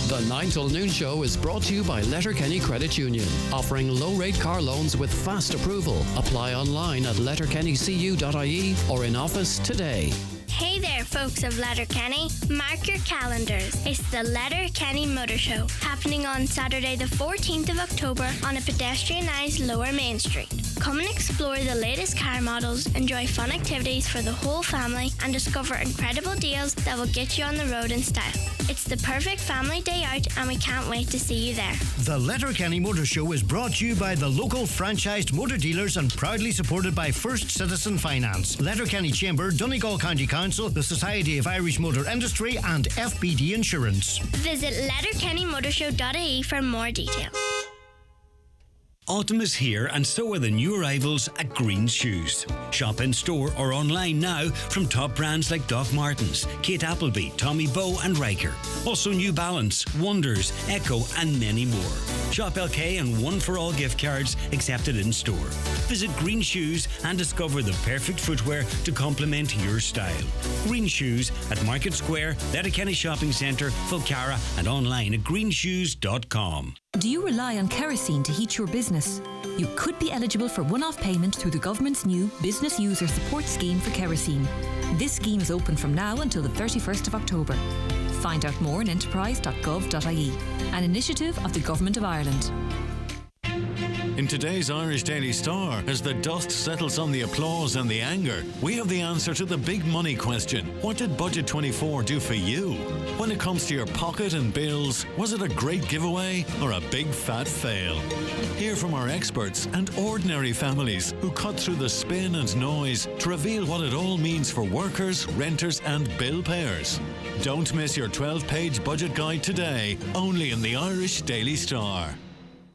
The 9 till noon show is brought to you by Letterkenny Credit Union, offering low-rate car loans with fast approval. Apply online at letterkennycu.ie or in office today. Hey there, folks of Letterkenny. Mark your calendars. It's the Letterkenny Motor Show, happening on Saturday the 14th of October on a pedestrianised Lower Main Street. Come and explore the latest car models, enjoy fun activities for the whole family, and discover incredible deals that will get you on the road in style. It's the perfect family day out, and we can't wait to see you there. The Letterkenny Motor Show is brought to you by the local franchised motor dealers and proudly supported by First Citizen Finance, Letterkenny Chamber, Donegal County Council, the Society of Irish Motor Industry, and FBD Insurance. Visit letterkennymotorshow.ie for more details. Autumn is here, and so are the new arrivals at Green Shoes. Shop in store or online now from top brands like Doc Martens, Kate Appleby, Tommy Bow and Riker. Also New Balance, Wonders, Echo and many more. Shop LK and one for all gift cards accepted in store. Visit Green Shoes and discover the perfect footwear to complement your style. Green Shoes at Market Square, Letterkenny Shopping Centre, Fulcara and online at greenshoes.com. Do you rely on kerosene to heat your business? You could be eligible for one-off payment through the government's new Business User Support Scheme for kerosene. This scheme is open from now until the 31st of October. Find out more on enterprise.gov.ie, an initiative of the Government of Ireland. In today's Irish Daily Star, as the dust settles on the applause and the anger, we have the answer to the big money question. What did Budget 24 do for you? When it comes to your pocket and bills, was it a great giveaway or a big fat fail? Hear from our experts and ordinary families who cut through the spin and noise to reveal what it all means for workers, renters and bill payers. Don't miss your 12-page budget guide today, only in the Irish Daily Star.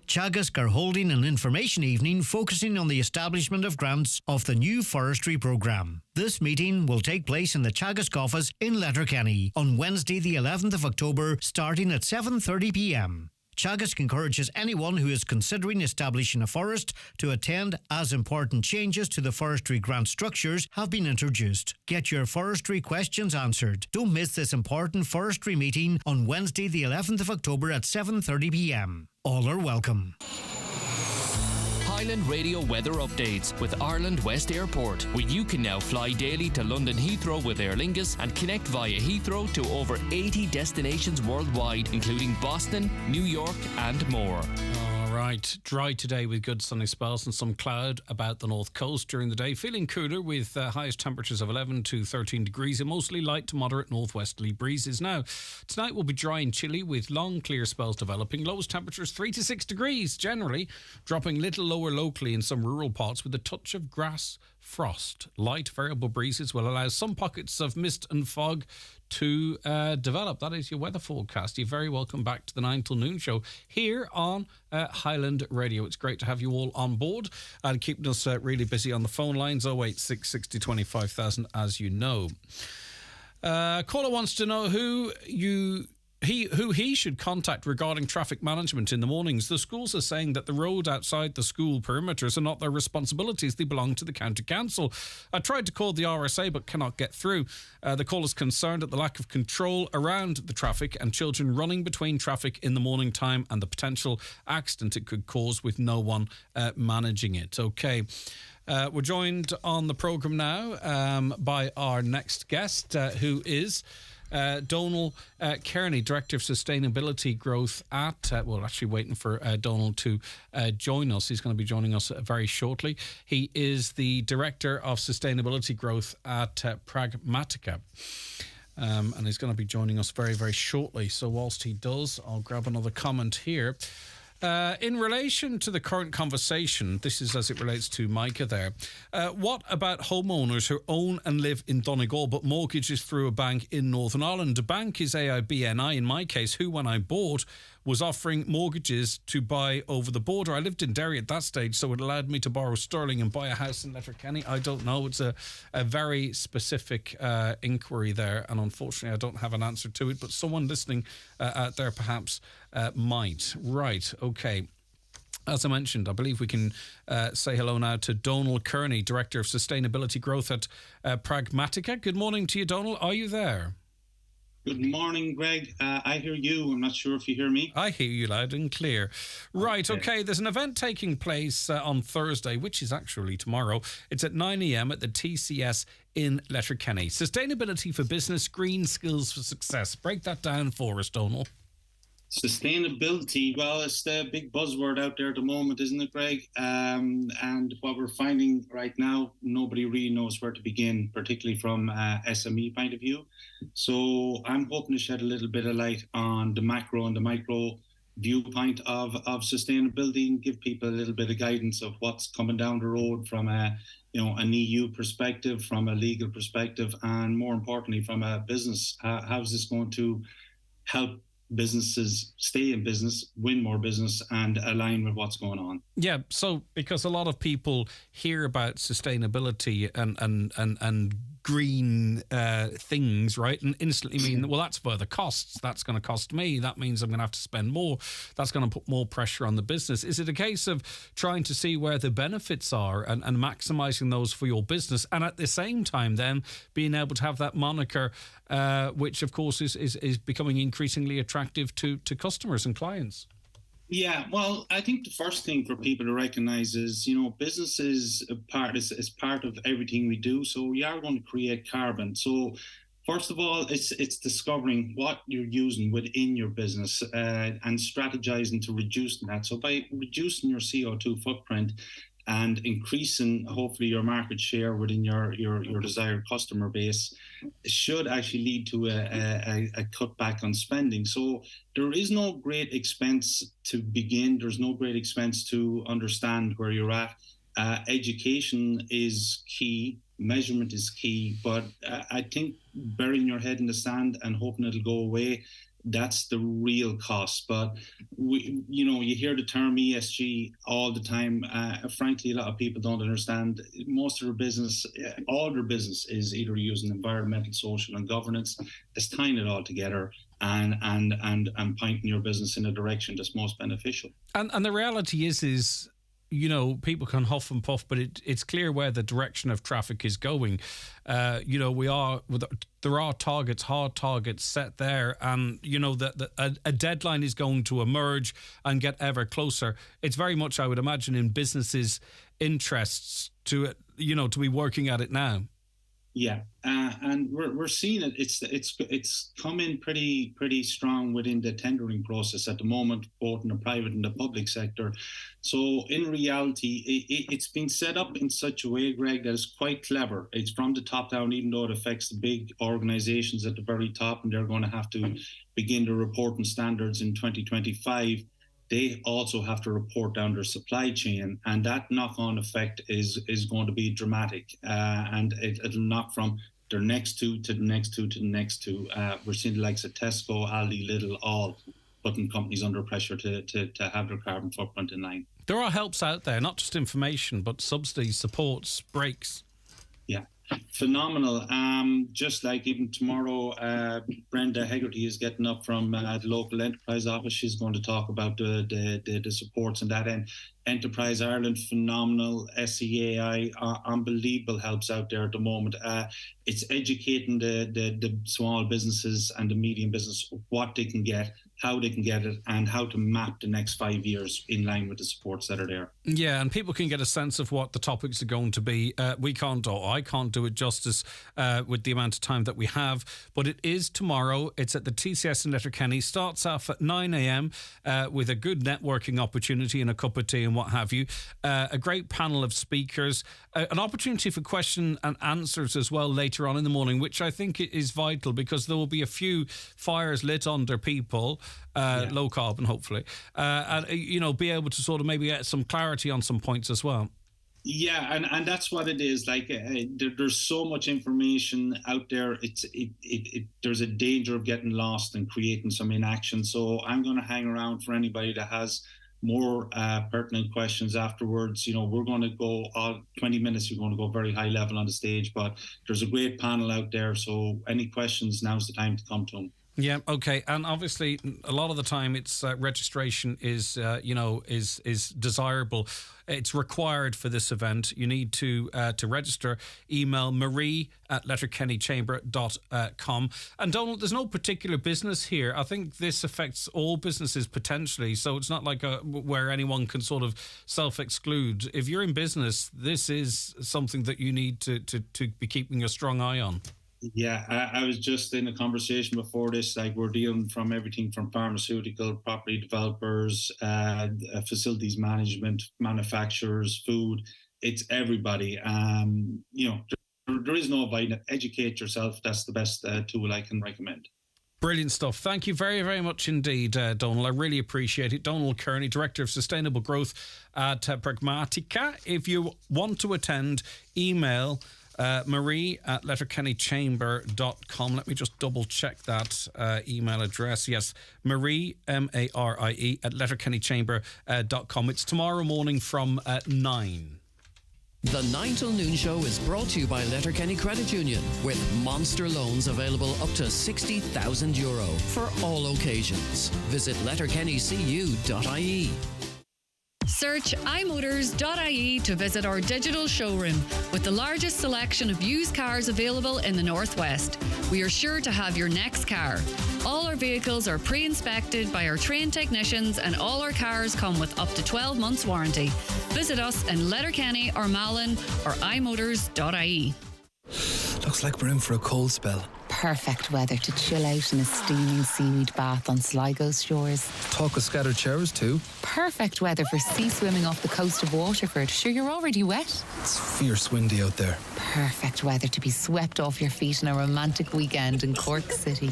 Teagasc are holding an information evening focusing on the establishment of grants of the new forestry programme. This meeting will take place in the Teagasc office in Letterkenny on Wednesday the 11th of October starting at 7:30 p.m. Teagasc encourages anyone who is considering establishing a forest to attend, as important changes to the forestry grant structures have been introduced. Get your forestry questions answered. Don't miss this important forestry meeting on Wednesday the 11th of October at 7:30 p.m. All are welcome. Highland Radio weather updates with Ireland West Airport, where you can now fly daily to London Heathrow with Aer Lingus and connect via Heathrow to over 80 destinations worldwide, including Boston, New York and more. Right, dry today with good sunny spells and some cloud about the north coast during the day. Feeling cooler with highest temperatures of 11 to 13 degrees and mostly light to moderate northwesterly breezes. Now, tonight will be dry and chilly with long clear spells developing. Lowest temperatures 3 to 6 degrees generally, dropping little lower locally in some rural parts with a touch of grass frost. Light variable breezes will allow some pockets of mist and fog to develop. That is your weather forecast. You're very welcome back to the 9 till noon show here on Highland Radio. It's great to have you all on board and keeping us really busy on the phone lines. 086 60 25,000, as you know. Caller wants to know who he should contact regarding traffic management in the mornings. The schools are saying that the road outside the school perimeters are not their responsibilities. They belong to the county council. I tried to call the RSA but cannot get through. The call is concerned at the lack of control around the traffic and children running between traffic in the morning time and the potential accident it could cause with no one managing it. Okay. We're joined on the programme now by our next guest, who is Donal Kearney, Director of Sustainability Growth at, we're actually waiting for Donal to join us. He's going to be joining us very shortly. He is the Director of Sustainability Growth at Pragmatica. And he's going to be joining us very, very shortly. So whilst he does, I'll grab another comment here. In relation to the current conversation, this is as it relates to Micah there, what about homeowners who own and live in Donegal but mortgages through a bank in Northern Ireland? The bank is AIBNI in my case, who when I bought was offering mortgages to buy over the border. I lived in Derry at that stage, so it allowed me to borrow sterling and buy a house in Letterkenny. I don't know. It's a very specific inquiry there, and unfortunately I don't have an answer to it, but someone listening out there perhaps might. Right, okay. As I mentioned, I believe we can say hello now to Donal Kearney, Director of Sustainability Growth at Pragmatica. Good morning to you, Donal. Are you there? Good morning, Greg. I hear you. I'm not sure if you hear me. I hear you loud and clear. Right, okay. There's an event taking place on Thursday, which is actually tomorrow. It's at 9 a.m. at the TCS in Letterkenny. Sustainability for business, green skills for success. Break that down for us, Donal. Sustainability, well, it's the big buzzword out there at the moment, isn't it, Greg? And what we're finding right now, nobody really knows where to begin, particularly from SME point of view. So I'm hoping to shed a little bit of light on the macro and the micro viewpoint of sustainability and give people a little bit of guidance of what's coming down the road from an EU perspective, from a legal perspective, and more importantly, from a business. How's this going to help businesses stay in business, win more business, and align with what's going on? Yeah, so because a lot of people hear about sustainability and green things, right, and instantly mean, well, that's further costs. That's going to cost me. That means I'm going to have to spend more. That's going to put more pressure on the business. Is it a case of trying to see where the benefits are and maximising those for your business, and at the same time then being able to have that moniker, which of course is becoming increasingly attractive to customers and clients? Yeah, well, I think the first thing for people to recognise is, business is part of everything we do. So we are going to create carbon. So first of all, it's discovering what you're using within your business and strategizing to reduce that. So by reducing your CO2 footprint and increasing, hopefully, your market share within your desired customer base should actually lead to a cutback on spending. So there is no great expense to begin. There's no great expense to understand where you're at. Education is key. Measurement is key. But I think burying your head in the sand and hoping it'll go away, that's the real cost. But you hear the term ESG all the time. Frankly, a lot of people don't understand. Most of their business, all their business, is either using environmental, social, and governance. It's tying it all together and pointing your business in a direction that's most beneficial. And the reality is people can huff and puff, but it's clear where the direction of traffic is going. There are targets, hard targets set there, and that a deadline is going to emerge and get ever closer. It's very much, I would imagine, in businesses' interests to be working at it now. Yeah, and we're seeing it. It's come in pretty strong within the tendering process at the moment, both in the private and the public sector. So in reality, it's been set up in such a way, Greg, that it's quite clever. It's from the top down, even though it affects the big organisations at the very top, and they're going to have to begin the reporting standards in 2025. They also have to report down their supply chain, and that knock-on effect is going to be dramatic, and it'll knock from their next two to the next two to the next two. We're seeing the likes of Tesco, Aldi, Lidl, all putting companies under pressure to have their carbon footprint in line. There are helps out there, not just information, but subsidies, supports, breaks. Yeah. Phenomenal. Just like even tomorrow, Brenda Hegarty is getting up from the local enterprise office. She's going to talk about the supports and that end. Enterprise Ireland, phenomenal. SEAI, unbelievable helps out there at the moment. It's educating the small businesses and the medium business what they can get, how they can get it, and how to map the next 5 years in line with the supports that are there. Yeah, and people can get a sense of what the topics are going to be. I can't do it justice with the amount of time that we have, but it is tomorrow. It's at the TCS in Letterkenny. Starts off at 9 a.m. With a good networking opportunity and a cup of tea and what have you. A great panel of speakers, an opportunity for question and answers as well later on in the morning, which I think is vital because there will be a few fires lit under people, low carbon hopefully, and be able to sort of maybe get some clarity on some points as well. Yeah, and that's what it is. Like there's so much information out there. There's a danger of getting lost and creating some inaction. So I'm going to hang around for anybody that has more pertinent questions afterwards. We're going to go all 20 minutes. We're going to go very high level on the stage, but there's a great panel out there. So any questions, now's the time to come to them. Yeah, okay, and obviously a lot of the time it's registration is desirable. It's required for this event. You need to register. Email marie@letterkennychamber.com. And Donald, there's no particular business here. I think this affects all businesses potentially, so it's not like where anyone can sort of self-exclude. If you're in business, this is something that you need to be keeping a strong eye on. Yeah, I was just in a conversation before this, like we're dealing from everything from pharmaceutical, property developers, facilities management, manufacturers, food. It's everybody. There is no avoiding it. Educate yourself. That's the best tool I can recommend. Brilliant stuff. Thank you very, very much indeed, Donald. I really appreciate it. Donald Kearney, Director of Sustainable Growth at Pragmatica. If you want to attend, email marie@letterkennychamber.com. Let me just double check that email address. Yes, Marie, Marie @letterkennychamber.com. It's tomorrow morning from 9. The 9 till noon show is brought to you by Letterkenny Credit Union, with monster loans available up to €60,000 for all occasions. Visit letterkennycu.ie. Search imotors.ie to visit our digital showroom with the largest selection of used cars available in the Northwest. We are sure to have your next car. All our vehicles are pre-inspected by our trained technicians and all our cars come with up to 12 months warranty. Visit us in Letterkenny or Malin or imotors.ie. Looks like we're in for a cold spell. Perfect weather to chill out in a steaming seaweed bath on Sligo's shores. Talk of scattered showers too. Perfect weather for sea swimming off the coast of Waterford. Sure, you're already wet. It's fierce windy out there. Perfect weather to be swept off your feet on a romantic weekend in Cork City.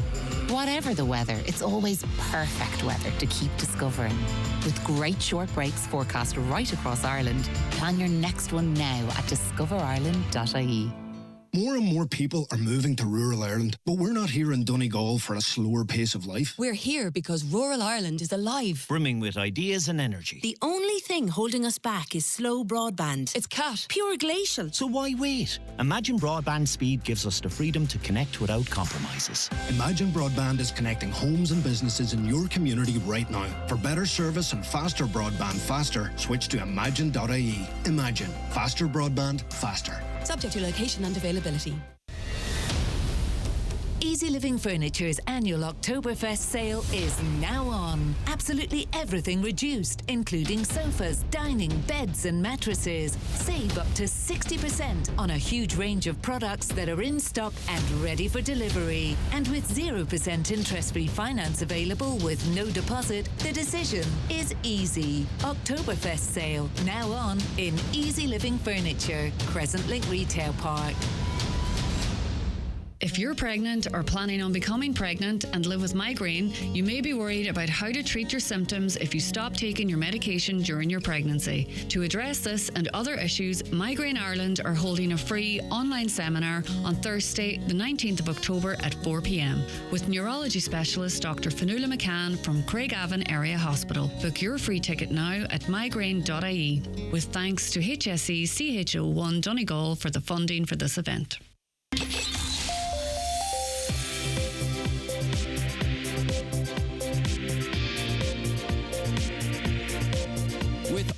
Whatever the weather, it's always perfect weather to keep discovering. With great short breaks forecast right across Ireland, plan your next one now at discoverireland.ie. More and more people are moving to rural Ireland, but we're not here in Donegal for a slower pace of life. We're here because rural Ireland is alive. Brimming with ideas and energy. The only thing holding us back is slow broadband. It's CAT. Pure glacial. So why wait? Imagine broadband speed gives us the freedom to connect without compromises. Imagine Broadband is connecting homes and businesses in your community right now. For better service and faster broadband faster, switch to imagine.ie. Imagine. Faster broadband faster. Subject to location and availability. Easy Living Furniture's annual Oktoberfest sale is now on. Absolutely everything reduced, including sofas, dining, beds and mattresses. Save up to 60% on a huge range of products that are in stock and ready for delivery. And with 0% interest-free finance available with no deposit, the decision is easy. Oktoberfest sale now on in Easy Living Furniture, Crescent Link Retail Park. If you're pregnant or planning on becoming pregnant and live with migraine, you may be worried about how to treat your symptoms if you stop taking your medication during your pregnancy. To address this and other issues, Migraine Ireland are holding a free online seminar on Thursday, the 19th of October at 4 p.m. with neurology specialist Dr. Fionnuala McCann from Craigavon Area Hospital. Book your free ticket now at migraine.ie. With thanks to HSE CHO1 Donegal for the funding for this event.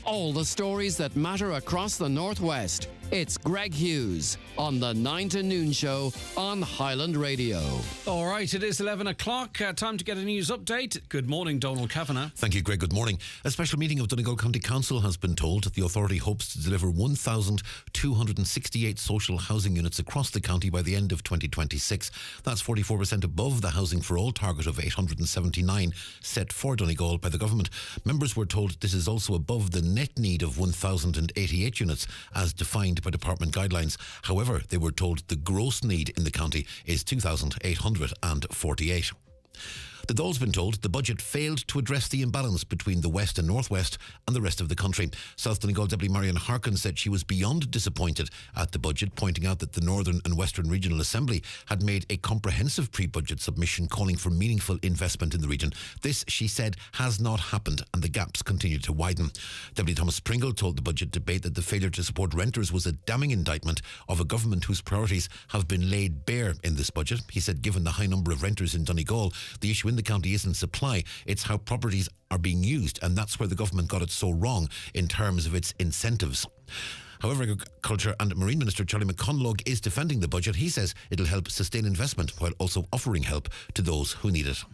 All the stories that matter across the Northwest. It's Greg Hughes on the 9 to Noon Show on Highland Radio. All right, it is 11 o'clock. Time to get a news update. Good morning, Donald Kavanagh. Thank you, Greg. Good morning. A special meeting of Donegal County Council has been told that the authority hopes to deliver 1,268 social housing units across the county by the end of 2026. That's 44% above the Housing for All target of 879 set for Donegal by the government. Members were told this is also above the net need of 1,088 units as defined by department guidelines. However, they were told the gross need in the county is 2,848. The Dáil's been told the budget failed to address the imbalance between the West and Northwest and the rest of the country. South Donegal Deputy Marion Harkin said she was beyond disappointed at the budget, pointing out that the Northern and Western Regional Assembly had made a comprehensive pre-budget submission calling for meaningful investment in the region. This, she said, has not happened and the gaps continue to widen. Deputy Thomas Pringle told the budget debate that the failure to support renters was a damning indictment of a government whose priorities have been laid bare in this budget. He said given the high number of renters in Donegal, the issue in the county isn't supply, it's how properties are being used, and that's where the government got it so wrong in terms of its incentives. However, Agriculture and Marine Minister Charlie McConlogue is defending the budget. He says it'll help sustain investment while also offering help to those who need it.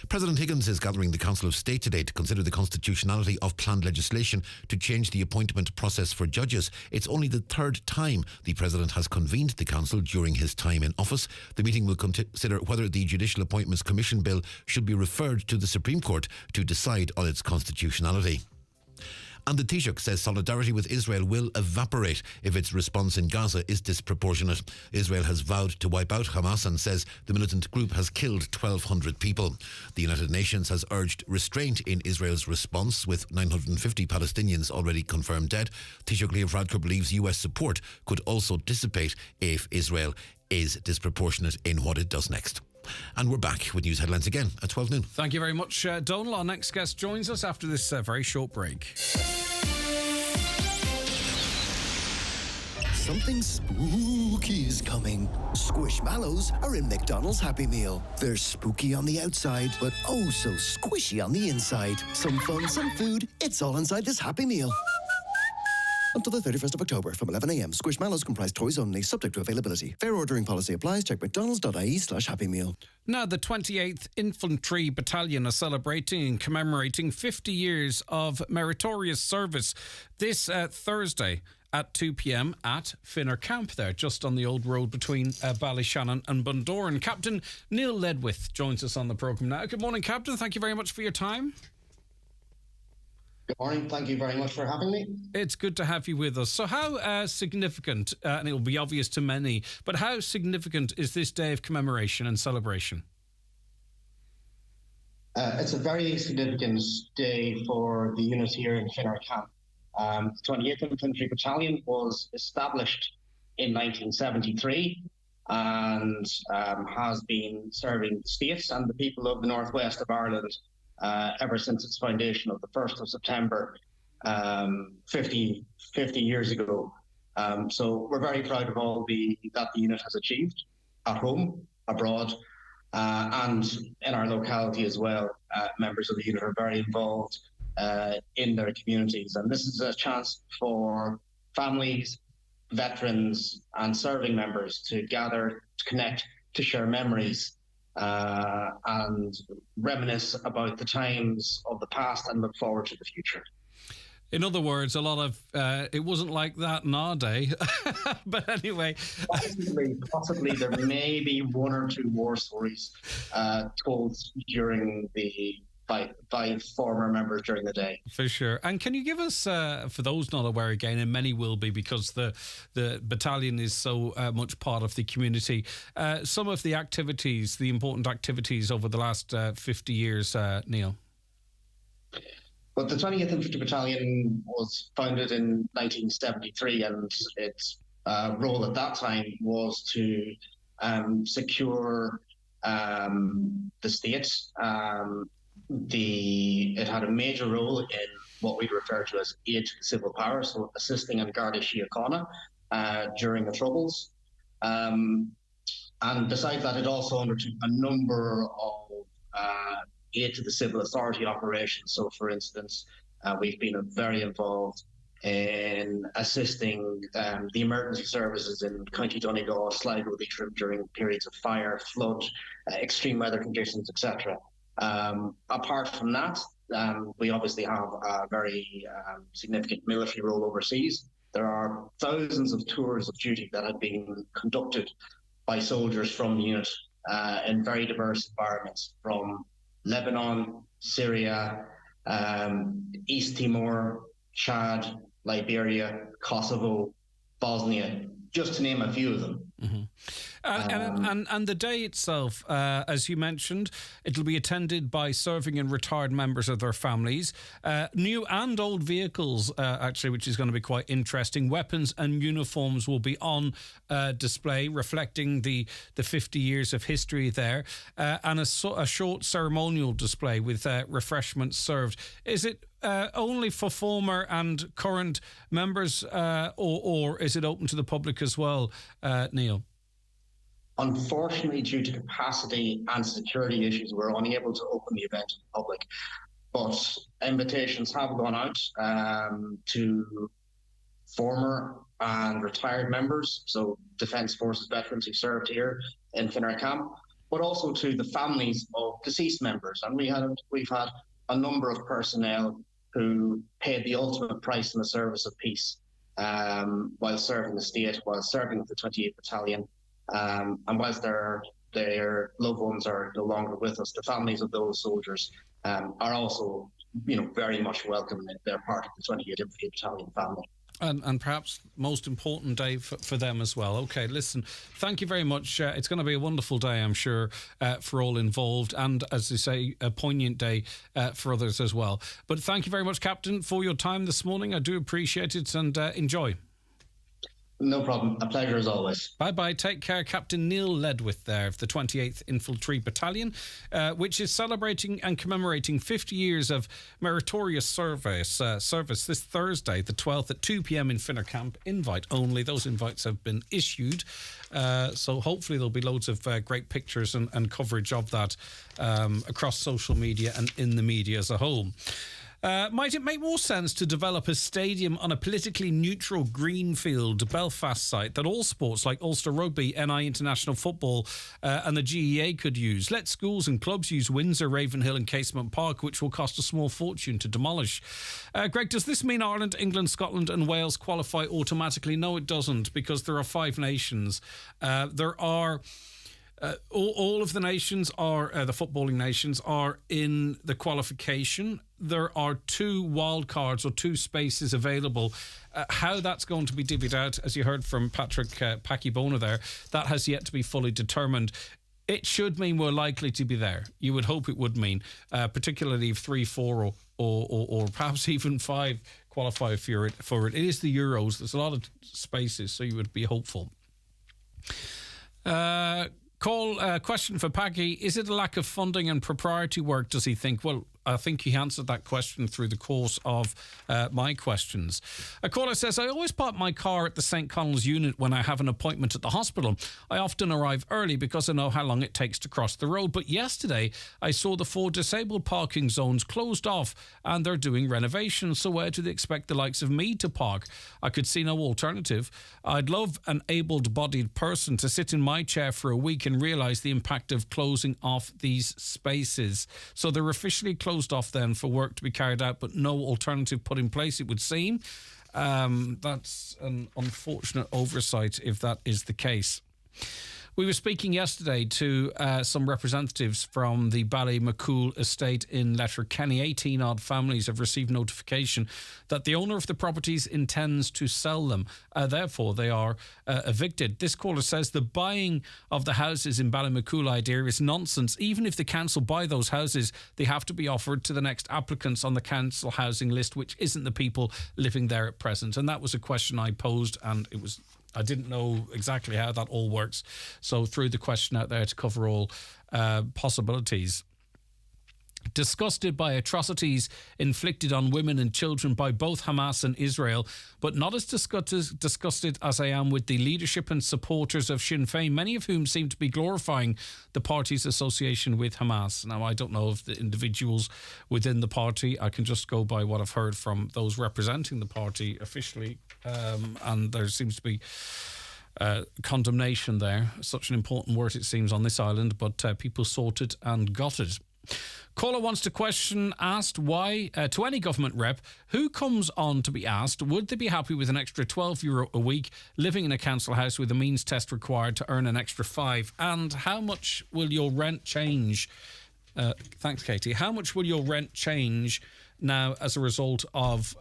President Higgins is gathering the Council of State today to consider the constitutionality of planned legislation to change the appointment process for judges. It's only the third time the President has convened the Council during his time in office. The meeting will consider whether the Judicial Appointments Commission Bill should be referred to the Supreme Court to decide on its constitutionality. And the Taoiseach says solidarity with Israel will evaporate if its response in Gaza is disproportionate. Israel has vowed to wipe out Hamas and says the militant group has killed 1,200 people. The United Nations has urged restraint in Israel's response, with 950 Palestinians already confirmed dead. Taoiseach Leo Varadkar believes US support could also dissipate if Israel is disproportionate in what it does next. And we're back with news headlines again at 12 noon. Thank you very much, Donal. Our next guest joins us after this very short break. Something spooky is coming. Squishmallows are in McDonald's Happy Meal. They're spooky on the outside, but oh so squishy on the inside. Some fun, some food, it's all inside this Happy Meal. Until the 31st of October from 11 a.m. Squishmallows comprise toys only, subject to availability. Fair ordering policy applies. Check mcdonalds.ie/Happy Meal. Now, the 28th Infantry Battalion are celebrating and commemorating 50 years of meritorious service this Thursday at 2 p.m. at Finner Camp there, just on the old road between Ballyshannon and Bundoran. Captain Neil Ledwith joins us on the programme now. Good morning, Captain. Thank you very much for your time. Good morning. Thank you very much for having me. It's good to have you with us. So how significant, and it will be obvious to many, but how significant is this day of commemoration and celebration? It's a very significant day for the unit here in Finner Camp. The 28th Infantry Battalion was established in 1973 and has been serving the states and the people of the northwest of Ireland ever since its foundation of the 1st of September 50 years ago. So we're very proud of all that the unit has achieved at home, abroad, and in our locality as well. Members of the unit are very involved in their communities, and this is a chance for families, veterans and serving members to gather, to connect, to share memories and reminisce about the times of the past and look forward to the future. In other words, a lot of it wasn't like that in our day. But anyway, possibly there may be one or two war stories told during by former members during the day. For sure. And can you give us, for those not aware again, and many will be because the battalion is so much part of the community, some of the activities, the important activities over the last 50 years, Neil? Well, the 20th Infantry Battalion was founded in 1973, and its role at that time was to secure the state. It had a major role in what we refer to as aid to the civil power, so assisting in Garda Síochána during the Troubles. And besides that, it also undertook a number of aid to the civil authority operations. So, for instance, we've been very involved in assisting the emergency services in County Donegal, Sligo, Leitrim during periods of fire, flood, extreme weather conditions, etc. Apart from that, we obviously have a very significant military role overseas. There are thousands of tours of duty that have been conducted by soldiers from the unit in very diverse environments, from Lebanon, Syria, East Timor, Chad, Liberia, Kosovo, Bosnia, just to name a few of them. Mm-hmm. And the day itself, as you mentioned, it'll be attended by serving and retired members of their families. New and old vehicles, actually, which is going to be quite interesting. Weapons and uniforms will be on display, reflecting the 50 years of history there, and a short ceremonial display with refreshments served. Is it only for former and current members, or is it open to the public as well, Neil? Unfortunately, due to capacity and security issues, we're unable to open the event to the public. But invitations have gone out to former and retired members, so Defence Forces veterans who served here in Finnarcamp, but also to the families of deceased members. And we've had a number of personnel who paid the ultimate price in the service of peace while serving the state, while serving the 28th Battalion. And whilst their loved ones are no longer with us, the families of those soldiers are also, very much welcome. They're part of the 28th Infantry Battalion family. And perhaps most important day for them as well. Okay, listen, thank you very much. It's going to be a wonderful day, I'm sure, for all involved, and, as you say, a poignant day for others as well. But thank you very much, Captain, for your time this morning. I do appreciate it, and enjoy. No problem. A pleasure as always. Bye-bye. Take care. Captain Neil Ledwith there of the 28th Infantry Battalion, which is celebrating and commemorating 50 years of meritorious service this Thursday, the 12th at 2 p.m. in Finnarcamp. Invite only. Those invites have been issued. So hopefully there'll be loads of great pictures and coverage of that across social media and in the media as a whole. Might it make more sense to develop a stadium on a politically neutral greenfield Belfast site that all sports like Ulster Rugby, NI International Football and the GEA could use? Let schools and clubs use Windsor, Ravenhill and Casement Park, which will cost a small fortune to demolish. Greg, does this mean Ireland, England, Scotland and Wales qualify automatically? No, it doesn't, because there are 5 nations. There are... all of the nations are, the footballing nations, are in the qualification. There are 2 wild cards or 2 spaces available. How that's going to be divvied out, as you heard from Patrick Packy Bona there, that has yet to be fully determined. it should mean we're likely to be there. You would hope it would mean, particularly if 3, 4 or perhaps even 5 qualify for it. It is the Euros. There's a lot of spaces, so you would be hopeful. Question for Paggy. Is it a lack of funding and proprietary work, does he think? Well, I think he answered that question through the course of my questions. A caller says, I always park my car at the St. Connell's unit when I have an appointment at the hospital. I often arrive early because I know how long it takes to cross the road. But yesterday, I saw the 4 disabled parking zones closed off and they're doing renovations. So where do they expect the likes of me to park? I could see no alternative. I'd love an able-bodied person to sit in my chair for a week and realise the impact of closing off these spaces. So they're officially closed off then for work to be carried out, but no alternative put in place, it would seem. That's an unfortunate oversight if that is the case. We were speaking yesterday to some representatives from the Ballymacool estate in Letterkenny. 18-odd families have received notification that the owner of the properties intends to sell them. Therefore, they are evicted. This caller says the buying of the houses in Ballymacool idea is nonsense. Even if the council buy those houses, they have to be offered to the next applicants on the council housing list, which isn't the people living there at present. And that was a question I posed, and I didn't know exactly how that all works. So threw the question out there to cover all possibilities. Disgusted by atrocities inflicted on women and children by both Hamas and Israel, but not as disgusted as I am with the leadership and supporters of Sinn Féin, many of whom seem to be glorifying the party's association with Hamas. Now, I don't know if the individuals within the party, I can just go by what I've heard from those representing the party officially, and there seems to be condemnation there. Such an important word, it seems, on this island, but people sought it and got it. Caller wants to question asked why, to any government rep, who comes on to be asked, would they be happy with an extra €12 a week living in a council house with a means test required to earn an extra £5? And how much will your rent change? Thanks, Katie. How much will your rent change now as a result of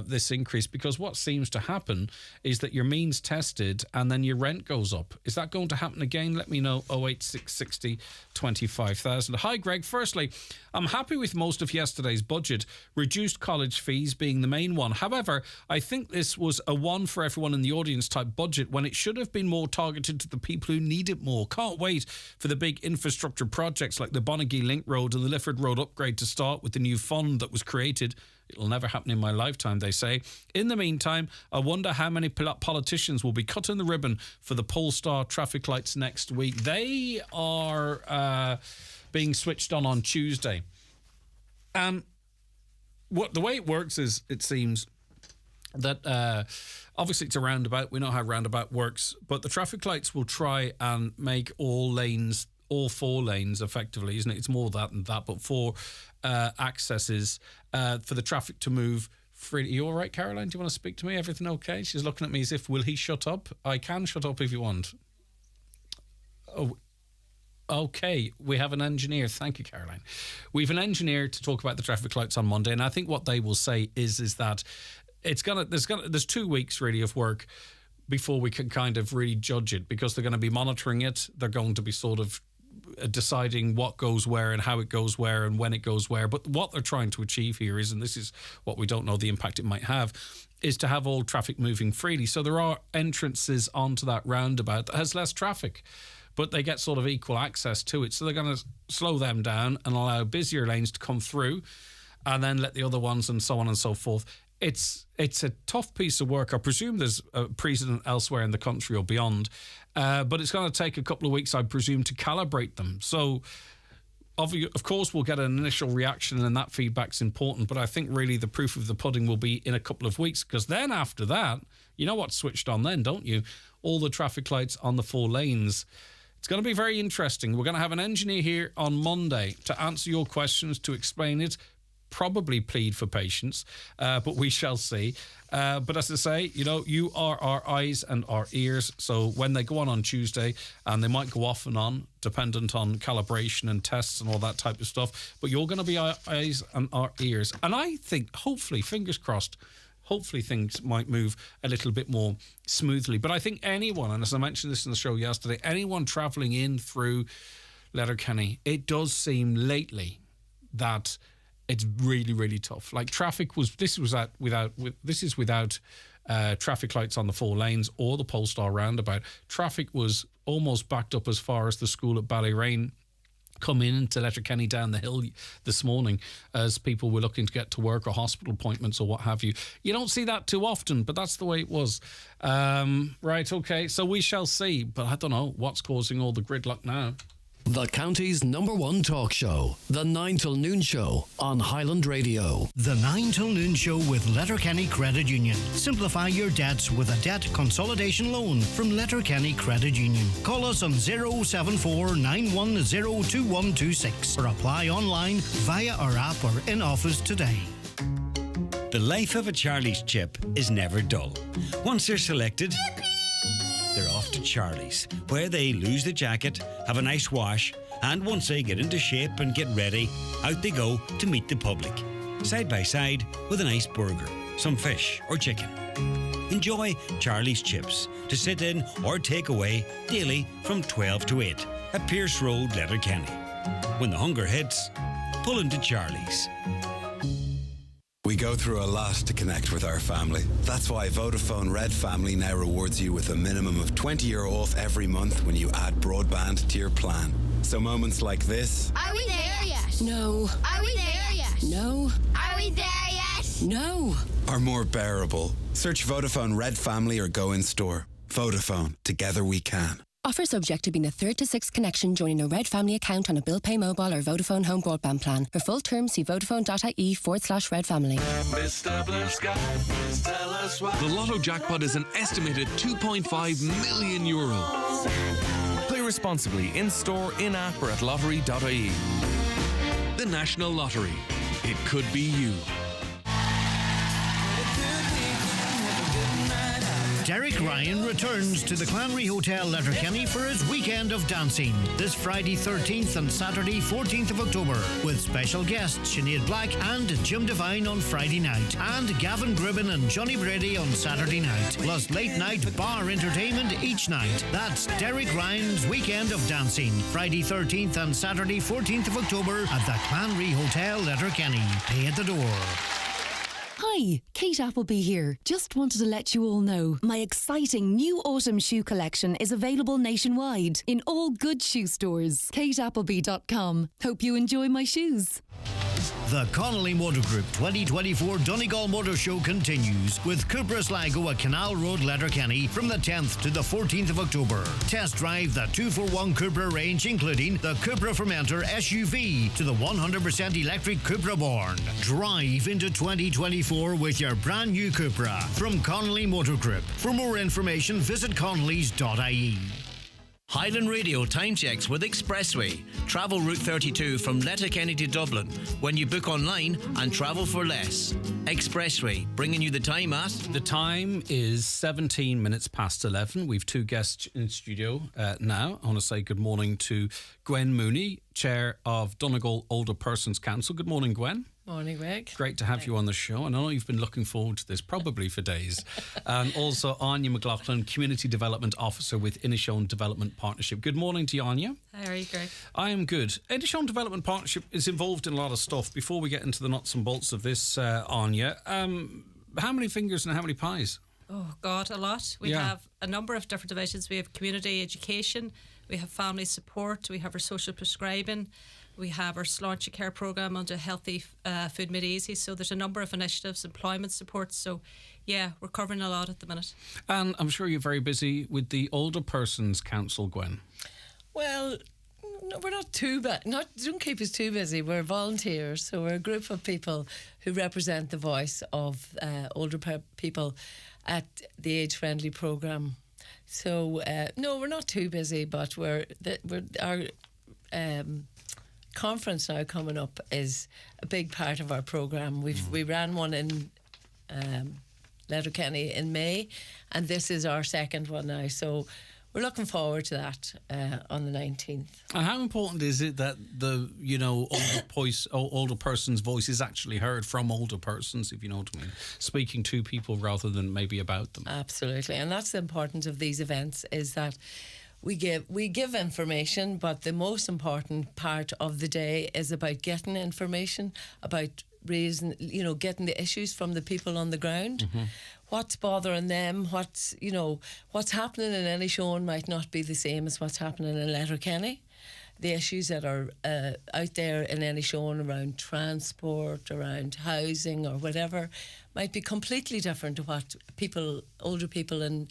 this increase? Because what seems to happen is that your means tested and then your rent goes up. Is that going to happen again? Let me know. 08660 25,000. Hi, Greg. Firstly, I'm happy with most of yesterday's budget, reduced college fees being the main one. However, I think this was a one for everyone in the audience type budget when it should have been more targeted to the people who need it more. Can't wait for the big infrastructure projects like the Bonagee Link Road and the Lifford Road upgrade to start with the new fund that was created. It'll never happen in my lifetime, they say. In the meantime, I wonder how many politicians will be cutting the ribbon for the Polestar traffic lights next week. They are being switched on Tuesday. The way it works is, it seems that obviously it's a roundabout. We know how roundabout works, but the traffic lights will try and make all 4 lanes effectively, isn't it? It's more that than that, but 4 accesses for the traffic to move freely. Are you all right, Caroline? Do you want to speak to me? Everything okay? She's looking at me as if, will he shut up? I can shut up if you want. Oh, okay. We have an engineer. Thank you, Caroline. We have an engineer to talk about the traffic lights on Monday, and I think what they will say is that there's 2 weeks really of work before we can kind of really judge it, because they're going to be monitoring it. They're going to be sort of deciding what goes where and how it goes where and when it goes where. But what they're trying to achieve here is, and this is what we don't know the impact it might have, is to have all traffic moving freely. So there are entrances onto that roundabout that has less traffic, but they get sort of equal access to it. So they're going to slow them down and allow busier lanes to come through and then let the other ones, and so on and so forth. It's a tough piece of work. I presume there's a precedent elsewhere in the country or beyond, but it's going to take a couple of weeks, I presume, to calibrate them. So, of course, we'll get an initial reaction, and that feedback's important, but I think really the proof of the pudding will be in a couple of weeks, because then after that, you know what's switched on then, don't you? All the traffic lights on the 4 lanes. It's going to be very interesting. We're going to have an engineer here on Monday to answer your questions, to explain it, probably plead for patience, but we shall see. But as I say, you are our eyes and our ears. So when they go on Tuesday, and they might go off and on, dependent on calibration and tests and all that type of stuff, but you're going to be our eyes and our ears. And I think, hopefully, fingers crossed, hopefully things might move a little bit more smoothly. But I think anyone, and as I mentioned this in the show yesterday, anyone travelling in through Letterkenny, it does seem lately that it's really, really tough. Like this is without traffic lights on the 4 lanes or the Polestar roundabout. Traffic was almost backed up as far as the school at Ballyrain come into Letterkenny down the hill this morning as people were looking to get to work or hospital appointments or what have you. You don't see that too often, but that's the way it was. Right, okay, so we shall see, but I don't know what's causing all the gridlock now. The county's #1 talk show, The 9 till Noon Show on Highland Radio. The 9 till Noon Show with Letterkenny Credit Union. Simplify your debts with a debt consolidation loan from Letterkenny Credit Union. Call us on 074 910 2126 or apply online via our app or in office today. The life of a Charlie's Chip is never dull. Once they're selected, they're off to Charlie's, where they lose the jacket, have a nice wash, and once they get into shape and get ready, out they go to meet the public, side by side with a nice burger, some fish or chicken. Enjoy Charlie's Chips to sit in or take away daily from 12 to 8 at Pierce Road, Letterkenny. When the hunger hits, pull into Charlie's. We go through a lot to connect with our family. That's why Vodafone Red Family now rewards you with a minimum of €20 off every month when you add broadband to your plan. So moments like this... Are we there yet? No. Are we there yet? No. Are we there yet? No. ...are more bearable. Search Vodafone Red Family or go in store. Vodafone. Together we can. Offer subject to being a 3rd to 6th connection joining a Red Family account on a Bill Pay Mobile or Vodafone Home Broadband plan. For full terms, see vodafone.ie/Red Family. Mr. Blue Sky, please tell us why. The Lotto jackpot is an estimated €2.5 million. Play responsibly in store, in app, or at lottery.ie. The National Lottery. It could be you. Derek Ryan returns to the Clanry Hotel Letterkenny for his weekend of dancing this Friday 13th and Saturday 14th of October with special guests Sinead Black and Jim Devine on Friday night and Gavin Gribben and Johnny Brady on Saturday night, plus late night bar entertainment each night. That's Derek Ryan's weekend of dancing Friday 13th and Saturday 14th of October at the Clanry Hotel Letterkenny. Pay at the door. Hi, Kate Appleby here. Just wanted to let you all know my exciting new autumn shoe collection is available nationwide in all good shoe stores. kateappleby.com. Hope you enjoy my shoes. The Connolly Motor Group 2024 Donegal Motor Show continues with Cupra Sligo at Canal Road, Letterkenny from the 10th to the 14th of October. Test drive the 241 Cupra range including the Cupra Formentor SUV to the 100% electric Cupra Born. Drive into 2024 with your brand new Cupra from Connolly Motor Group. For more information visit connellys.ie. Highland Radio time checks with Expressway. Travel Route 32 from Letterkenny to Dublin when you book online and travel for less. Expressway, bringing you the time at... The time is 17 minutes past 11. We've 2 guests in studio now. I want to say good morning to Gwen Mooney, Chair of Donegal Older Persons Council. Good morning, Gwen. Morning, Greg. Great to have you on the show. And I know you've been looking forward to this probably for days. And also Anya McLaughlin, Community Development Officer with Inishowen Development Partnership. Good morning to you, Anya. How are you, Greg? I am good. Inishowen Development Partnership is involved in a lot of stuff. Before we get into the nuts and bolts of this, Anya, how many fingers and how many pies? Oh, God, a lot. We have a number of different divisions. We have community education, we have family support, we have our social prescribing, we have our Sláinte Care programme under Healthy Food Made Easy. So there's a number of initiatives, employment support. So, yeah, we're covering a lot at the minute. And I'm sure you're very busy with the Older Persons Council, Gwen. Well, no, we're not too bad. Don't keep us too busy. We're volunteers. So we're a group of people who represent the voice of older people at the Age Friendly programme. So, no, we're not too busy, but our conference now coming up is a big part of our programme. We ran one in Letterkenny in May, and this is our second one now. So we're looking forward to that on the 19th. And how important is it that the older person's voice is actually heard from older persons, if you know what I mean, speaking to people rather than maybe about them? Absolutely, and that's the importance of these events, is that we give information, but the most important part of the day is about getting information, about raising, getting the issues from the people on the ground. Mm-hmm. What's bothering them? What's happening in Inishowen might not be the same as what's happening in Letterkenny. The issues that are out there in Inishowen around transport, around housing or whatever, might be completely different to what older people in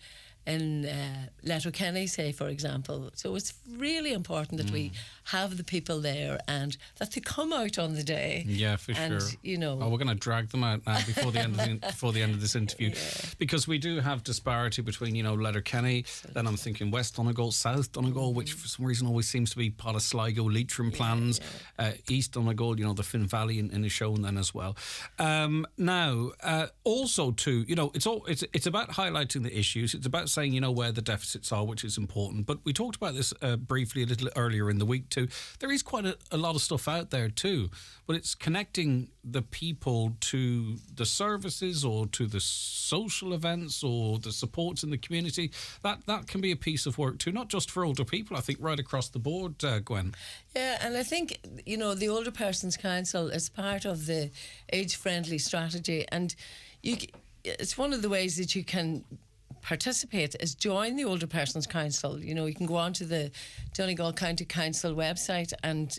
Letterkenny say, for example. So it's really important that we have the people there and that they come out on the day. Yeah, for sure. Oh, we're going to drag them out now before the end of this interview, because we do have disparity between Letterkenny. Then I'm thinking West Donegal, South Donegal, which for some reason always seems to be part of Sligo, Leitrim plans. East Donegal, the Finn Valley in the show then as well. Now, also too, it's about highlighting the issues. It's about saying, where the deficits are, which is important. But we talked about this briefly a little earlier in the week too. There is quite a lot of stuff out there too, but it's connecting the people to the services or to the social events or the supports in the community. That can be a piece of work too, not just for older people, I think right across the board, Gwen. Yeah, and I think, the Older Persons Council is part of the age-friendly strategy, and it's one of the ways that you can participate is join the Older Persons Council. You can go onto the Donegal County Council website and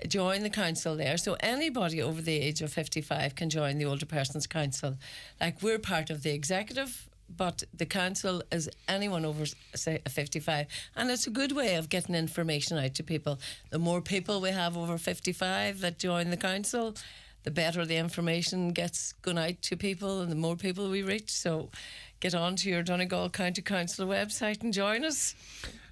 join the council there. So anybody over the age of 55 can join the Older Persons Council. Like, we're part of the executive, but the council is anyone over, say, 55. And it's a good way of getting information out to people. The more people we have over 55 that join the council, the better the information gets going out to people and the more people we reach. So get on to your Donegal County Council website and join us.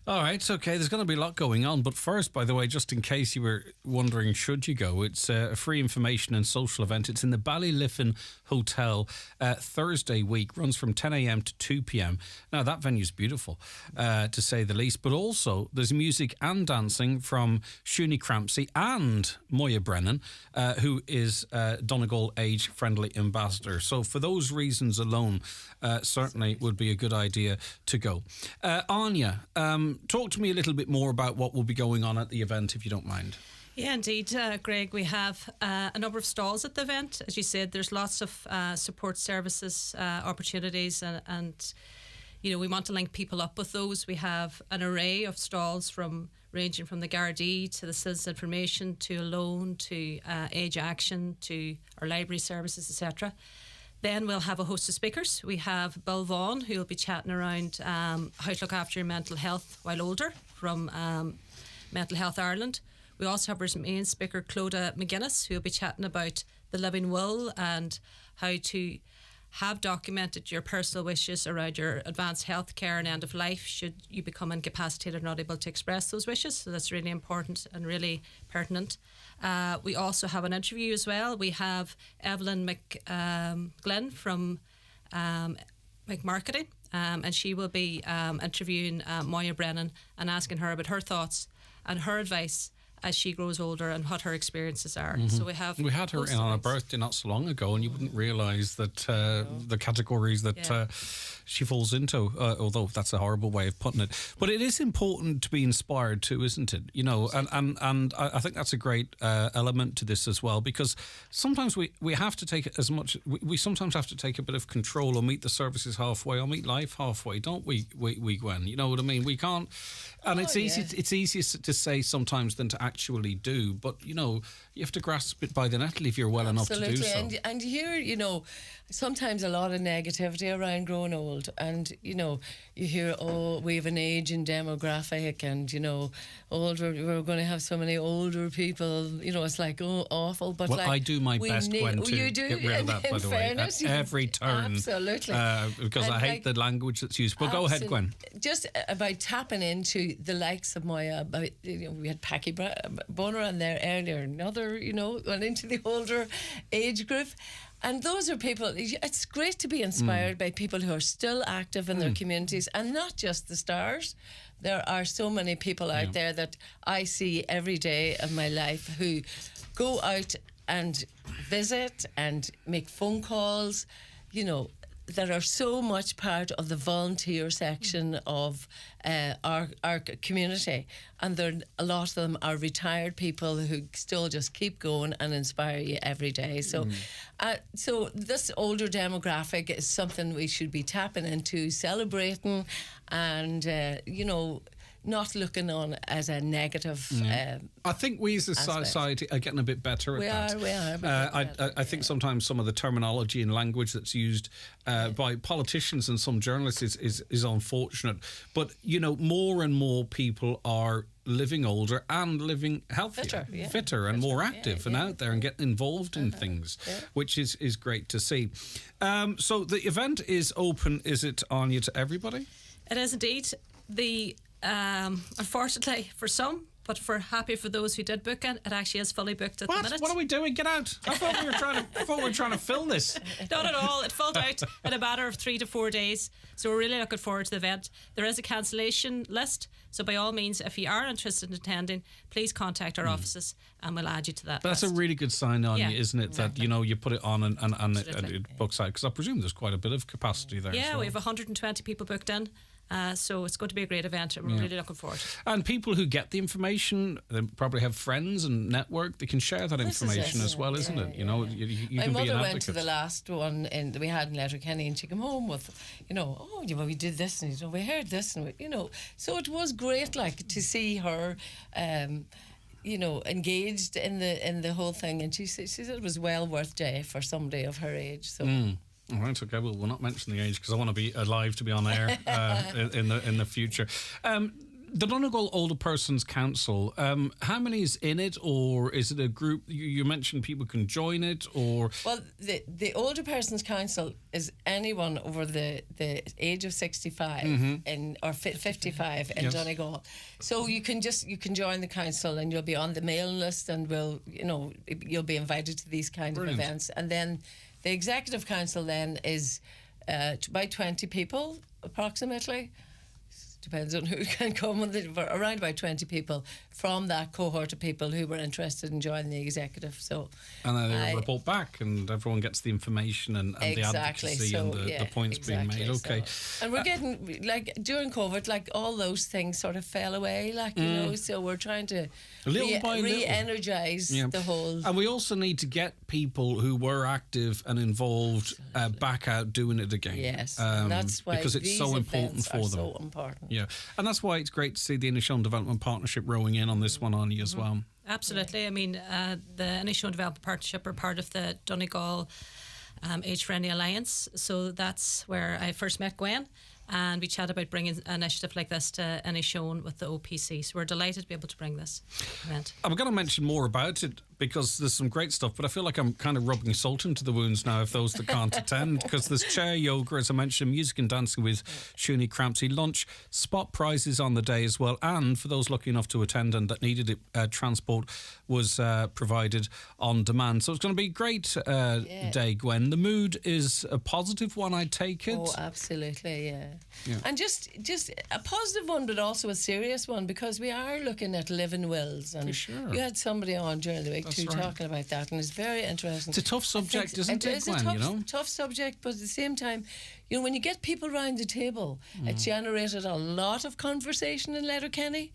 All right, okay, there's going to be a lot going on. But first, by the way, just in case you were wondering, should you go, it's a free information and social event. It's in the Ballyliffin Hotel Thursday week, runs from 10 a.m. to 2 p.m. Now, that venue's beautiful, to say the least. But also, there's music and dancing from Shuni Crampsey and Moya Brennan, who is Donegal Age Friendly Ambassador. So for those reasons alone, certainly would be a good idea to go. Anya, talk to me a little bit more about what will be going on at the event, if you don't mind. Yeah, indeed, Greg. We have a number of stalls at the event. As you said, there's lots of support services opportunities, and we want to link people up with those. We have an array of stalls ranging from the Gardaí to the Citizen Information to Alone to Age Action to our library services, etc. Then we'll have a host of speakers. We have Bill Vaughan, who will be chatting around how to look after your mental health while older from Mental Health Ireland. We also have our main speaker, Clodagh McGuinness, who will be chatting about the living will and how to have documented your personal wishes around your advanced health care and end of life should you become incapacitated or not able to express those wishes. So that's really important and really pertinent. We also have an interview as well. We have Evelyn McGlynn from McMarketing, and she will be interviewing Moya Brennan and asking her about her thoughts and her advice as she grows older and what her experiences are. Mm-hmm. So we had her in on her birthday not so long ago, and you wouldn't realise that the categories that she falls into, although that's a horrible way of putting it. But it is important to be inspired too, isn't it? And I think that's a great element to this as well, because sometimes we have to take as much. We sometimes have to take a bit of control or meet the services halfway or meet life halfway, don't we, Gwen? You know what I mean? We can't. And it's easy. It's easier to say sometimes than to actually do. But you have to grasp it by the nettle if you're well enough to do so. And you hear, sometimes a lot of negativity around growing old, and you hear, we have an aging demographic, and we're going to have so many older people. It's like awful. But I do my best, Gwen, to get rid of that. By the way, at every turn, absolutely, because I hate the language that's used. But go ahead, Gwen. Just about tapping into the likes of Moya. About we had Packy Bonner on there earlier. Another, went into the older age group. And those are people, it's great to be inspired by people who are still active in their communities, and not just the stars. There are so many people out there that I see every day of my life who go out and visit and make phone calls. that are so much part of the volunteer section of our community, and a lot of them are retired people who still just keep going and inspire you every day. So, so this older demographic is something we should be tapping into, celebrating, and not looking on as a negative. I think we as a society are getting a bit better at that. We are. I think sometimes some of the terminology and language that's used by politicians and some journalists is unfortunate. But, more and more people are living older and living healthier, fitter and more active and out there and getting involved in things, which is great to see. So the event is open, is it, Anya, to everybody? It is indeed. Unfortunately for some, but happy for those who did book it actually is fully booked at the minute. What are we doing? Get out! I thought we were trying to fill this. Not at all. It filled out in a matter of 3 to 4 days. So we're really looking forward to the event. There is a cancellation list, so by all means, if you are interested in attending, please contact our offices and we'll add you to that. But that's a really good sign on you, isn't it? Exactly. That you put it on and it books out, because I presume there's quite a bit of capacity there. Yeah, we have 120 people booked in. So it's going to be a great event, and we're really looking forward to it. And people who get the information, they probably have friends and network. They can share that information as well, isn't it? You know, you can be an advocate. My mother went to the last one we had in Letterkenny, and she came home with, we did this, and we heard this, and so it was great, to see her. Engaged in the whole thing, and she said it was well worth day for somebody of her age. So. All right, okay. Well, we'll not mention the age because I want to be alive to be on air in the future. The Donegal Older Persons Council, how many is in it, or is it a group? You mentioned people can join it, or... Well, the Older Persons Council is anyone over the age of 65 or 55 in Donegal. So you can join the council and you'll be on the mailing list, and you'll be invited to these kind of events. And then the Executive Council then is by 20 people approximately. Depends on who can come, around about 20 people from that cohort of people who were interested in joining the executive. And then they report back, and everyone gets the information and the advocacy and the points being made. Okay. And we're getting, during COVID, all those things sort of fell away, so we're trying to re-energise the whole... And we also need to get people who were active and involved back out doing it again. Yes, and that's why because it's so important for them. So important. Yeah, and that's why it's great to see the Inishowen Development Partnership rowing in on this one, Anya, as well. Absolutely. I mean, the Inishowen Development Partnership are part of the Donegal Age Friendly Alliance, so that's where I first met Gwen. And we chat about bringing an initiative like this to Inishowen with the OPC. So we're delighted to be able to bring this event. I'm going to mention more about it because there's some great stuff, but I feel like I'm kind of rubbing salt into the wounds now of those that can't attend, because there's chair yoga, as I mentioned, music and dancing with Shuni Crampsey, lunch, spot prizes on the day as well, and for those lucky enough to attend and that needed it, transport was provided on demand. So it's going to be a great day, Gwen. The mood is a positive one, I take it. Oh, absolutely, yeah. And just a positive one, but also a serious one, because we are looking at living wills, and you had somebody on during the week talking about that, and it's very interesting. It's a tough subject, isn't it, Gwen? It is a tough subject, but at the same time, when you get people round the table, it generated a lot of conversation in Letterkenny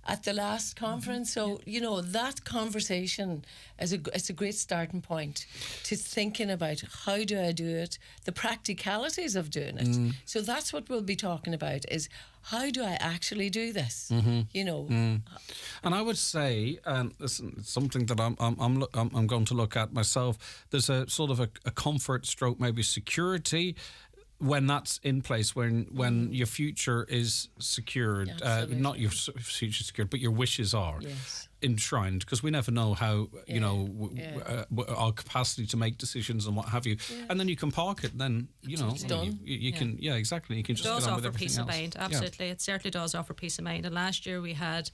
at the last conference. So, that conversation it's a great starting point to thinking about how do I do it, the practicalities of doing it. So that's what we'll be talking about, is how do I actually do this? And I would say, listen, it's something that I'm going to look at myself. There's a sort of a comfort stroke, maybe security, when that's in place, when your future is secured, not your future secured, but your wishes are enshrined, because we never know how, our capacity to make decisions and what have you. And then you can park it, then, it's done. You can, exactly. You can just it does get on with offer everything peace else. of mind, absolutely. It certainly does offer peace of mind. And last year we had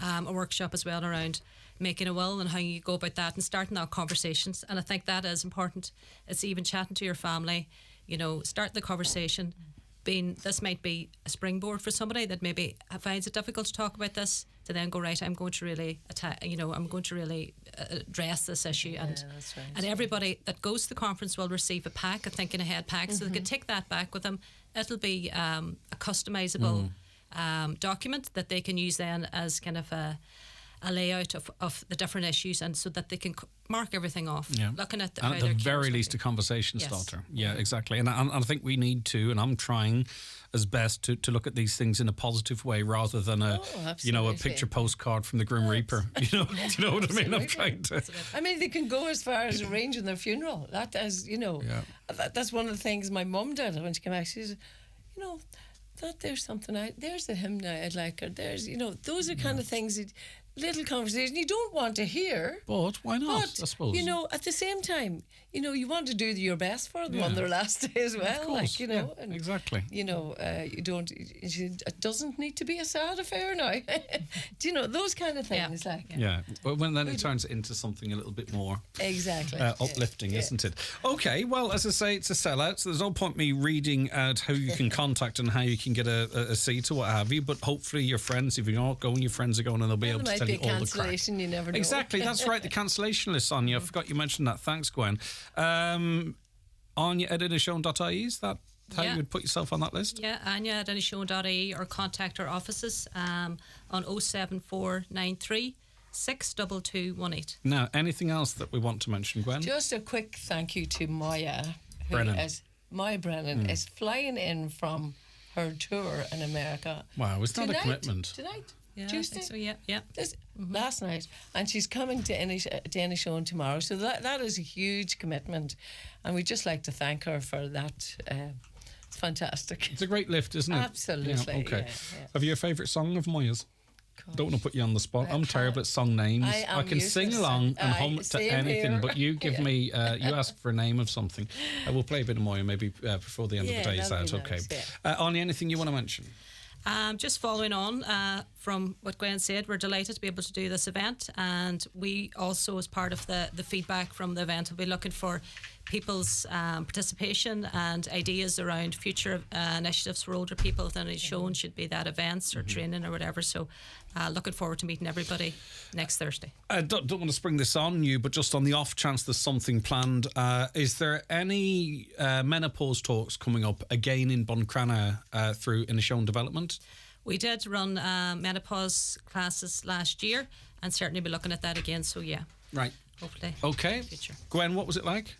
a workshop as well around making a will and how you go about that and starting that conversations. And I think that is important. It's even chatting to your family, start the conversation. This might be a springboard for somebody that maybe finds it difficult to talk about this, to then go, right, I'm going to really I'm going to really address this issue, and everybody that goes to the conference will receive a pack, a thinking ahead pack, so they can take that back with them. It'll be a customizable document that they can use then as kind of a layout of the different issues, and so that they can mark everything off, looking at and at the very least a conversation starter. Yeah, exactly. And I think we need to, and I'm trying as best to look at these things in a positive way rather than a picture postcard from the Grim Reaper. Do you know what I mean? I'm trying to. I mean, they can go as far as arranging their funeral. That is, that's one of the things my mum did when she came back. She said, that there's something there's a hymn now I'd like, or there's, those are kind of things that, little conversation you don't want to hear. But why not, I suppose? At the same time, you want to do your best for them on their last day as well. Of course, and, exactly. You don't, it doesn't need to be a sad affair now. Those kind of things. But when then it turns into something a little bit more uplifting, isn't it? Okay, well, as I say, it's a sellout, so there's no point me reading out how you can contact and how you can get a seat or what have you, but hopefully your friends, if you're not going, your friends are going, and they'll be able to tell you all the crack. You never know. Exactly, that's right, the cancellation list, Anya. I forgot you mentioned that. Thanks, Gwen. Anya at inishown.ie, is that how you would put yourself on that list? Yeah, Anya at inishown.ie, or contact our offices on 07493 62218. Now, anything else that we want to mention, Gwen? Just a quick thank you to Maya, Maya Brennan is flying in from her tour in America. Wow, is that a commitment? Tonight? Yeah, Tuesday? so yeah. Last night, and she's coming to Inishowen tomorrow, so that is a huge commitment, and we'd just like to thank her for that. It's fantastic. It's a great lift, isn't it? Absolutely. Yeah, okay. Yeah. Have you a favourite song of Moya's? Don't want to put you on the spot. I'm terrible at song names. I can sing along and hum to anything, but you give me, you ask for a name of something. We'll play a bit of Moya maybe before the end of the day is out. Okay. Anya, anything you want to mention? Just following on from what Gwen said, we're delighted to be able to do this event, and we also, as part of the feedback from the event, will be looking for people's participation and ideas around future initiatives for older people that is shown, should be that events or training or whatever. So looking forward to meeting everybody next Thursday. I don't want to spring this on you, but just on the off chance there's something planned, is there any menopause talks coming up again in Buncrana through Inishowen Development? We did run menopause classes last year, and certainly be looking at that again. So right, hopefully. Okay, future. Gwen, what was it like?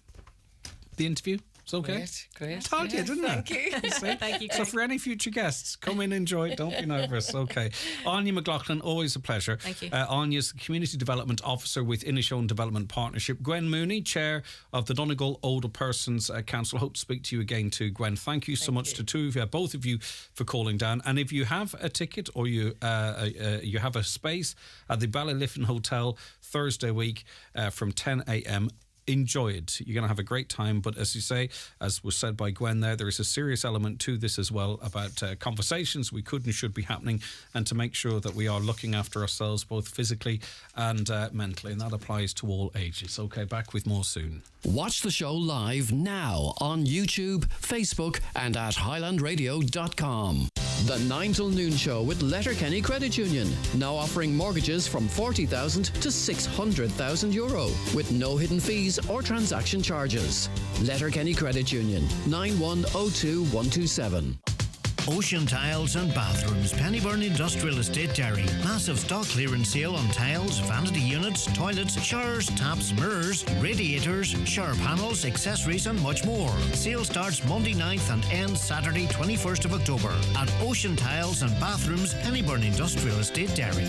The interview? It's okay. Great. I told you, didn't I? Thank you. Thank you. So for any future guests, come in, enjoy it. Don't be nervous. Okay. Anya McLaughlin, always a pleasure. Thank you. Anya's Community Development Officer with Inishowen Development Partnership. Gwen Mooney, Chair of the Donegal Older Persons Council. Hope to speak to you again too, Gwen. Thank you so much to both of you for calling down. And if you have a ticket or you have a space at the Ballyliffin Hotel Thursday week from 10 a.m, enjoy it. You're going to have a great time, but as you say, as was said by Gwen there is a serious element to this as well about conversations we could and should be happening, and to make sure that we are looking after ourselves both physically and mentally, and that applies to all ages. Okay, back with more soon. Watch the show live now on YouTube, Facebook and at highlandradio.com. The 9 till noon show with Letterkenny Credit Union, now offering mortgages from €40,000 to €600,000 with no hidden fees or transaction charges. Letterkenny Credit Union, 9102127. Ocean Tiles and Bathrooms, Pennyburn Industrial Estate, Derry. Massive stock clearance sale on tiles, vanity units, toilets, showers, taps, mirrors, radiators, shower panels, accessories and much more. Sale starts Monday 9th and ends Saturday 21st of October at Ocean Tiles and Bathrooms, Pennyburn Industrial Estate, Derry.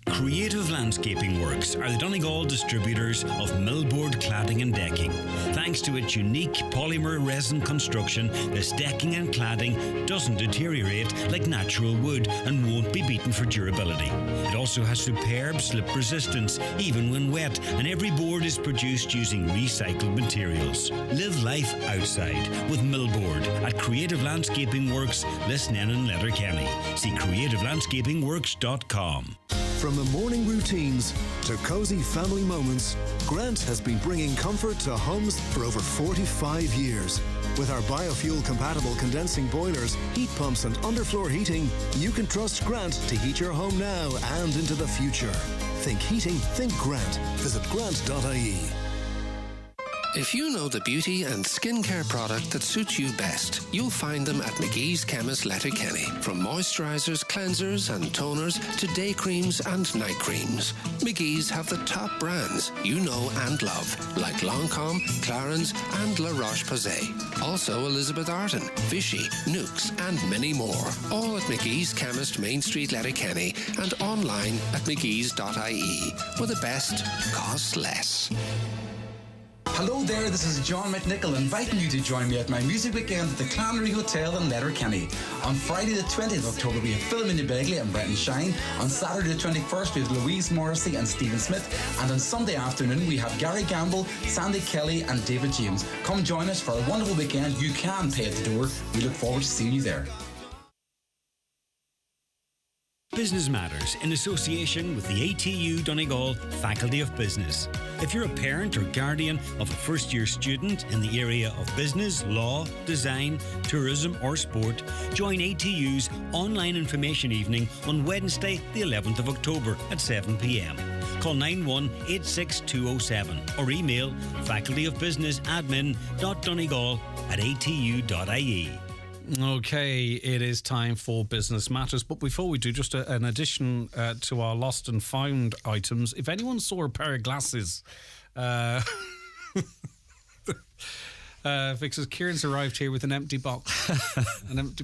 Creative Landscaping Works are the Donegal distributors of millboard cladding and decking. Thanks to its unique polymer resin construction, this decking and cladding doesn't deteriorate like natural wood and won't be beaten for durability. It also has superb slip resistance, even when wet, and every board is produced using recycled materials. Live life outside with millboard at Creative Landscaping Works, Lisnenin and Letterkenny. See creativelandscapingworks.com. From the morning routines to cosy family moments, Grant has been bringing comfort to homes for over 45 years. With our biofuel-compatible condensing boilers, heat pumps and underfloor heating, you can trust Grant to heat your home now and into the future. Think heating, think Grant. Visit grant.ie. If you know the beauty and skincare product that suits you best, you'll find them at McGee's Chemist Letterkenny. From moisturisers, cleansers and toners to day creams and night creams, McGee's have the top brands you know and love, like Lancôme, Clarins and La Roche-Posay. Also Elizabeth Arden, Vichy, Nukes and many more. All at McGee's Chemist, Main Street, Letterkenny, and online at mcgees.ie, where the best costs less. Hello there, this is John McNichol inviting you to join me at my music weekend at the Clannery Hotel in Letterkenny. On Friday the 20th of October we have Philomena Begley and Brenton Shine. On Saturday the 21st we have Louise Morrissey and Stephen Smith. And on Sunday afternoon we have Gary Gamble, Sandy Kelly and David James. Come join us for a wonderful weekend. You can pay at the door. We look forward to seeing you there. Business Matters in association with the ATU Donegal Faculty of Business. If you're a parent or guardian of a first-year student in the area of business, law, design, tourism or sport, join ATU's online information evening on Wednesday the 11th of October at 7 p.m. Call 9186207 or email facultyofbusinessadmin.donegal@atu.ie. Okay, it is time for Business Matters. But before we do, just an addition to our lost and found items. If anyone saw a pair of glasses, because Kieran's arrived here with an empty box.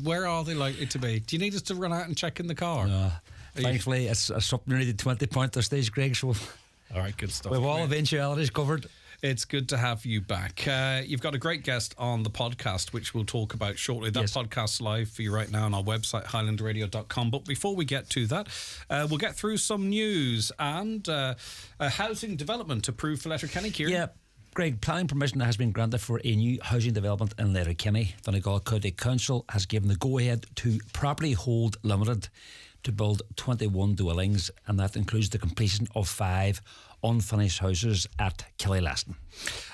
Where are they likely to be? Do you need us to run out and check in the car? No. Thankfully, it's something nearly 20 point this stage, Greg. So, all right, good stuff. With all eventualities covered. It's good to have you back. You've got a great guest on the podcast, which we'll talk about shortly. That podcast's live for you right now on our website, highlandradio.com. But before we get to that, we'll get through some news and housing development approved for Letterkenny, Kieran. Yeah. Greg, planning permission has been granted for a new housing development in Letterkenny. Donegal County Council has given the go-ahead to Property Hold Limited to build 21 dwellings, and that includes the completion of 5 unfinished houses at Killylaston.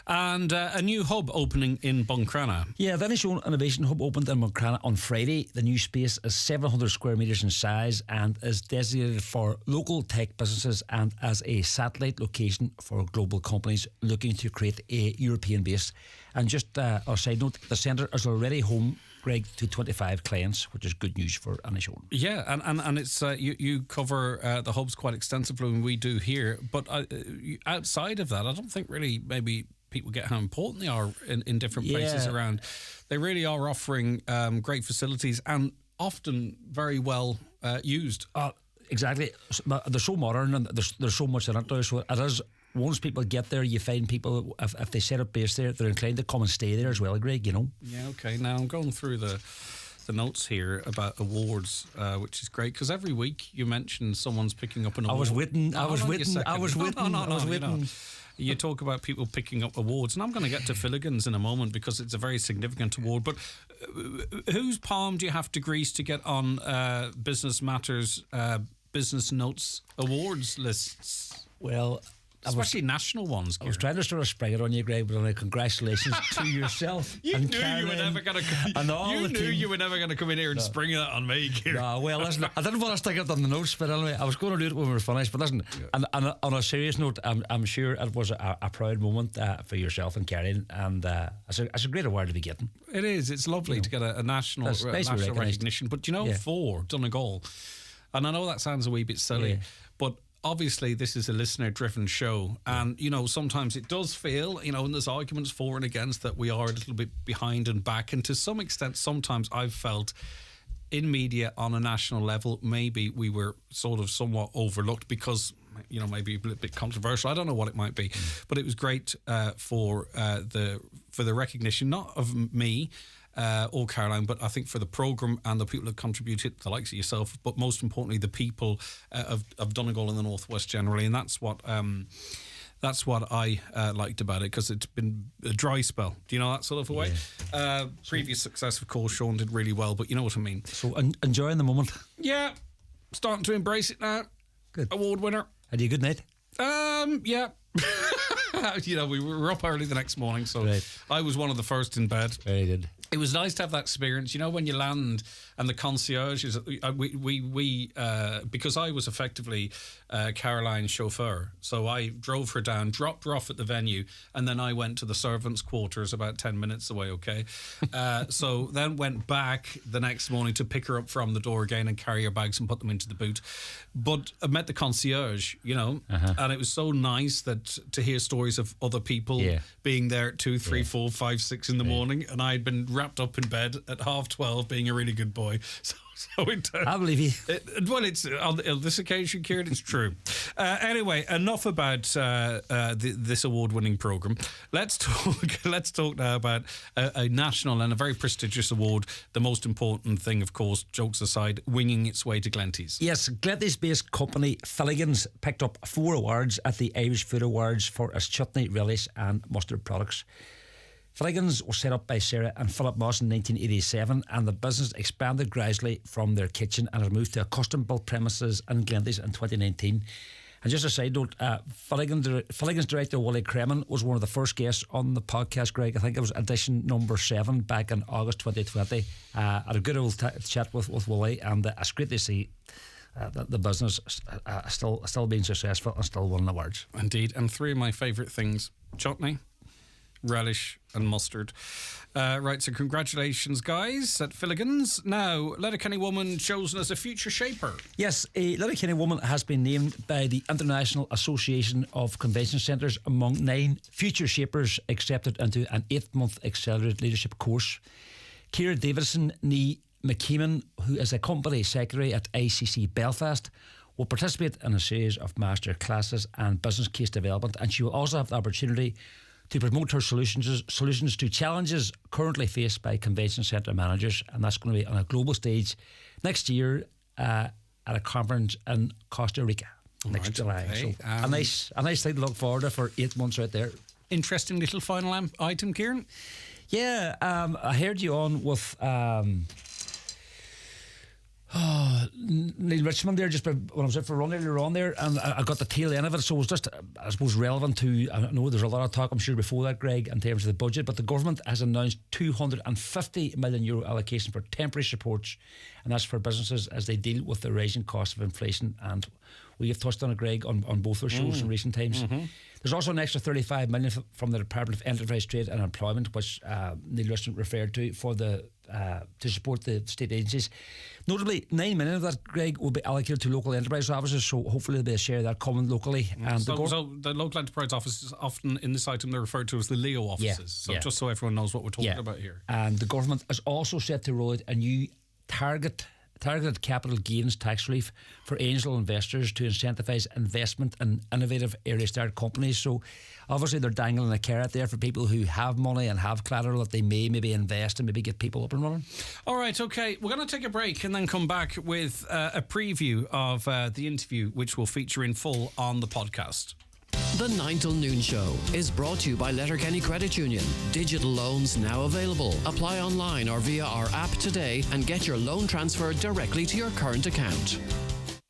And a new hub opening in Buncrana. Yeah, the Innovation Innovation Hub opened in Buncrana on Friday. The new space is 700 square metres in size and is designated for local tech businesses and as a satellite location for global companies looking to create a European base. And just a side note, the centre is already home, Greg, to 25 clients, which is good news for Innovation. Yeah, and it's you cover the hubs quite extensively, and we do here. But outside of that, I don't think really maybe people get how important they are in different places around. They really are offering great facilities and often very well used. Exactly. They're so modern and there's so much in it now. So it is. Once people get there, you find people, if they set up base there, they're inclined to come and stay there as well, Greg, you know. Yeah, okay. Now I'm going through the notes here about awards, which is great, because every week you mention someone's picking up an award. I was waiting. You talk about people picking up awards, and I'm going to get to Filligans in a moment because it's a very significant award. But whose palm do you have to grease to get on Business Matters Business Notes awards lists? Well, especially national ones. I was trying to sort of spring it on you, Greg, but congratulations to yourself. You and knew Karen you were never going to. You were never going to come in here and spring that on me, Kieran. No, well, listen, I didn't want to stick it on the notes, but anyway, I was going to do it when we were finished. But listen, and on a serious note, I'm sure it was a proud moment for yourself and Karen, and it's a great award to be getting. It is. It's lovely to get a national recognition. But for Donegal, and I know that sounds a wee bit silly, but obviously this is a listener-driven show, and sometimes it does feel, and there's arguments for and against, that we are a little bit behind and back, and to some extent sometimes I've felt in media on a national level maybe we were sort of somewhat overlooked because maybe a bit controversial. I don't know what it might be, but it was great for the recognition, not of me or Caroline, but I think for the programme and the people that contributed, the likes of yourself, but most importantly the people of Donegal and the Northwest generally, and that's what I liked about it, because it's been a dry spell. Do you know that sort of a way? Previous success, of course, Sean did really well, but you know what I mean. So enjoying the moment. Yeah, starting to embrace it now. Good. Award winner. Had you a good night? Yeah. We were up early the next morning, so I was one of the first in bed. Very good. It was nice to have that experience. When you land and the concierge is, because I was effectively Caroline's chauffeur, so I drove her down, dropped her off at the venue, and then I went to the servants' quarters about 10 minutes away, okay? So then went back the next morning to pick her up from the door again and carry her bags and put them into the boot. But I met the concierge, and it was so nice that to hear stories of other people being there at 2, 3, 4, 5, 6 in the morning, and I'd been wrapped up in bed at 12:30 being a really good boy. So I believe you. It's on this occasion, Kieran, it's true. Anyway, enough about this award-winning programme. Let's talk now about a national and a very prestigious award. The most important thing, of course, jokes aside, winging its way to Glenties. Yes, Glenties-based company Filligans picked up 4 awards at the Irish Food Awards for its chutney, relish and mustard products. Filligans was set up by Sarah and Philip Moss in 1987, and the business expanded gradually from their kitchen and has moved to a custom-built premises in Glenties in 2019. And just a side note, Filligans director Wally Cremin was one of the first guests on the podcast, Greg. I think it was edition number 7 back in August 2020. I had a good old chat with Wally, and it's great to see the business still being successful and still winning awards. Indeed, and 3 of my favourite things: chutney, relish and mustard. Right, so congratulations, guys, at Filligans. Now, Letterkenny woman chosen as a future shaper. Yes, a Letterkenny woman has been named by the International Association of Convention Centres among 9 future shapers accepted into an 8-month accelerated leadership course. Ciara Davidson Nee McKeeman, who is a company secretary at ICC Belfast, will participate in a series of master classes and business case development, and she will also have the opportunity to promote her solutions to challenges currently faced by convention centre managers, and that's going to be on a global stage next year at a conference in Costa Rica next July. Okay. So a nice thing to look forward to for 8 months out there. Interesting little final item, Kieran. Yeah, I heard you on with Neil Richmond there just when I was out for a run earlier on there, and I got the tail end of it, so it was just, I suppose, relevant to, I know there's a lot of talk, I'm sure, before that, Greg, in terms of the budget, but the government has announced €250 million allocation for temporary supports, and that's for businesses as they deal with the rising cost of inflation, and we have touched on it, Greg, on both our shows in recent times. Mm-hmm. There's also an extra $35 million from the Department of Enterprise, Trade and Employment, which Neil Richmond referred to for the to support the state agencies. Notably, $9 million of that, Greg, will be allocated to local enterprise offices, so hopefully there'll be a share of that coming locally. And so the local enterprise offices, often in this item, they're referred to as the LEO offices. Just so everyone knows what we're talking about here. And the government is also set to roll out a new targeted capital gains tax relief for angel investors to incentivise investment in innovative early start companies. So obviously they're dangling a carrot there for people who have money and have collateral that they may maybe invest and maybe get people up and running. All right, okay, we're going to take a break and then come back with a preview of the interview, which will feature in full on the podcast. The 9 till noon show is brought to you by Letterkenny Credit Union. Digital loans now available. Apply online or via our app today and get your loan transferred directly to your current account.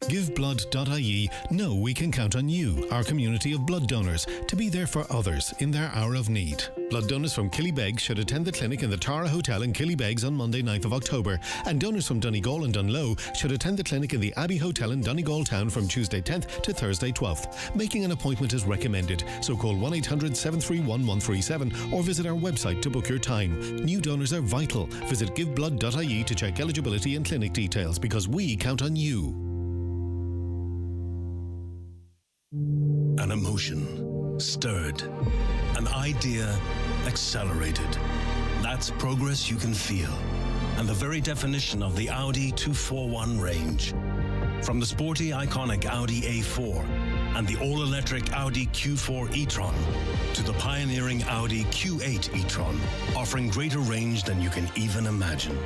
GiveBlood.ie know we can count on you, our community of blood donors, to be there for others in their hour of need. Blood donors from Killybegs should attend the clinic in the Tara Hotel in Killybegs on Monday 9th of October, and donors from Donegal and Dunlow should attend the clinic in the Abbey Hotel in Donegal Town from Tuesday 10th to Thursday 12th. Making an appointment is recommended, so call 1-800-731-137 or visit our website to book your time. New donors are vital. Visit GiveBlood.ie to check eligibility and clinic details, because we count on you. An emotion stirred, an idea accelerated. That's progress you can feel, and the very definition of the Audi 241 range. From the sporty, iconic Audi A4 and the all-electric Audi Q4 e-tron to the pioneering Audi Q8 e-tron, offering greater range than you can even imagine.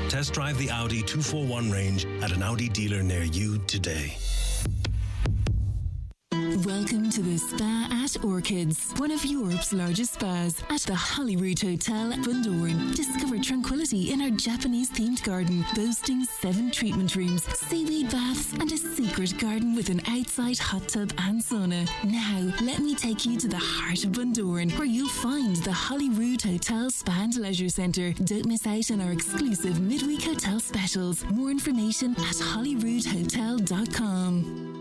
Test drive the Audi 241 range at an Audi dealer near you today. Welcome to the Spa at Orchids, one of Europe's largest spas at the Holyrood Hotel, Bundoran. Discover tranquility in our Japanese-themed garden, boasting 7 treatment rooms, seaweed baths, and a secret garden with an outside hot tub and sauna. Now, let me take you to the heart of Bundoran, where you'll find the Holyrood Hotel Spa and Leisure Centre. Don't miss out on our exclusive midweek hotel specials. More information at holyroodhotel.com.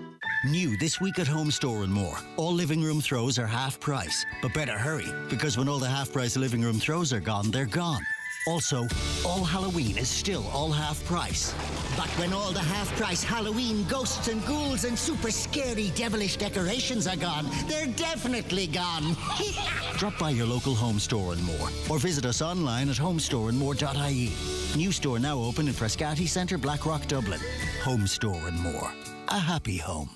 New this week at Home Store and More. All living room throws are half price. But better hurry, because when all the half price living room throws are gone, they're gone. Also, all Halloween is still all half price. But when all the half price Halloween ghosts and ghouls and super scary devilish decorations are gone, they're definitely gone. Drop by your local Home Store and More, or visit us online at homestoreandmore.ie. New store now open in Frascati Centre, Blackrock, Dublin. Home Store and More. A happy home.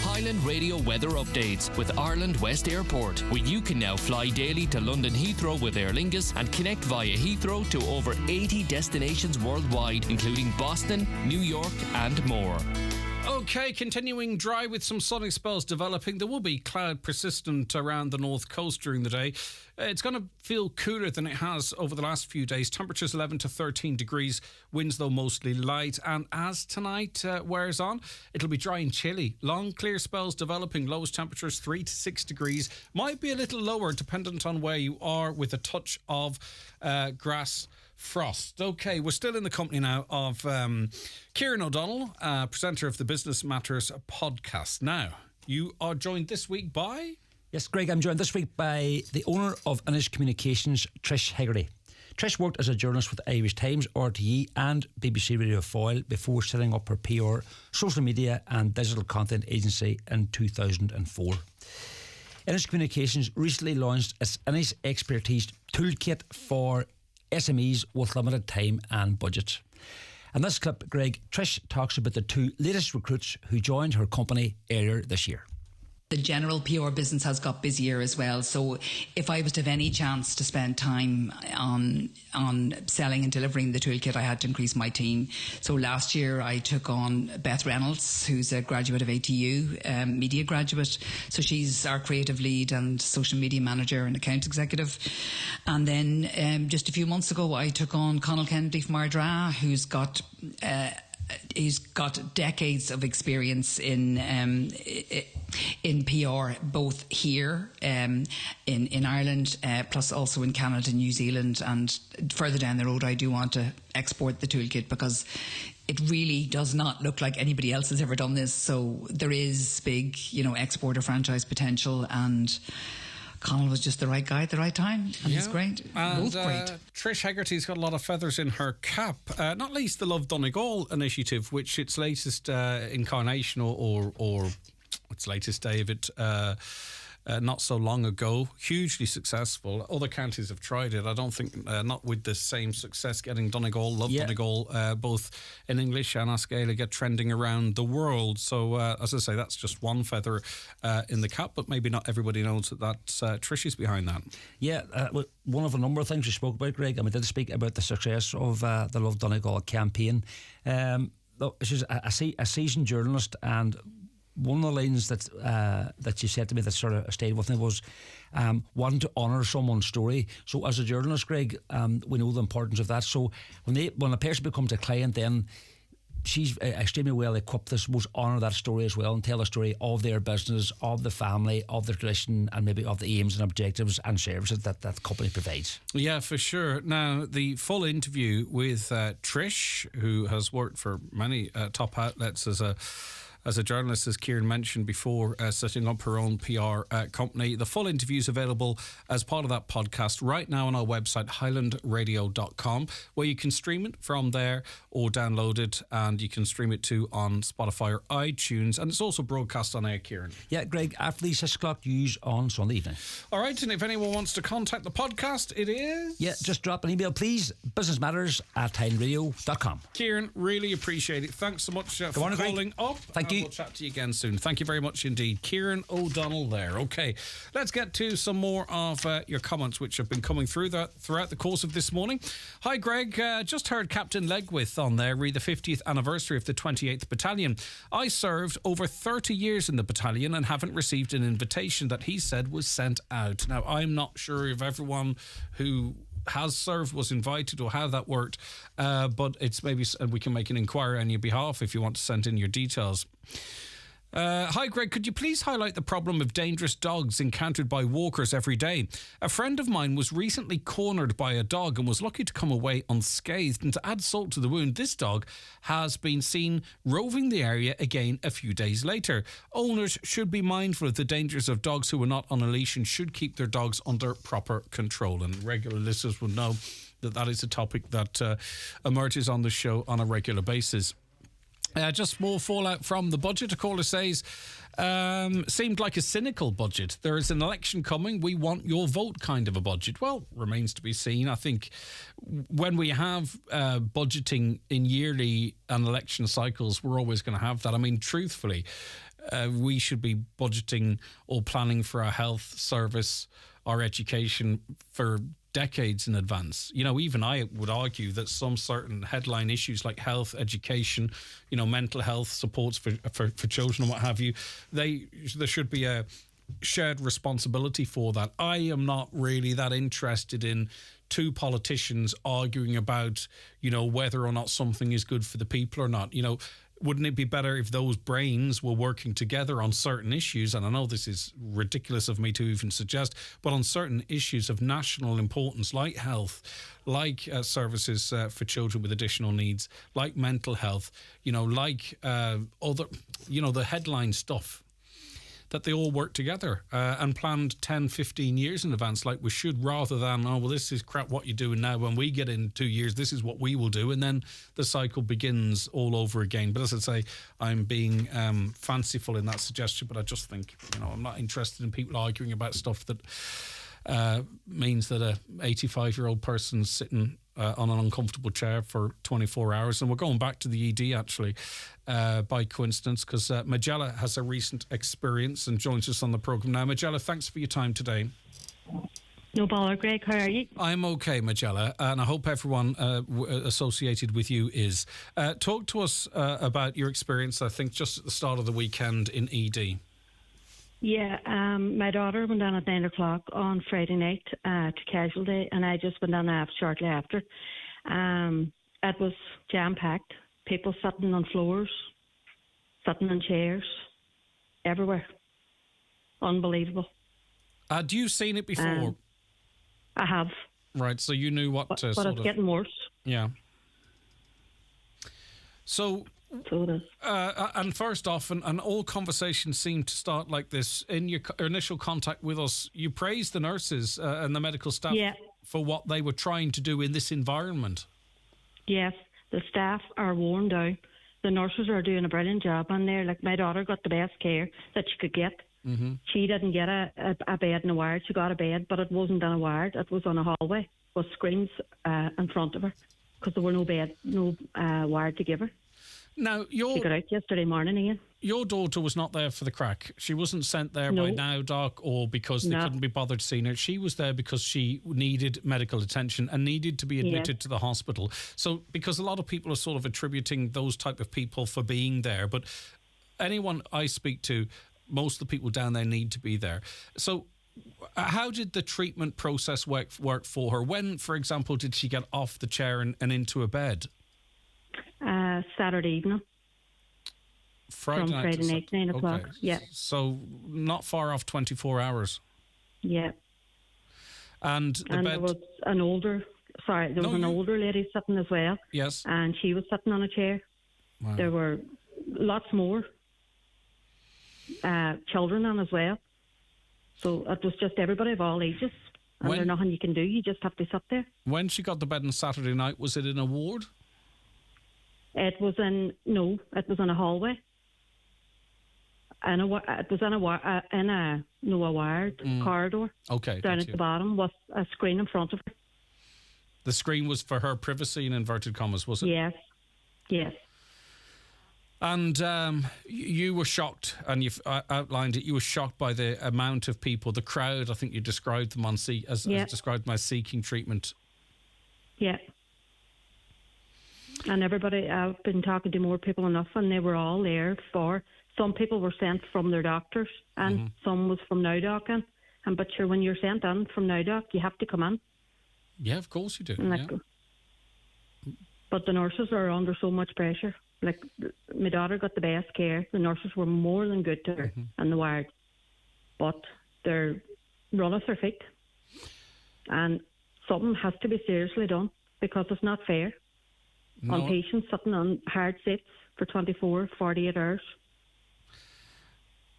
Highland Radio weather updates with Ireland West Airport, where you can now fly daily to London Heathrow with Aer Lingus and connect via Heathrow to over 80 destinations worldwide, including Boston, New York and more. Okay, continuing dry with some sunny spells developing. There will be cloud persistent around the north coast during the day. It's going to feel cooler than it has over the last few days. Temperatures 11 to 13 degrees. Winds, though, mostly light. And as tonight wears on, it'll be dry and chilly. Long, clear spells developing. Lowest temperatures 3 to 6 degrees. Might be a little lower dependent on where you are, with a touch of grass frost. Okay, we're still in the company now of Kieran O'Donnell, presenter of the Business Matters podcast. Now, you are joined this week by... Yes, Greg, I'm joined this week by the owner of Inish Communications, Trish Hegarty. Trish worked as a journalist with Irish Times, RTE and BBC Radio Foyle before setting up her PR, social media and digital content agency in 2004. Inish Communications recently launched its Inish Expertise Toolkit for SMEs with limited time and budget. In this clip, Greg, Trish talks about the 2 latest recruits who joined her company earlier this year. The general PR business has got busier as well. So if I was to have any chance to spend time on selling and delivering the toolkit, I had to increase my team. So last year I took on Beth Reynolds, who's a graduate of ATU, media graduate. So she's our creative lead and social media manager and account executive. And then just a few months ago, I took on Conal Kennedy from Ardra, who's got... he's got decades of experience in PR, both here in Ireland, plus also in Canada, New Zealand, and further down the road I do want to export the toolkit because it really does not look like anybody else has ever done this. So there is big, export or franchise potential, and Conal was just the right guy at the right time, and he's great. And, both great. Trish Hegarty's got a lot of feathers in her cap, not least the Love Donegal initiative, which its latest incarnation or its latest day of it not so long ago, hugely successful. Other counties have tried it. I don't think not with the same success getting Donegal, Love Donegal, both in English and Ascaila get trending around the world. So as I say, that's just one feather in the cap, but maybe not everybody knows that Trish is behind that. Yeah, one of a number of things we spoke about, Greg, and we did speak about the success of the Love Donegal campaign. She's a seasoned journalist, and one of the lines that she said to me that sort of stayed with me was wanting to honour someone's story. So as a journalist, Greg, we know the importance of that. So when a person becomes a client, then she's extremely well equipped to, I suppose, honour that story as well and tell the story of their business, of the family, of their tradition, and maybe of the aims and objectives and services that that company provides. Yeah, for sure. Now, the full interview with Trish, who has worked for many top outlets as a journalist, as Kieran mentioned before, setting up her own PR company. The full interview is available as part of that podcast right now on our website, highlandradio.com, where you can stream it from there or download it, and you can stream it too on Spotify or iTunes, and it's also broadcast on air, Kieran. Yeah, Greg, after the 6 o'clock news on Sunday evening. All right, and if anyone wants to contact the podcast, it is... Yeah, just drop an email, please, businessmatters@highlandradio.com. Kieran, really appreciate it. Thanks so much for calling up. Thank you. we'll chat to you again soon. Thank you very much indeed. Kieran O'Donnell there. Okay, let's get to some more of your comments which have been coming through throughout the course of this morning. Hi, Greg. Just heard Captain Legwith on there read the 50th anniversary of the 28th Battalion. I served over 30 years in the battalion and haven't received an invitation that he said was sent out. Now, I'm not sure if everyone who has served was invited or how that worked, but it's maybe we can make an inquiry on your behalf if you want to send in your details. Hi, Greg. Could you please highlight the problem of dangerous dogs encountered by walkers every day? A friend of mine was recently cornered by a dog and was lucky to come away unscathed. And to add salt to the wound, this dog has been seen roving the area again a few days later. Owners should be mindful of the dangers of dogs who are not on a leash and should keep their dogs under proper control. And regular listeners will know that is a topic that emerges on the show on a regular basis. Just more fallout from the budget. A caller says, seemed like a cynical budget. There is an election coming. We want your vote kind of a budget. Well, remains to be seen. I think when we have budgeting in yearly and election cycles, we're always going to have that. I mean, truthfully, we should be budgeting or planning for our health service, our education for decades in advance. You know, even I would argue that some certain headline issues like health, education, you know, mental health supports for children and what have you, there should be a shared responsibility for that. I am not really that interested in two politicians arguing about, you know, whether or not something is good for the people or not. You know, wouldn't it be better if those brains were working together on certain issues? And I know this is ridiculous of me to even suggest, but on certain issues of national importance, like health, like services for children with additional needs, like mental health, you know, like other, you know, the headline stuff, that they all work together and planned 10, 15 years in advance like we should, rather than, oh, well, this is crap what you're doing now. When we get in 2 years, this is what we will do. And then the cycle begins all over again. But as I say, I'm being fanciful in that suggestion, but I just think, you know, I'm not interested in people arguing about stuff that means that a 85-year-old person's sitting on an uncomfortable chair for 24 hours. And we're going back to the ED, actually, by coincidence, because Majella has a recent experience and joins us on the programme now. Majella, thanks for your time today. No bother, Greg. How are you? I'm okay, Majella, and I hope everyone associated with you is. Talk to us about your experience, I think, just at the start of the weekend in ED. Yeah, my daughter went down at 9 o'clock on Friday night to casualty, and I just went down shortly after. It was jam-packed. People sitting on floors, sitting in chairs, everywhere. Unbelievable. Had you seen it before? I have. Right, so you knew what to but it's getting worse. Yeah. So it is. And first off, and all conversations seem to start like this. In your initial contact with us, you praised the nurses and the medical staff for what they were trying to do in this environment. Yes, the staff are worn down. The nurses are doing a brilliant job on there. Like, my daughter got the best care that she could get. Mm-hmm. She didn't get a bed in a ward. She got a bed, but it wasn't in a ward. It was on a hallway with screens in front of her because there were no bed, no ward to give her. Now, she got out yesterday morning again. Your daughter was not there for the crack. She wasn't sent there by Now Doc or because they couldn't be bothered seeing her. She was there because she needed medical attention and needed to be admitted to the hospital. So, because a lot of people are sort of attributing those type of people for being there, but anyone I speak to, most of the people down there need to be there. So, how did the treatment process work for her? When, for example, did she get off the chair and into a bed? Saturday evening. Friday night, 9 o'clock. Okay. Yeah. So not far off 24 hours. Yeah. And the bed... there was an older lady sitting as well. Yes. And she was sitting on a chair. Wow. There were lots more children on as well. So it was just everybody of all ages. And there's nothing you can do. You just have to sit there. When she got the bed on Saturday night, was it in a ward? It was in a hallway. And it was in a ward corridor. Okay. Down at the bottom with a screen in front of her. The screen was for her privacy in inverted commas, was it? Yes. Yes. And you were shocked, and you've outlined it. You were shocked by the amount of people, the crowd. I think you described them as described them as seeking treatment. Yeah. And everybody, I've been talking to more people enough, and they were all there for. Some people were sent from their doctors, and some was from NowDoc. But sure, when you're sent in from NowDoc, you have to come in. Yeah, of course you do. But the nurses are under so much pressure. Like, my daughter got the best care. The nurses were more than good to her in the ward. But they're running their feet. And something has to be seriously done, because it's not fair on patients sitting on hard seats for 24, 48 hours.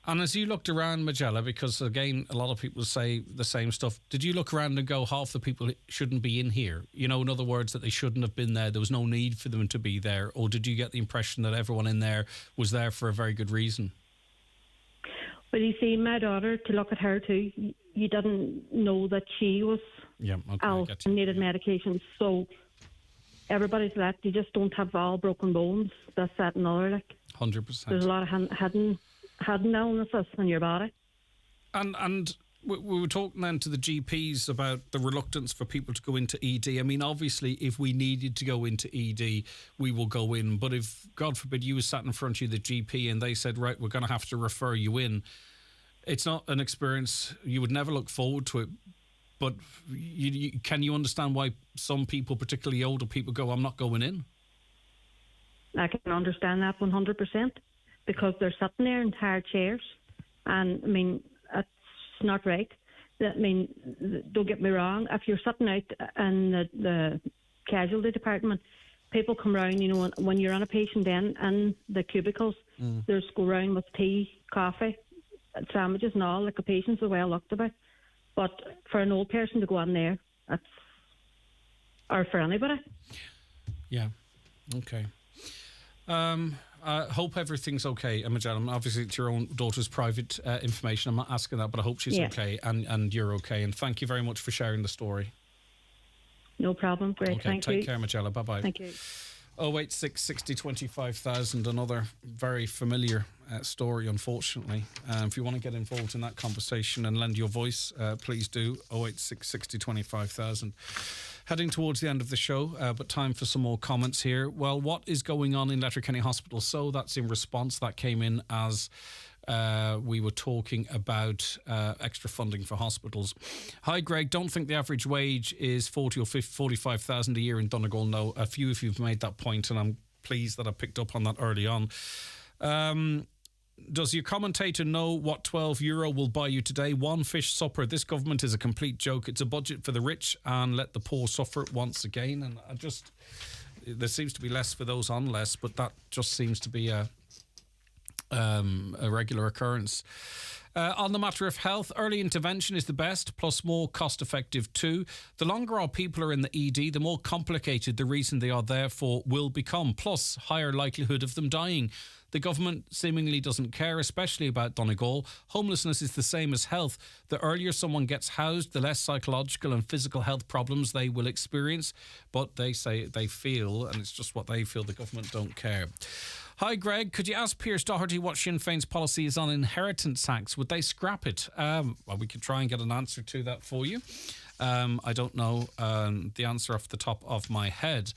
And as you looked around, Majella, because again, a lot of people say the same stuff, did you look around and go, half the people shouldn't be in here? You know, in other words, that they shouldn't have been there. There was no need for them to be there. Or did you get the impression that everyone in there was there for a very good reason? Well, you see, my daughter, to look at her too, you didn't know that she was ill and needed medication. So everybody's like, you just don't have all broken bones. That's that and other. Like, 100%. There's a lot of hidden illnesses in your body. And we were talking then to the GPs about the reluctance for people to go into ED. I mean, obviously, if we needed to go into ED, we will go in. But if, God forbid, you were sat in front of you, the GP, and they said, right, we're going to have to refer you in, it's not an experience, you would never look forward to it. But can you understand why some people, particularly older people, go, I'm not going in? I can understand that 100%. Because they're sitting there in hard chairs. And, I mean, it's not right. I mean, don't get me wrong. If you're sitting out in the casualty department, people come round, you know, when you're on a patient in the cubicles, there's go round with tea, coffee, sandwiches and all, like a patient's are well looked about. But for an old person to go in there, or for anybody. Yeah, okay. I hope everything's okay, Majella. Obviously, it's your own daughter's private information. I'm not asking that, but I hope she's okay and you're okay. And thank you very much for sharing the story. No problem. Great. Okay, Thank you. Take care, Majella. Bye-bye. Thank you. 086 60 25,000, another very familiar story, unfortunately. If you want to get involved in that conversation and lend your voice, please do. 086 60 25,000. Heading towards the end of the show, but time for some more comments here. Well, what is going on in Letterkenny Hospital? So that's in response. That came in as we were talking about extra funding for hospitals. Hi, Greg. Don't think the average wage is 40 or 45,000 a year in Donegal. No, a few of you've made that point, and I'm pleased that I picked up on that early on. Does your commentator know what €12 will buy you today? One fish supper. This government is a complete joke. It's a budget for the rich and let the poor suffer once again. And there seems to be less for those on less, but that just seems to be a regular occurrence. On the matter of health, early intervention is the best, plus more cost-effective too. The longer our people are in the ED, the more complicated the reason they are there for will become, plus higher likelihood of them dying. The government seemingly doesn't care, especially about Donegal. Homelessness is the same as health. The earlier someone gets housed, the less psychological and physical health problems they will experience. But they say they feel, and it's just what they feel, the government don't care. Hi, Greg. Could you ask Pierce Doherty what Sinn Féin's policy is on inheritance tax? Would they scrap it? Well, we could try and get an answer to that for you. I don't know the answer off the top of my head.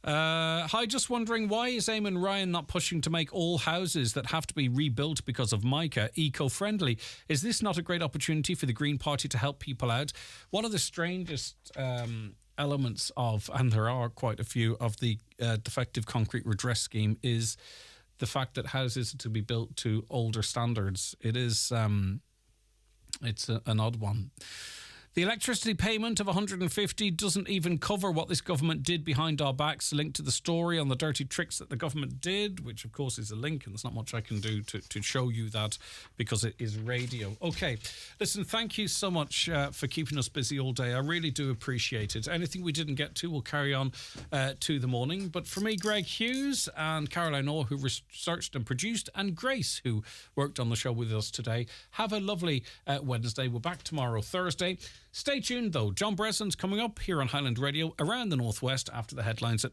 Hi, just wondering, why is Eamon Ryan not pushing to make all houses that have to be rebuilt because of mica eco-friendly? Is this not a great opportunity for the Green Party to help people out? One of the strangest elements of, and there are quite a few, of the defective concrete redress scheme is the fact that houses are to be built to older standards. It is, it's an odd one. The electricity payment of 150 doesn't even cover what this government did behind our backs. A link to the story on the dirty tricks that the government did, which of course is a link, and there's not much I can do to show you that because it is radio. Okay, listen, thank you so much for keeping us busy all day. I really do appreciate it. Anything we didn't get to, we'll carry on to the morning. But for me, Greg Hughes and Caroline Orr, who researched and produced, and Grace, who worked on the show with us today, have a lovely Wednesday. We're back tomorrow, Thursday. Stay tuned, though. John Bresson's coming up here on Highland Radio around the Northwest after the headlines at 12.